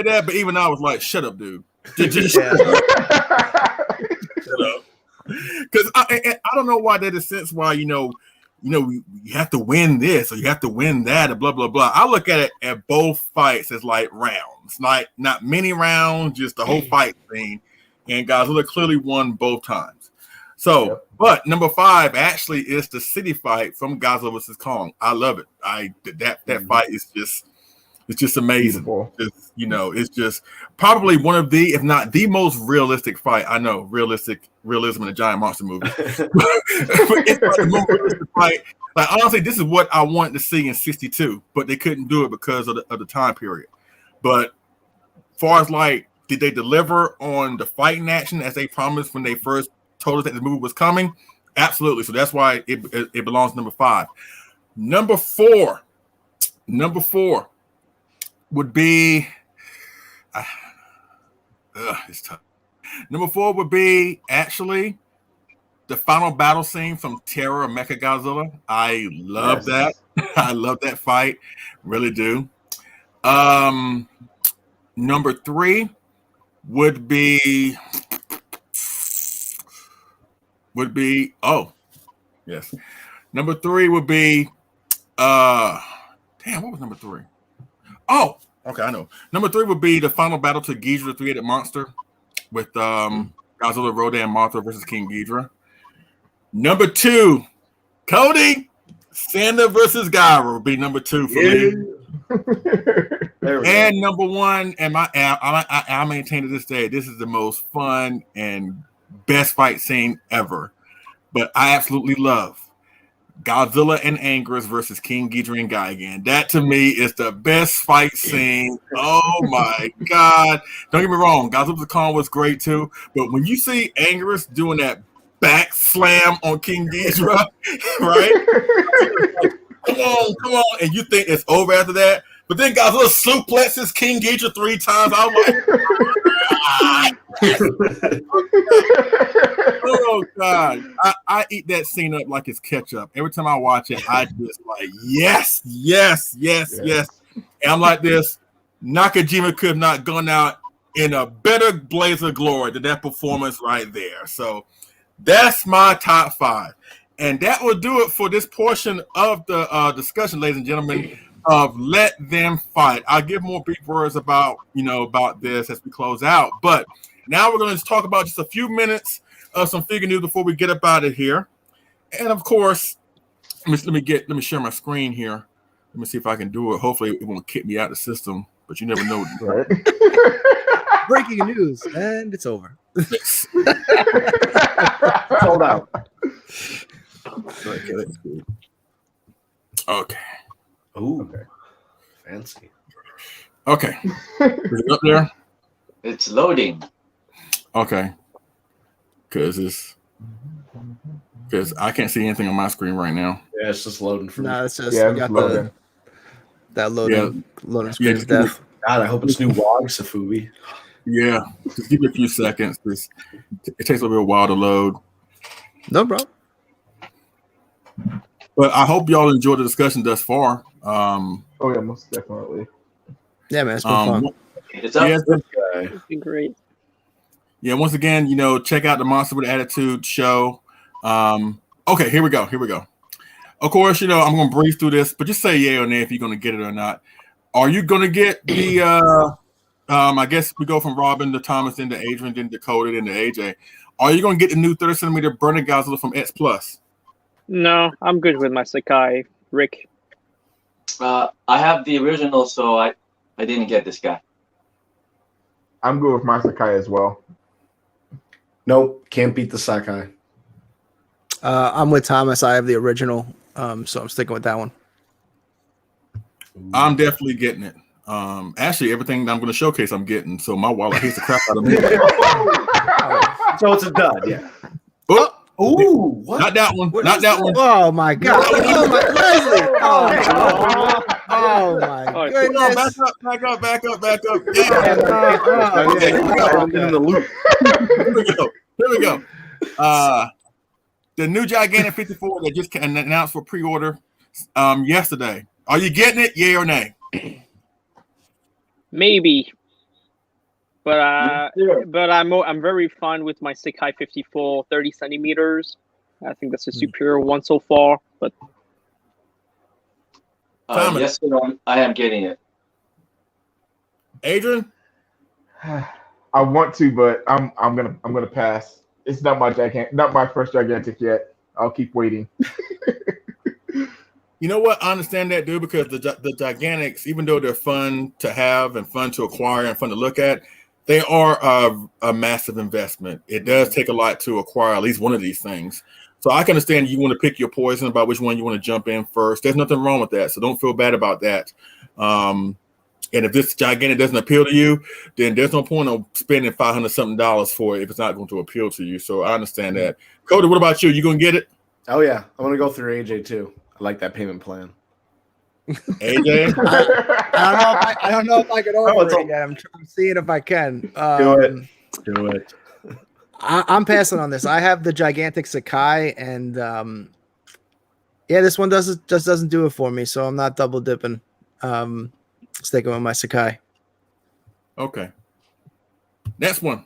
that, but even I was like, "Shut up, dude." Shut up. Because I don't know why there's a sense why you have to win this or you have to win that and blah blah blah. I look at it at both fights as like rounds, like not many rounds, just the whole fight thing. And Godzilla clearly won both times. So, but number 5 actually is the city fight from Godzilla vs. Kong. I love it. That fight is just amazing. It's just probably one of the, if not the most realistic fight. I know realism in a giant monster movie. But it's the most realistic fight. Like honestly, this is what I wanted to see in '62, but they couldn't do it because of the time period. But far as like, did they deliver on the fighting action as they promised when they first told us that the movie was coming? Absolutely. So that's why it belongs to number 5. Number 4 would be it's tough. Number 4 would be actually the final battle scene from Terror of Mechagodzilla. I love that. I love that fight. Really do. Number 3 would be Number 3 would be what was number 3? Oh, okay, I know. Number 3 would be the final battle to Ghidorah, the 3-headed monster, with Godzilla, Rodan, Mothra versus King Ghidorah. Number 2, Cody, Sanda versus Guerra would be number 2 for me. And number 1, and I maintain to this day, this is the most fun and best fight scene ever. But I absolutely love Godzilla and Anguirus versus King Ghidorah and Gigan. That to me is the best fight scene. Oh my God. Don't get me wrong, Godzilla vs. Kong was great too. But when you see Anguirus doing that back slam on King Ghidorah, right? Come on. And you think it's over after that. But then Godzilla suplexes King Ghidorah 3 times. I'm like, oh God! I eat that scene up like it's ketchup. Every time I watch it, I just like yes. And I'm like this. Nakajima could have not gone out in a better blaze of glory than that performance right there. So that's my top 5, and that will do it for this portion of the discussion, ladies and gentlemen. Of Let Them Fight. I'll give more brief words about this as we close out. But now we're going to talk about just a few minutes of some figure news before we get up out of here. And of course, let me share my screen here. Let me see if I can do it. Hopefully it won't kick me out of the system, but you never know. Right? Breaking news, and it's over. Sold out. Okay, that's good. Okay. Ooh, okay. Fancy. Okay. Is it up there? It's loading. Okay. Because I can't see anything on my screen right now. Yeah, it's just loading for me. No, it's just it's loading. That loading screen is deaf. God, I hope it's new WOG Safubi. Yeah. Just give it a few seconds. It takes a little while to load. No problem. But I hope y'all enjoyed the discussion thus far. Oh yeah, most definitely. Yeah, man, it's been fun. It's up. It's been great. Yeah, once again, check out the Monster with Attitude show. Okay, here we go. Of course, I'm going to breeze through this, but just say yay or nay if you're going to get it or not. Are you going to get the? I guess we go from Robin to Thomas, then to Adrian, then to Cody, then to AJ. Are you going to get the new 30 centimeter burning Godzilla from X Plus? No, I'm good with my Sakai. Rick. I have the original, so I didn't get this guy. I'm good with my Sakai as well. Nope, can't beat the Sakai. I'm with Thomas. I have the original, so I'm sticking with that one. I'm definitely getting it. Actually, everything that I'm going to showcase, I'm getting. So my wallet hates the crap out of me. So it's a dud, yeah. Oh, what? Not that one. Not that one. Oh my God! Oh my Leslie! Oh my goodness! Back up. In the loop. Here we go. The new Gigantic 54 that just announced for pre-order yesterday. Are you getting it? Yay or nay? Maybe. But I'm very fine with my Sakai 54 30 centimeters. I think that's a superior one so far. But yes, I am getting it. Adrian, I want to, but I'm gonna pass. It's not my first gigantic yet. I'll keep waiting. You know what? I understand that, dude, because the Gigantics, even though they're fun to have and fun to acquire and fun to look at, they are a massive investment. It does take a lot to acquire at least one of these things. So I can understand you want to pick your poison about which one you want to jump in first. There's nothing wrong with that. So don't feel bad about that. And if this Gigantic doesn't appeal to you, then there's no point of spending $500-something for it if it's not going to appeal to you. So I understand that. Cody, what about you? You going to get it? Oh, yeah. I'm going to go through AJ, too. I like that payment plan. AJ? I don't know if I can order it yet. I'm seeing if I can. Do it. I'm passing on this. I have the Gigantic Sakai, and this one just doesn't do it for me, so I'm not double dipping. Sticking with my Sakai. Okay. Next one.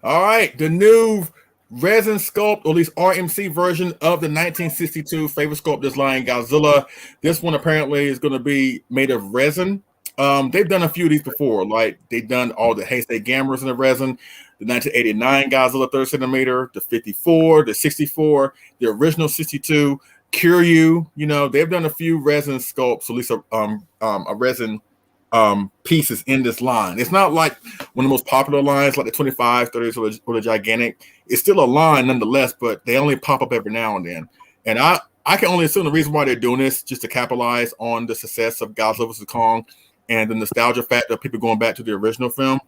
All right, the new resin sculpt, or at least RMC version of the 1962 favorite sculptor's line Godzilla. This one apparently is going to be made of resin. They've done a few of these before, like they've done all the Heisei Gammas in the resin, the 1989 Godzilla 30 centimeter, the 54, the 64, the original 62, Kiryu. They've done a few resin sculpts, at least a resin pieces in this line. It's not like one of the most popular lines like the 25, 30s or the Gigantic. It's still a line nonetheless, but they only pop up every now and then. And I can only assume the reason why they're doing this just to capitalize on the success of Godzilla vs. Kong and the nostalgia factor of people going back to the original film.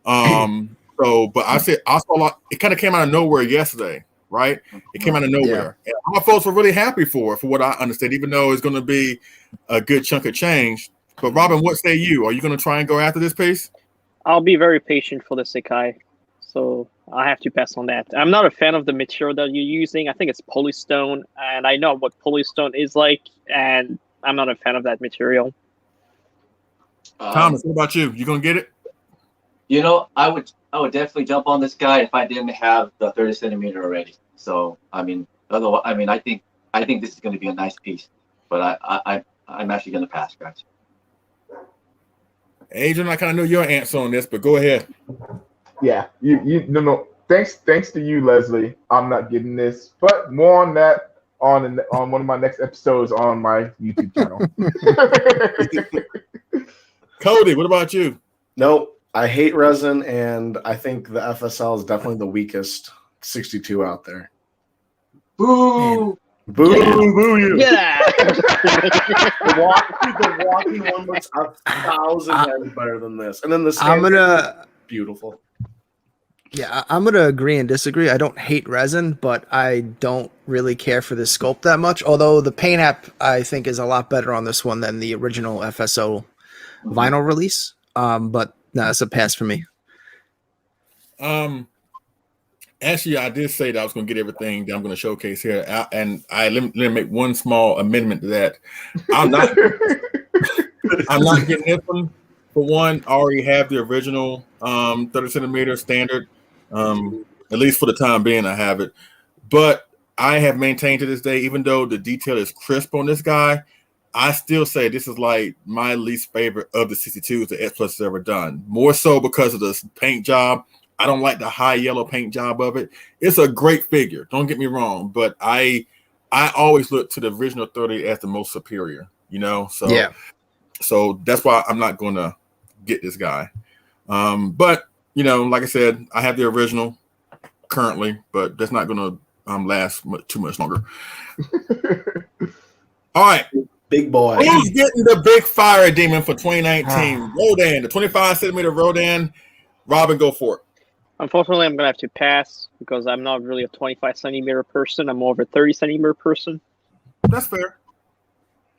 But I saw a lot. It kind of came out of nowhere yesterday, right? It came out of nowhere. Yeah. And our folks were really happy for what I understand, even though it's going to be a good chunk of change. But Robin, what say you? Are you going to try and go after this piece? I'll be very patient for the Sakai, so I have to pass on that. I'm not a fan of the material that you're using. I think it's polystone, and I know what polystone is like, and I'm not a fan of that material. Thomas, what about you? You going to get it? I would definitely jump on this guy if I didn't have the 30 centimeter already. So otherwise, I think this is going to be a nice piece, but I'm actually going to pass, guys. Adrian, I kind of know your answer on this, but go ahead. Yeah, no. Thanks to you, Leslie. I'm not getting this, but more on that on one of my next episodes on my YouTube channel. Cody, what about you? Nope. I hate resin, and I think the FSL is definitely the weakest 62 out there. Boo! Boo! Boo! You! Yeah. The walking one looks 1,000 times better than this, and then the beautiful. Yeah, I'm gonna agree and disagree. I don't hate resin, but I don't really care for the sculpt that much. Although the paint app I think is a lot better on this one than the original FSO vinyl release. But no, it's a pass for me. Actually, I did say that I was going to get everything that I'm going to showcase here, and let me make one small amendment to that. I'm not getting this one. For one, I already have the original 30 centimeter standard. At least for the time being, I have it. But I have maintained to this day, even though the detail is crisp on this guy, I still say this is like my least favorite of the 62s that S Plus has ever done. More so because of the paint job. I don't like the high yellow paint job of it. It's a great figure. Don't get me wrong, but I always look to the original 30 as the most superior. So Yeah. So that's why I'm not going to get this guy. But like I said, I have the original currently, but that's not going to last too much longer. All right. Big boy. Who's getting the big fire demon for 2019? Rodan, the 25 centimeter Rodan. Robin, go for it. Unfortunately, I'm going to have to pass because I'm not really a 25 centimeter person. I'm more of a 30 centimeter person. That's fair.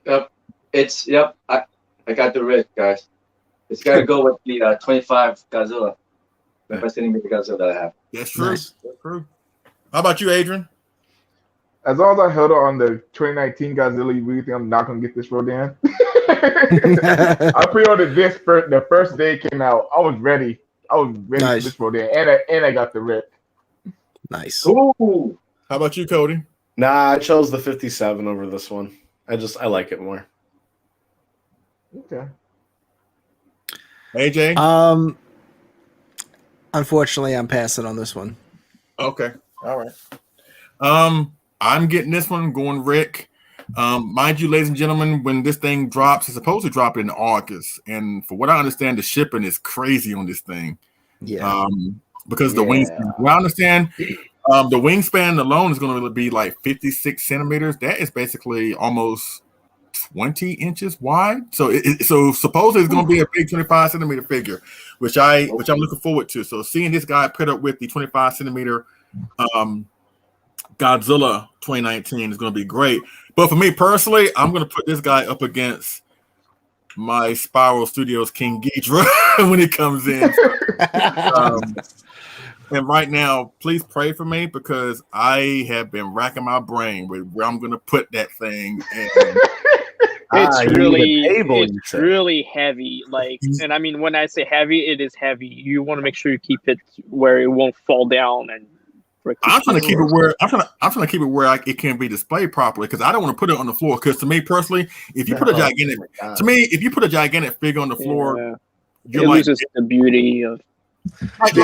Yep. I got the red, guys. It's got to go with the 25 Godzilla. 25 centimeter Godzilla that I have. That's true. Nice. That's true. How about you, Adrian? As long as I held on the 2019 Godzilla, you really think I'm not gonna get this Rodan? I pre-ordered this the first day it came out. I was ready. Nice. For this Rodan, and I got the rip. Nice. Ooh. How about you, Cody? Nah, I chose the 57 over this one. I like it more. Okay. AJ? Unfortunately, I'm passing on this one. Okay. All right. I'm getting this one, going Rick. Mind you, ladies and gentlemen, when this thing drops, it's supposed to drop in August. And for what I understand, the shipping is crazy on this thing. Yeah. Because the wingspan. Well, I understand the wingspan alone is going to be like 56 centimeters. That is basically almost 20 inches wide. So so supposedly it's going to be a big 25 centimeter figure, which I'm looking forward to. So seeing this guy paired up with the 25 centimeter Godzilla 2019 is going to be great. But for me personally, I'm going to put this guy up against my Spiral Studios King Ghidorah when it comes in. And right now, please pray for me because I have been racking my brain with where I'm going to put that thing. And it's really heavy. And I mean, when I say heavy, it is heavy. You want to make sure you keep it where it won't fall down and. I'm trying to keep it where it can be displayed properly because I don't want to put it on the floor. Because to me personally, if you put a gigantic figure on the floor, it loses the beauty of. Not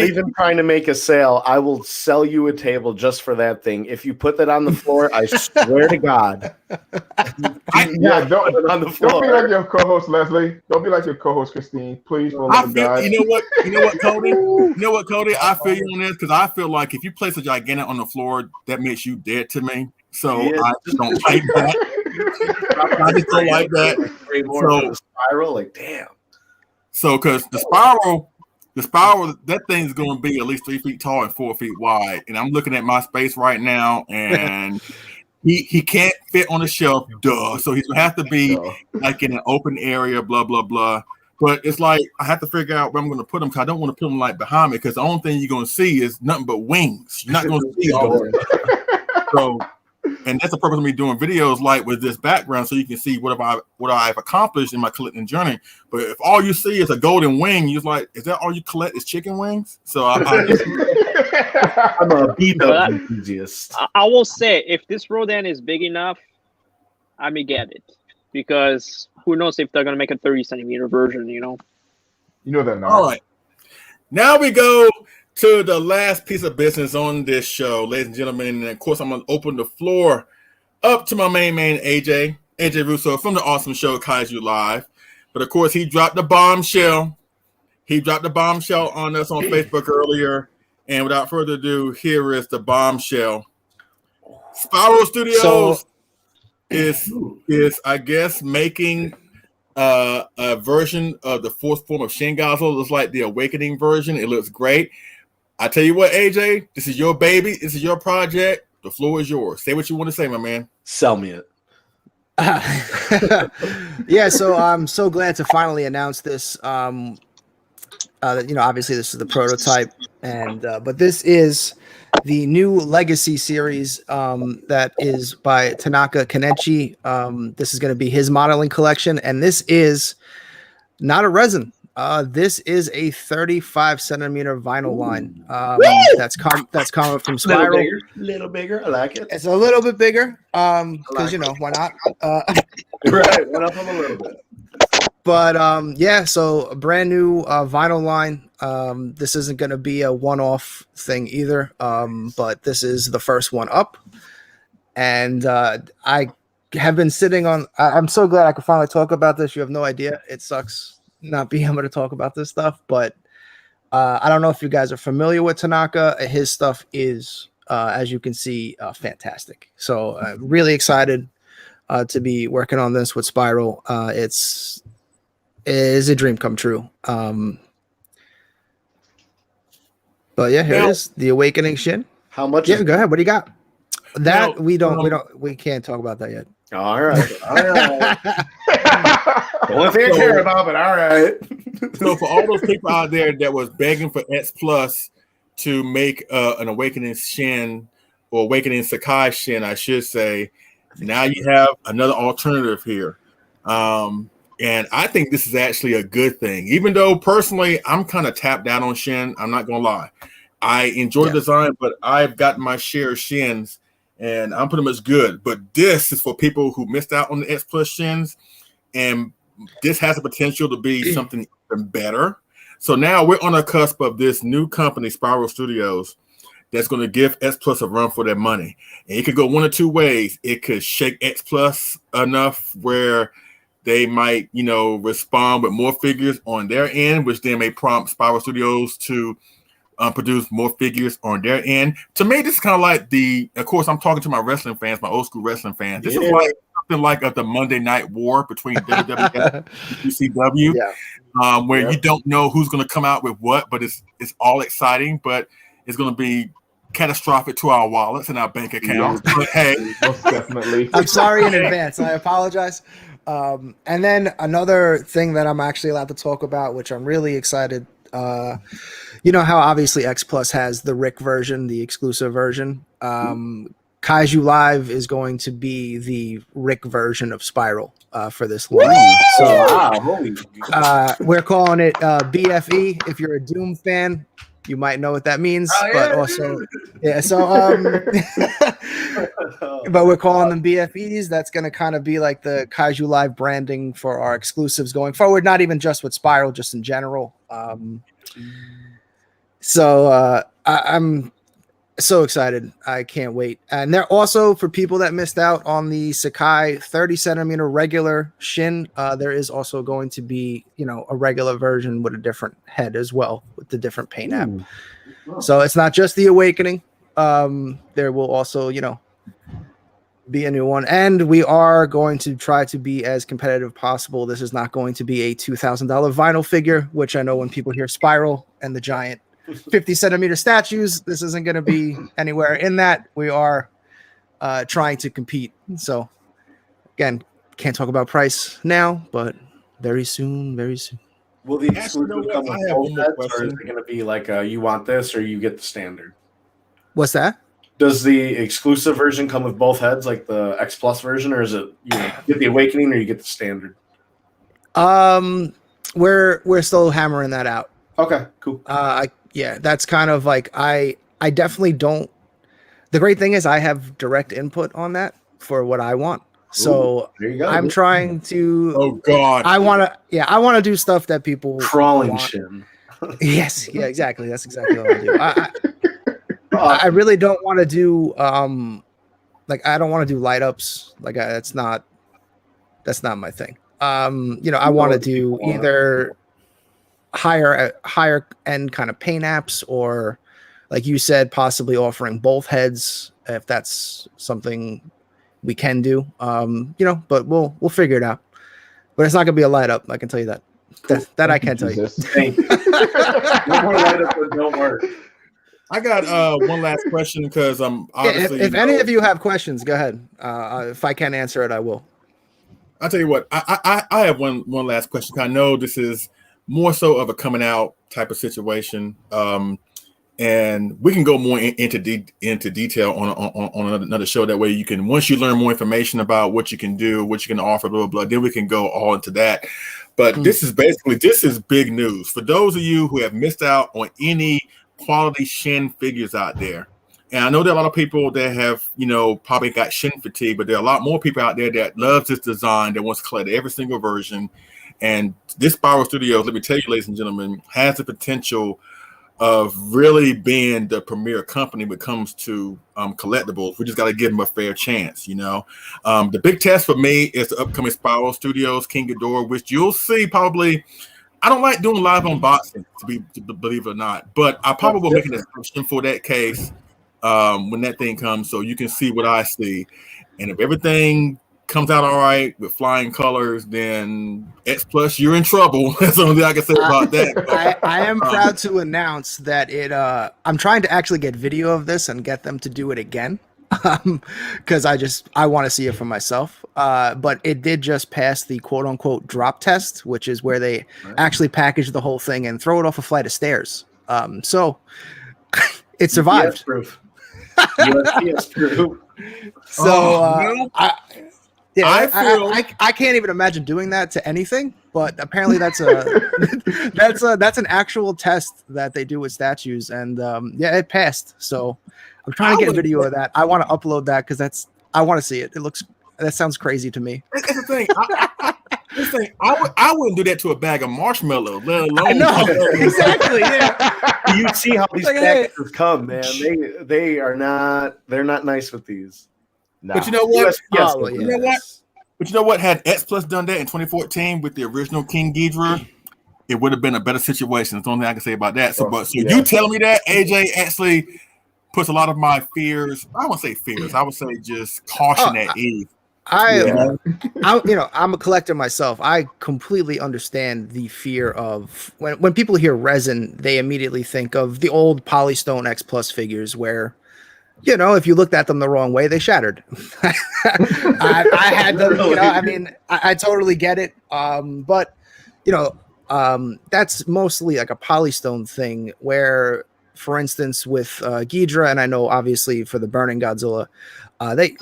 even trying to make a sale. I will sell you a table just for that thing. If you put that on the floor, I swear to God. Don't be like your co-host Leslie. Don't be like your co-host Christine. Please, for the God. You know what, Cody? You know what, Cody? I feel you on this because I feel like if you place a gigantic on the floor, that makes you dead to me. So I just don't like that. I just don't like that. So spiral, like damn. So, because the spiral, that thing's going to be at least 3 feet tall and 4 feet wide. And I'm looking at my space right now, and he can't fit on the shelf, duh. So he's going to have to be like in an open area, blah, blah, blah. But it's like I have to figure out where I'm going to put him because I don't want to put him like behind me because the only thing you're going to see is nothing but wings. You're not going to see all of it. So, and that's the purpose of me doing videos like with this background so you can see what I've accomplished in my collecting journey. But if all you see is a golden wing, you're like, is that all you collect is chicken wings? So I'm a beat-up enthusiast. I will say, if this Rodan is big enough, I may get it. Because who knows if they're going to make a 30 centimeter version, You know that now. All right. Now we go to the last piece of business on this show, ladies and gentlemen. And of course, I'm going to open the floor up to my main man, AJ Russo from the awesome show Kaiju Live. But of course, he dropped the bombshell. He dropped the bombshell on us on Facebook earlier. And without further ado, here is the bombshell. Spiral Studios is I guess making a version of the fourth form of Shin Godzilla. It looks like the Awakening version. It looks great. I tell you what, AJ, this is your baby. This is your project. The floor is yours. Say what you want to say, my man. Sell me it. Yeah, so I'm so glad to finally announce this. Obviously this is the prototype, and but this is the new Legacy series that is by Tanaka Kenichi. This is going to be his modeling collection, and this is not a resin. This is a 35 centimeter vinyl line. That's coming from Spiral. Little bigger. I like it. It's a little bit bigger. Because why not? Right, went up them a little bit. But yeah, so a brand new vinyl line. This isn't going to be a one-off thing either. But this is the first one up, and I have been sitting on. I'm so glad I could finally talk about this. You have no idea. It sucks not being able to talk about this stuff, but I don't know if you guys are familiar with Tanaka. His stuff is, as you can see, fantastic. So really excited to be working on this with Spiral. It is a dream come true. But yeah, here it is, the Awakening Shin. How much? Yeah, go ahead. What do you got? That we can't talk about that yet. All right. The only thing I care about, but all right. So for all those people out there that was begging for X Plus to make an Awakening Shin or Awakening Sakai Shin, I should say, now you have another alternative here. And I think this is actually a good thing. Even though personally I'm kind of tapped down on Shin, I'm not gonna lie. I enjoy the design, but I've gotten my share of Shins and I'm pretty much good. But this is for people who missed out on the X Plus Shins, and this has the potential to be something even better. So now we're on the cusp of this new company, Spiral Studios, that's going to give X Plus a run for their money. And it could go one of two ways. It could shake X Plus enough where they might, respond with more figures on their end, which then may prompt Spiral Studios to produce more figures on their end. To me, this is kind of like of course, I'm talking to my wrestling fans, my old school wrestling fans. This is like something like the Monday Night War between WWF and ECW, where you don't know who's going to come out with what, but it's all exciting, but it's going to be catastrophic to our wallets and our bank accounts. But hey, most definitely. I'm sorry in advance. I apologize. And then another thing that I'm actually allowed to talk about, which I'm really excited. You know how obviously X Plus has the Rick version, the exclusive version. Kaiju Live is going to be the Rick version of Spiral for this line. So we're calling it BFE. If you're a Doom fan, you might know what that means, but also, but we're calling them BFEs. That's going to kind of be like the Kaiju Live branding for our exclusives going forward, not even just with Spiral, just in general. I'm so excited. I can't wait. And they're also, for people that missed out on the Sakai 30 centimeter regular Shin, there is also going to be, a regular version with a different head as well, with the different paint app. So it's not just the Awakening. There will also, be a new one. And we are going to try to be as competitive possible. This is not going to be a $2,000 vinyl figure, which I know when people hear Spiral and the giant 50 centimeter statues, this isn't going to be anywhere in that. We are trying to compete. So again, can't talk about price now, but very soon. Will the exclusive come with both heads, or is it going to be like you want this or you get the standard? What's that? Does the exclusive version come with both heads, like the X Plus version, or is it you get the Awakening or you get the standard? We're still hammering that out. Okay, cool. That's kind of like I definitely don't. The great thing is I have direct input on that for what I want. So there you go. I'm trying to. Oh God! I want to do stuff that people crawling want. Shin. Yes, yeah, exactly. That's exactly what I do. I really don't want to do I don't want to do light ups. That's not my thing. I want to do either higher end kind of paint apps, or like you said, possibly offering both heads if that's something we can do. But we'll figure it out. But it's not gonna be a light up, I can tell you that. That I can tell you. Thank you. No more light up don't work. I got one last question because I'm obviously. If any of you have questions, go ahead. If I can't answer it, I will. I'll tell you what. I have one last question. I know this is more so of a coming out type of situation, and we can go more into detail on another show. That way, you can, once you learn more information about what you can do, what you can offer, blah blah blah, then we can go all into that. But this is big news for those of you who have missed out on any quality Shin figures out there. And I know there are a lot of people that have, probably got Shin fatigue, but there are a lot more people out there that loves this design, that wants to collect every single version. And this Spiral Studios, let me tell you, ladies and gentlemen, has the potential of really being the premier company when it comes to collectibles. We just got to give them a fair chance, The big test for me is the upcoming Spiral Studios King Ghidorah, which you'll see probably. I don't like doing live unboxing, to believe it or not, but I probably will make an exception for that case when that thing comes, so you can see what I see. And if everything comes out all right with flying colors, then X Plus, you're in trouble. That's the only thing I can say about that. I am proud to announce that I'm trying to actually get video of this and get them to do it again, because I want to see it for myself. But it did just pass the quote unquote drop test, which is where they actually package the whole thing and throw it off a flight of stairs. So it survived. USPS proof. USPS proof. So I can't even imagine doing that to anything, but apparently that's an actual test that they do with statues, and it passed. So I'm trying to get a video of that. I want to upload that because I want to see it. That sounds crazy to me. That's the thing. I wouldn't do that to a bag of marshmallows, let alone. I know exactly. Yeah. You see how these packages come, man. They're not nice with these. Nah. But you know what? You know what? But you know what? Had X Plus done that in 2014 with the original King Ghidorah, it would have been a better situation. That's the only thing I can say about that. You telling me that AJ actually puts a lot of my fears. I won't say fears. I would say just caution at ease. I'm a collector myself. I completely understand the fear of when people hear resin, they immediately think of the old Polystone X Plus figures where, if you looked at them the wrong way, they shattered. I had them, I totally get it. But that's mostly like a Polystone thing where, for instance, with Ghidorah, and I know obviously for the Burning Godzilla,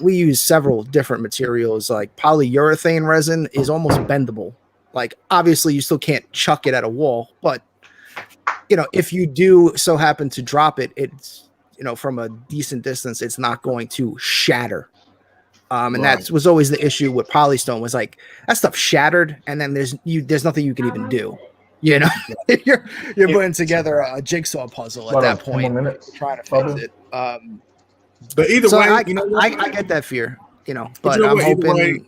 we use several different materials. Like polyurethane resin is almost bendable. Like obviously you still can't chuck it at a wall, but if you do so happen to drop it, it's from a decent distance, it's not going to shatter. And that was always the issue with Polystone, was like that stuff shattered, and then there's nothing you can even do. You're putting together a jigsaw puzzle at that point, trying to fix it. But either way, I get that fear, but I'm hoping.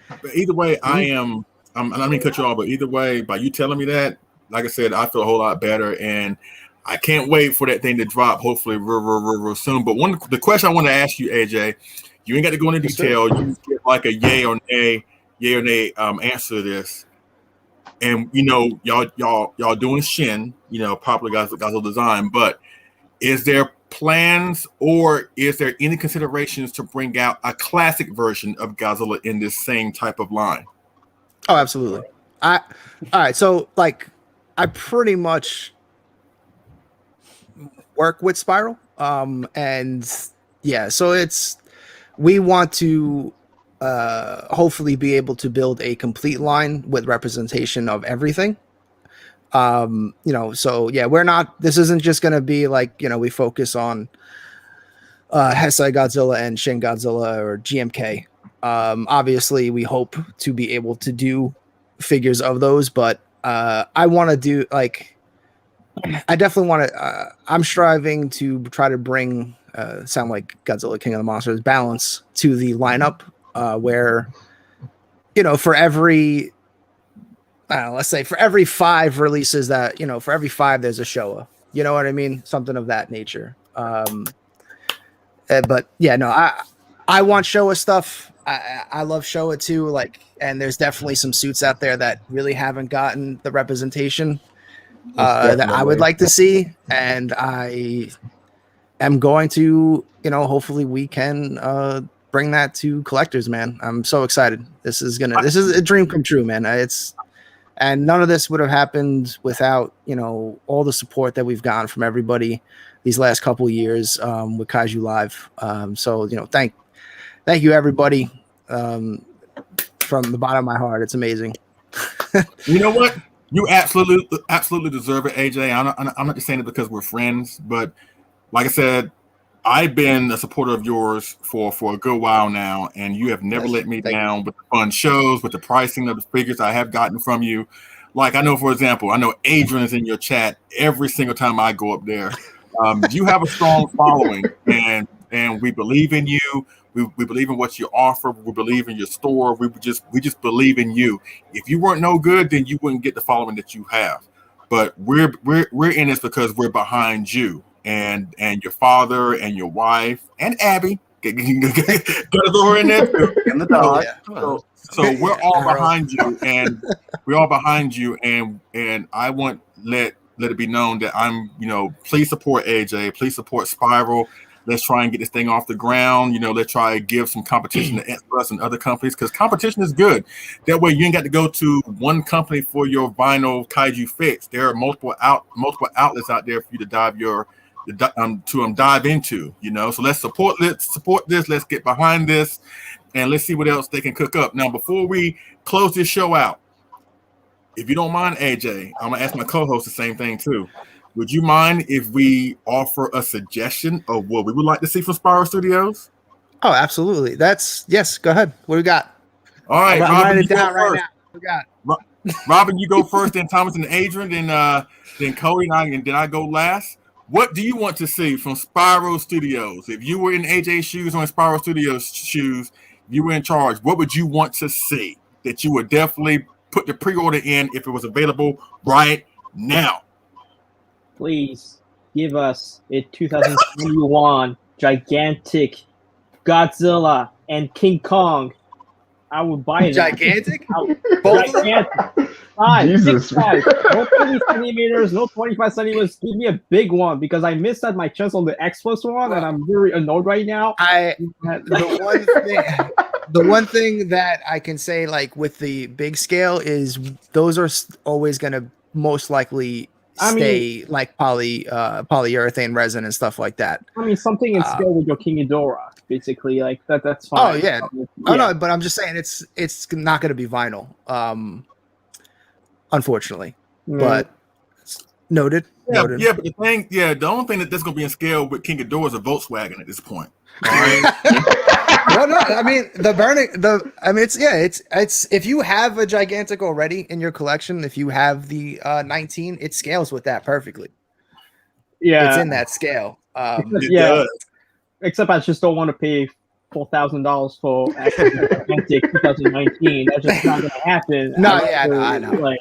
But either way, I'm not going to cut you off, but either way, by you telling me that, like I said, I feel a whole lot better, and I can't wait for that thing to drop, hopefully real soon. But the question I want to ask you, AJ, you ain't got to go into detail. You get like a yay or nay answer to this. And y'all doing Shin, popular Godzilla design, but is there plans or is there any considerations to bring out a classic version of Godzilla in this same type of line? Oh, absolutely. All right. So like, I pretty much work with Spiral. And yeah, so we want to hopefully be able to build a complete line with representation of everything. So yeah, this isn't just going to be like, we focus on Heisei Godzilla and Shin Godzilla or GMK. Obviously we hope to be able to do figures of those, but I want to do I definitely want to, I'm striving to try to bring sound like Godzilla King of the Monsters balance to the lineup, where, for every, let's say for every 5 releases that, for every 5, there's a Showa, you know what I mean? Something of that nature. But yeah, no, I want Showa stuff. I love Showa too. And there's definitely some suits out there that really haven't gotten the representation that I would like to see. And I am going to, hopefully we can, bring that to collectors, man. I'm so excited. This is a dream come true, man. And none of this would have happened without, all the support that we've gotten from everybody these last couple of years with Kaiju Live. So, thank you everybody from the bottom of my heart. It's amazing. You know what? You absolutely deserve it, AJ. I'm not just saying it because we're friends, but like I said, I've been a supporter of yours for a good while now, and you have never let me down with the fun shows, with the pricing of the figures I have gotten from you. Like I know, for example, I know Adrian is in your chat every single time I go up there. You have a strong following, and we believe in you. We believe in what you offer. We believe in your store. We just believe in you. If you weren't no good, then you wouldn't get the following that you have. But we're in this because we're behind you and your father and your wife and Abby. Gotta throw her in there too. And the dog. So we're all behind you, and we're all behind you, and I want let it be known that I'm, please support AJ, please support Spiral. Let's try and get this thing off the ground. Let's try to give some competition to us and other companies, because competition is good. That way you ain't got to go to one company for your vinyl kaiju fix. There are multiple outlets out there for you to dive into. So let's support this. Let's get behind this, and let's see what else they can cook up. Now, before we close this show out, if you don't mind, AJ, I'm gonna ask my co-host the same thing too. Would you mind if we offer a suggestion of what we would like to see from Spiral Studios? Oh, absolutely. Yes. Go ahead. What do we got? All right, I'm Robin, writing you it down go right first. now. What we got? Robin, you go first. Then Thomas and Adrian. Then Cody and then I go last. What do you want to see from Spiral Studios? If you were in AJ's shoes or in Spiral Studios' shoes, if you were in charge, what would you want to see that you would definitely put the pre-order in if it was available right now? Please give us a 2021 gigantic Godzilla and King Kong. I would buy it. Gigantic? Both gigantic. Size, Jesus. size. No 30 centimeters, no 25 centimeters. Give me a big one, because I missed out my chance on the X-Plus one, and I'm very annoyed right now. The one thing that I can say, like with the big scale, is those are always going to most likely stay like polyurethane resin and stuff like that. I mean, something in scale with your King Ghidorah, basically, like that's fine. Oh yeah. Oh no, but I'm just saying it's not going to be vinyl, unfortunately. But noted. Noted. Yeah, but the only thing that's going to be in scale with King Ghidorah is a Volkswagen at this point. All right. Well, no, I mean it's if you have a gigantic already in your collection, if you have the 19, it scales with that perfectly. Yeah, it's in that scale. Except I just don't want to pay $4,000 for gigantic 2019. That's just not going to happen. I know.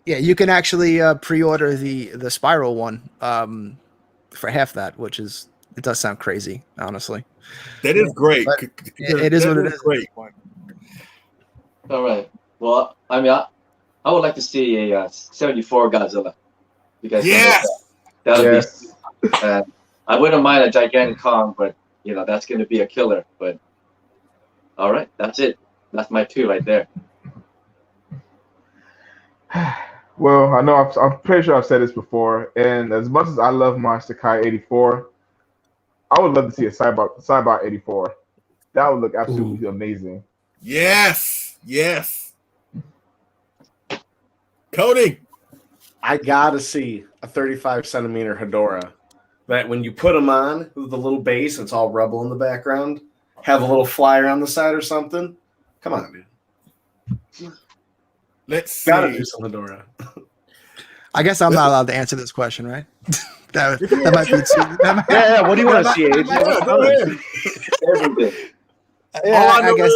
You can actually pre-order the Spiral one for half that, which is. It does sound crazy, honestly. That is great. It is what it is. Great. All right. Well, I mean, I would like to see a 74 Godzilla, because that would be. I wouldn't mind a gigantic Kong, but that's going to be a killer. But all right, that's it. That's my two right there. Well, I know I'm pretty sure I've said this before, and as much as I love my Sakai 84. I would love to see a Cybot 84. That would look absolutely amazing. Yes. Cody, I gotta see a 35 centimeter Ghidorah. That when you put them on with the little base, it's all rubble in the background. Have a little flyer on the side or something. Come on, dude. Let's see. Gotta do some Ghidorah. I guess I'm not allowed to answer this question, right? That might be too. Yeah. What do you want to see, AJ? I guess.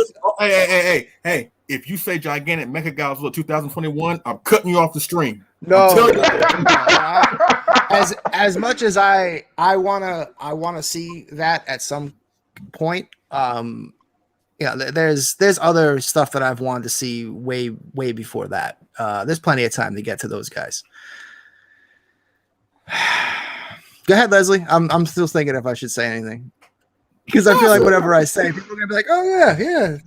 Hey! If you say gigantic Mechagodzilla 2021, I'm cutting you off the stream. No. As much as I wanna see that at some point. There's other stuff that I've wanted to see way before that. There's plenty of time to get to those guys. Go ahead, Leslie. I'm still thinking if I should say anything, because I feel like whatever I say, people are gonna be like, "Oh yeah."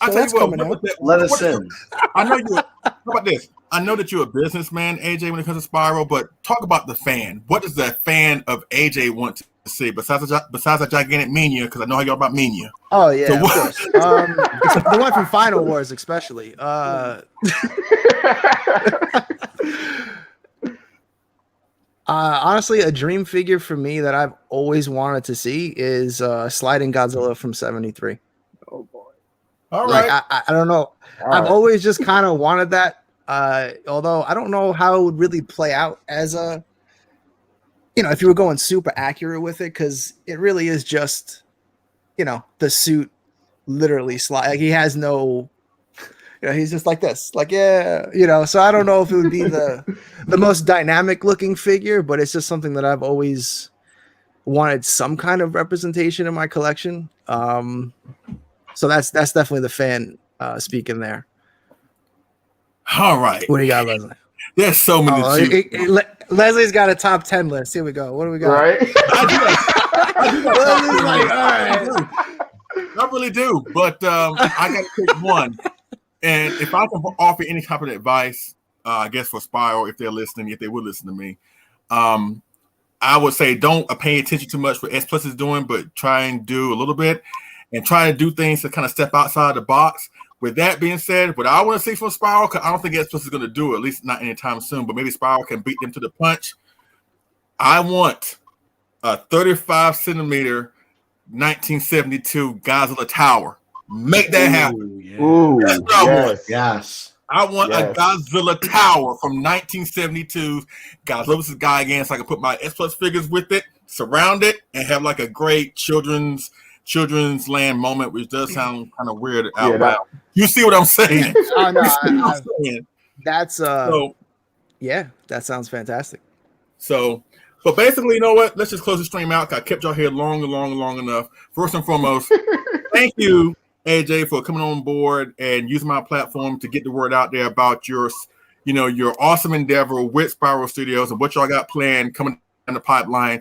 I'll tell you what. Let us in. I know you. How about this? I know that you're a businessman, AJ, when it comes to Spiral, but talk about the fan. What does the fan of AJ want see besides a gigantic Mania? Because I know how y'all about Mania. Oh yeah, So of course. The one from Final Wars, especially. Honestly, a dream figure for me that I've always wanted to see is Sliding Godzilla from '73. Oh boy. All Like right. I don't know. I've always just kind of wanted that. Although I don't know how it would really play out as a, if you were going super accurate with it, because it really is just, the suit literally slide. Like he has no, he's just like this, like So I don't know if it would be the most dynamic looking figure, but it's just something that I've always wanted some kind of representation in my collection. So that's definitely the fan speaking there. All right. What do you got, Leslie? There's so many. Leslie's got a top 10 list. Here we go. What do we got? Right? Leslie's like, all right. I really do, but I got to pick one. And if I can offer any type of advice, I guess for Spiral, if they're listening, if they would listen to me, I would say don't pay attention too much what S Plus is doing, but try and do a little bit and try to do things to kind of step outside the box. With that being said, what I want to see from Spiral, because I don't think S Plus is going to do it, at least not anytime soon, but maybe Spiral can beat them to the punch. I want a 35 centimeter 1972 Godzilla Tower. Make that happen. Ooh, Yes. I want a Godzilla Tower from 1972. Godzilla vs. Gigan, so I can put my S Plus figures with it, surround it, and have like a great children's land moment, which does sound kind of weird out loud. You see what I'm saying? Oh no, that's that sounds fantastic. So, but basically, you know what? Let's just close the stream out. I kept y'all here long enough. First and foremost, thank you, AJ, for coming on board and using my platform to get the word out there about your awesome endeavor with Spiral Studios and what y'all got planned coming down the pipeline.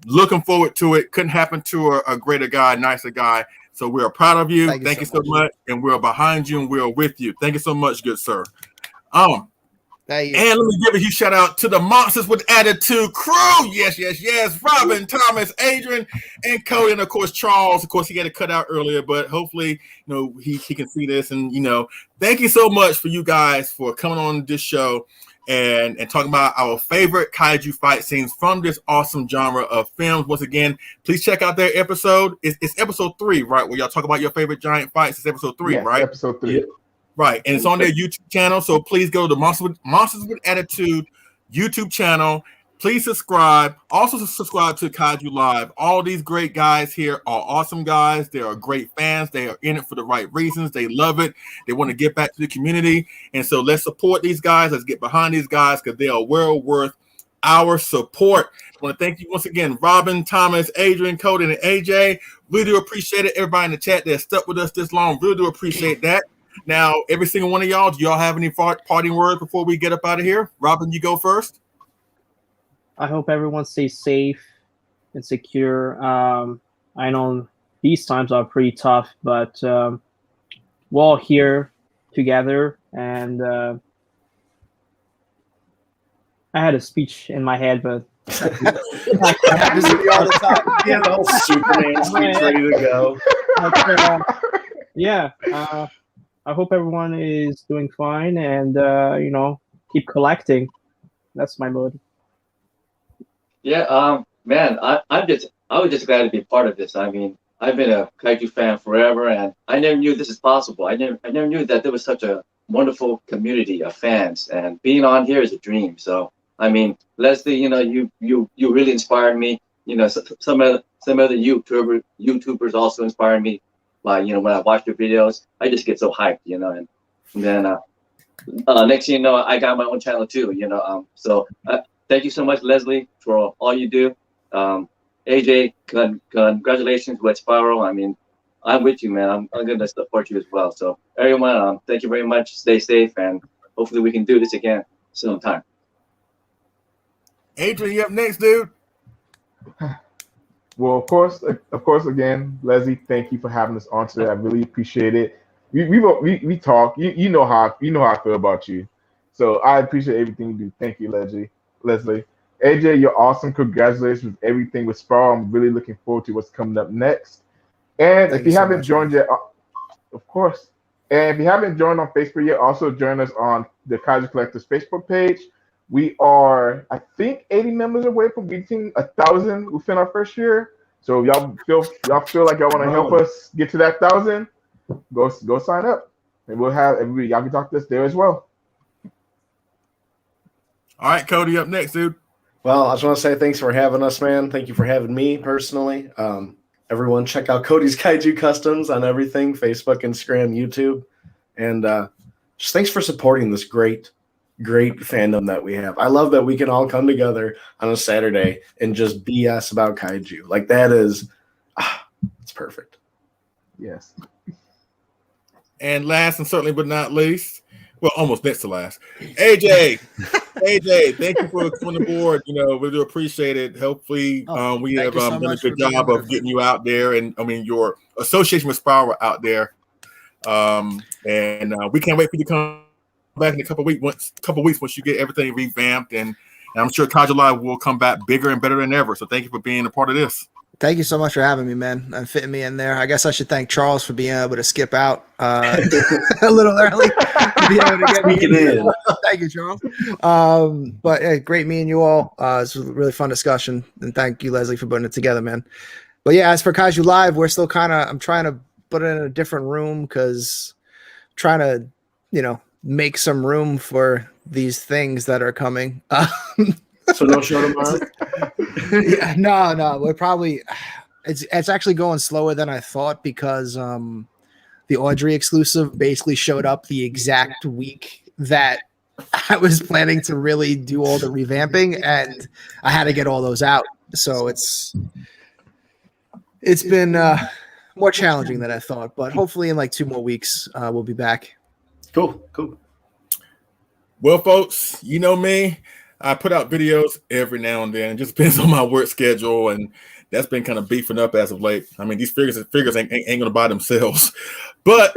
Looking forward to it. Couldn't happen to a greater guy, nicer guy. So we're proud of you. Thank you so much. And we're behind you and we're with you. Thank you so much, good sir. Thank you. And let me give a huge shout out to the Monsters with Attitude crew. Yes. Robin, Thomas, Adrian, and Cody, and of course Charles. Of course, he got to cut out earlier, but hopefully, he can see this. And thank you so much for you guys for coming on this show and talking about our favorite kaiju fight scenes from this awesome genre of films. Once again, please check out their episode. It's episode 3, right? Where y'all talk about your favorite giant fights. It's episode 3, right? Episode 3. Right, and it's on their YouTube channel. So please go to the Monsters with Attitude YouTube channel. Please subscribe. Also subscribe to Kaiju Live. All these great guys here are awesome guys. They are great fans. They are in it for the right reasons. They love it. They want to give back to the community. And so let's support these guys. Let's get behind these guys because they are well worth our support. I want to thank you once again, Robin, Thomas, Adrian, Cody, and AJ. Really do appreciate it. Everybody in the chat that stuck with us this long, really do appreciate that. Now, every single one of y'all, do y'all have any parting words before we get up out of here? Robin, you go first. I hope everyone stays safe and secure. I know these times are pretty tough, but we're all here together. And I had a speech in my head, but happens to me all the time. Yeah, the whole Superman speech ready to go. I hope everyone is doing fine and keep collecting. That's my mood. Yeah, man, I was just glad to be part of this. I mean, I've been a Kaiju fan forever, and I never knew this is possible. I never knew that there was such a wonderful community of fans, and being on here is a dream. So, I mean, Leslie, you really inspired me. Some other YouTubers also inspired me. By when I watch your videos, I just get so hyped, and then next thing you know, I got my own channel too, So thank you so much, Leslie, for all you do. AJ, congratulations with Spiral. I mean, I'm with you, man. I'm going to support you as well. So everyone, thank you very much. Stay safe, and hopefully we can do this again sometime. Adrian, you up next, dude? Well, of course, again, Leslie, thank you for having us on today. I really appreciate it. We talk. You know how I feel about you, so I appreciate everything you do. Thank you, Leslie. AJ, you're awesome. Congratulations with everything with Sparrow. I'm really looking forward to what's coming up next. And Thank if you you so haven't much, joined man. yet, of course. And if you haven't joined on Facebook yet, also join us on the Kaiju Collectors Facebook page. We are, I think, 80 members away from reaching 1,000 within our first year. So if y'all feel like y'all want to help us get to that 1,000, go sign up, and we'll have y'all can talk to us there as well. All right, Cody, up next, dude. Well, I just want to say thanks for having us, man. Thank you for having me personally. Everyone, check out Cody's Kaiju Customs on everything: Facebook, Instagram, YouTube, and just thanks for supporting this great fandom that we have. I love that we can all come together on a Saturday and just BS about kaiju. Like that is, it's perfect. Yes. And last and certainly but not least, well, almost next to last, AJ. AJ, thank you for coming aboard. You know, we do appreciate it. Hopefully, we have done a good job of getting you out there, and I mean your association with Spiral out there. And we can't wait for you to come back in a couple weeks once you get everything revamped, and I'm sure Kaiju Live will come back bigger and better than ever. So thank you for being a part of this. Thank you so much for having me, man, and fitting me in there. I guess I should thank Charles for being able to skip out a little early to be able to get me in. Thank you, Charles. But yeah, great meeting you all. It's a really fun discussion, and thank you, Leslie, for putting it together, man. But yeah, as for Kaiju Live, we're still I'm trying to put it in a different room because trying to, make some room for these things that are coming. So no show tomorrow? Yeah, no. We're probably it's actually going slower than I thought because the Audrey exclusive basically showed up the exact week that I was planning to really do all the revamping, and I had to get all those out. So it's been more challenging than I thought, but hopefully in like 2 more weeks we'll be back. Cool. Well, folks, you know me. I put out videos every now and then. It just depends on my work schedule, and that's been kind of beefing up as of late. I mean, these figures ain't going to buy themselves. But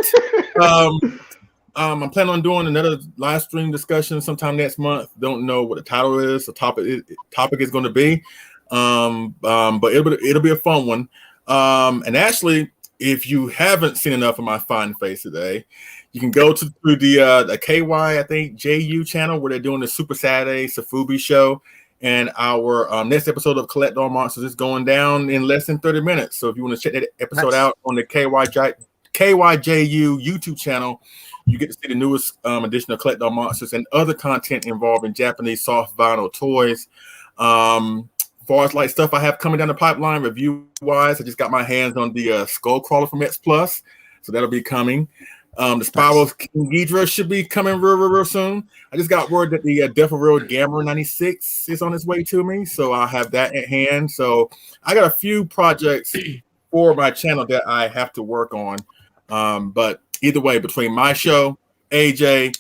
I'm planning on doing another live stream discussion sometime next month. Don't know what the title is, the topic is going to be, but it'll be a fun one. And actually, if you haven't seen enough of my fine face today, you can go to the KY, I think, JU channel where they're doing the Super Saturday Safubi show. And our next episode of Collect All Monsters is going down in less than 30 minutes. So if you want to check that episode out on the KYJU YouTube channel, you get to see the newest edition of Collect All Monsters and other content involving Japanese soft vinyl toys. Far as like stuff I have coming down the pipeline review-wise, I just got my hands on the Skull Crawler from X Plus. So that'll be coming. The Spiral's King Ghidorah should be coming real soon. I just got word that the Death of Real Gamma 96 is on its way to me, so I'll have that at hand. So I got a few projects for my channel that I have to work on. But either way, between my show, AJ,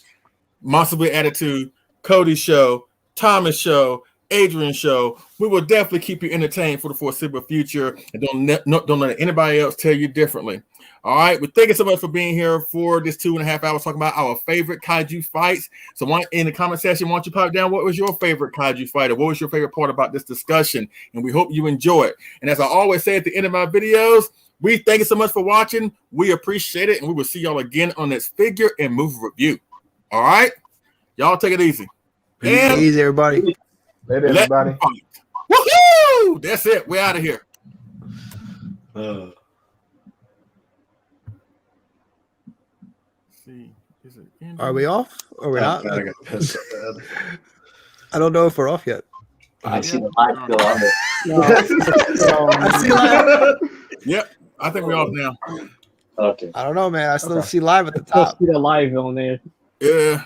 Monster with Attitude, Cody's show, Thomas' show, Adrian's show, we will definitely keep you entertained for the foreseeable future, and don't let anybody else tell you differently. All right, well, thank you so much for being here for this 2.5 hours talking about our favorite kaiju fights. So in the comment section, why don't you pop down what was your favorite kaiju fight, or what was your favorite part about this discussion? And we hope you enjoy it. And as I always say at the end of my videos, we thank you so much for watching. We appreciate it, and we will see y'all again on this figure and movie review. All right, y'all take it easy. Easy, everybody. Later, everybody. Woohoo! That's it. We're out of here. Are we off? Or we're not? I got pissed so bad. I don't know if we're off yet. I see the light go on there. I see live. Yep, I think we're off now. Okay. I don't know, man. I still see live at the top. See the live on there. Yeah.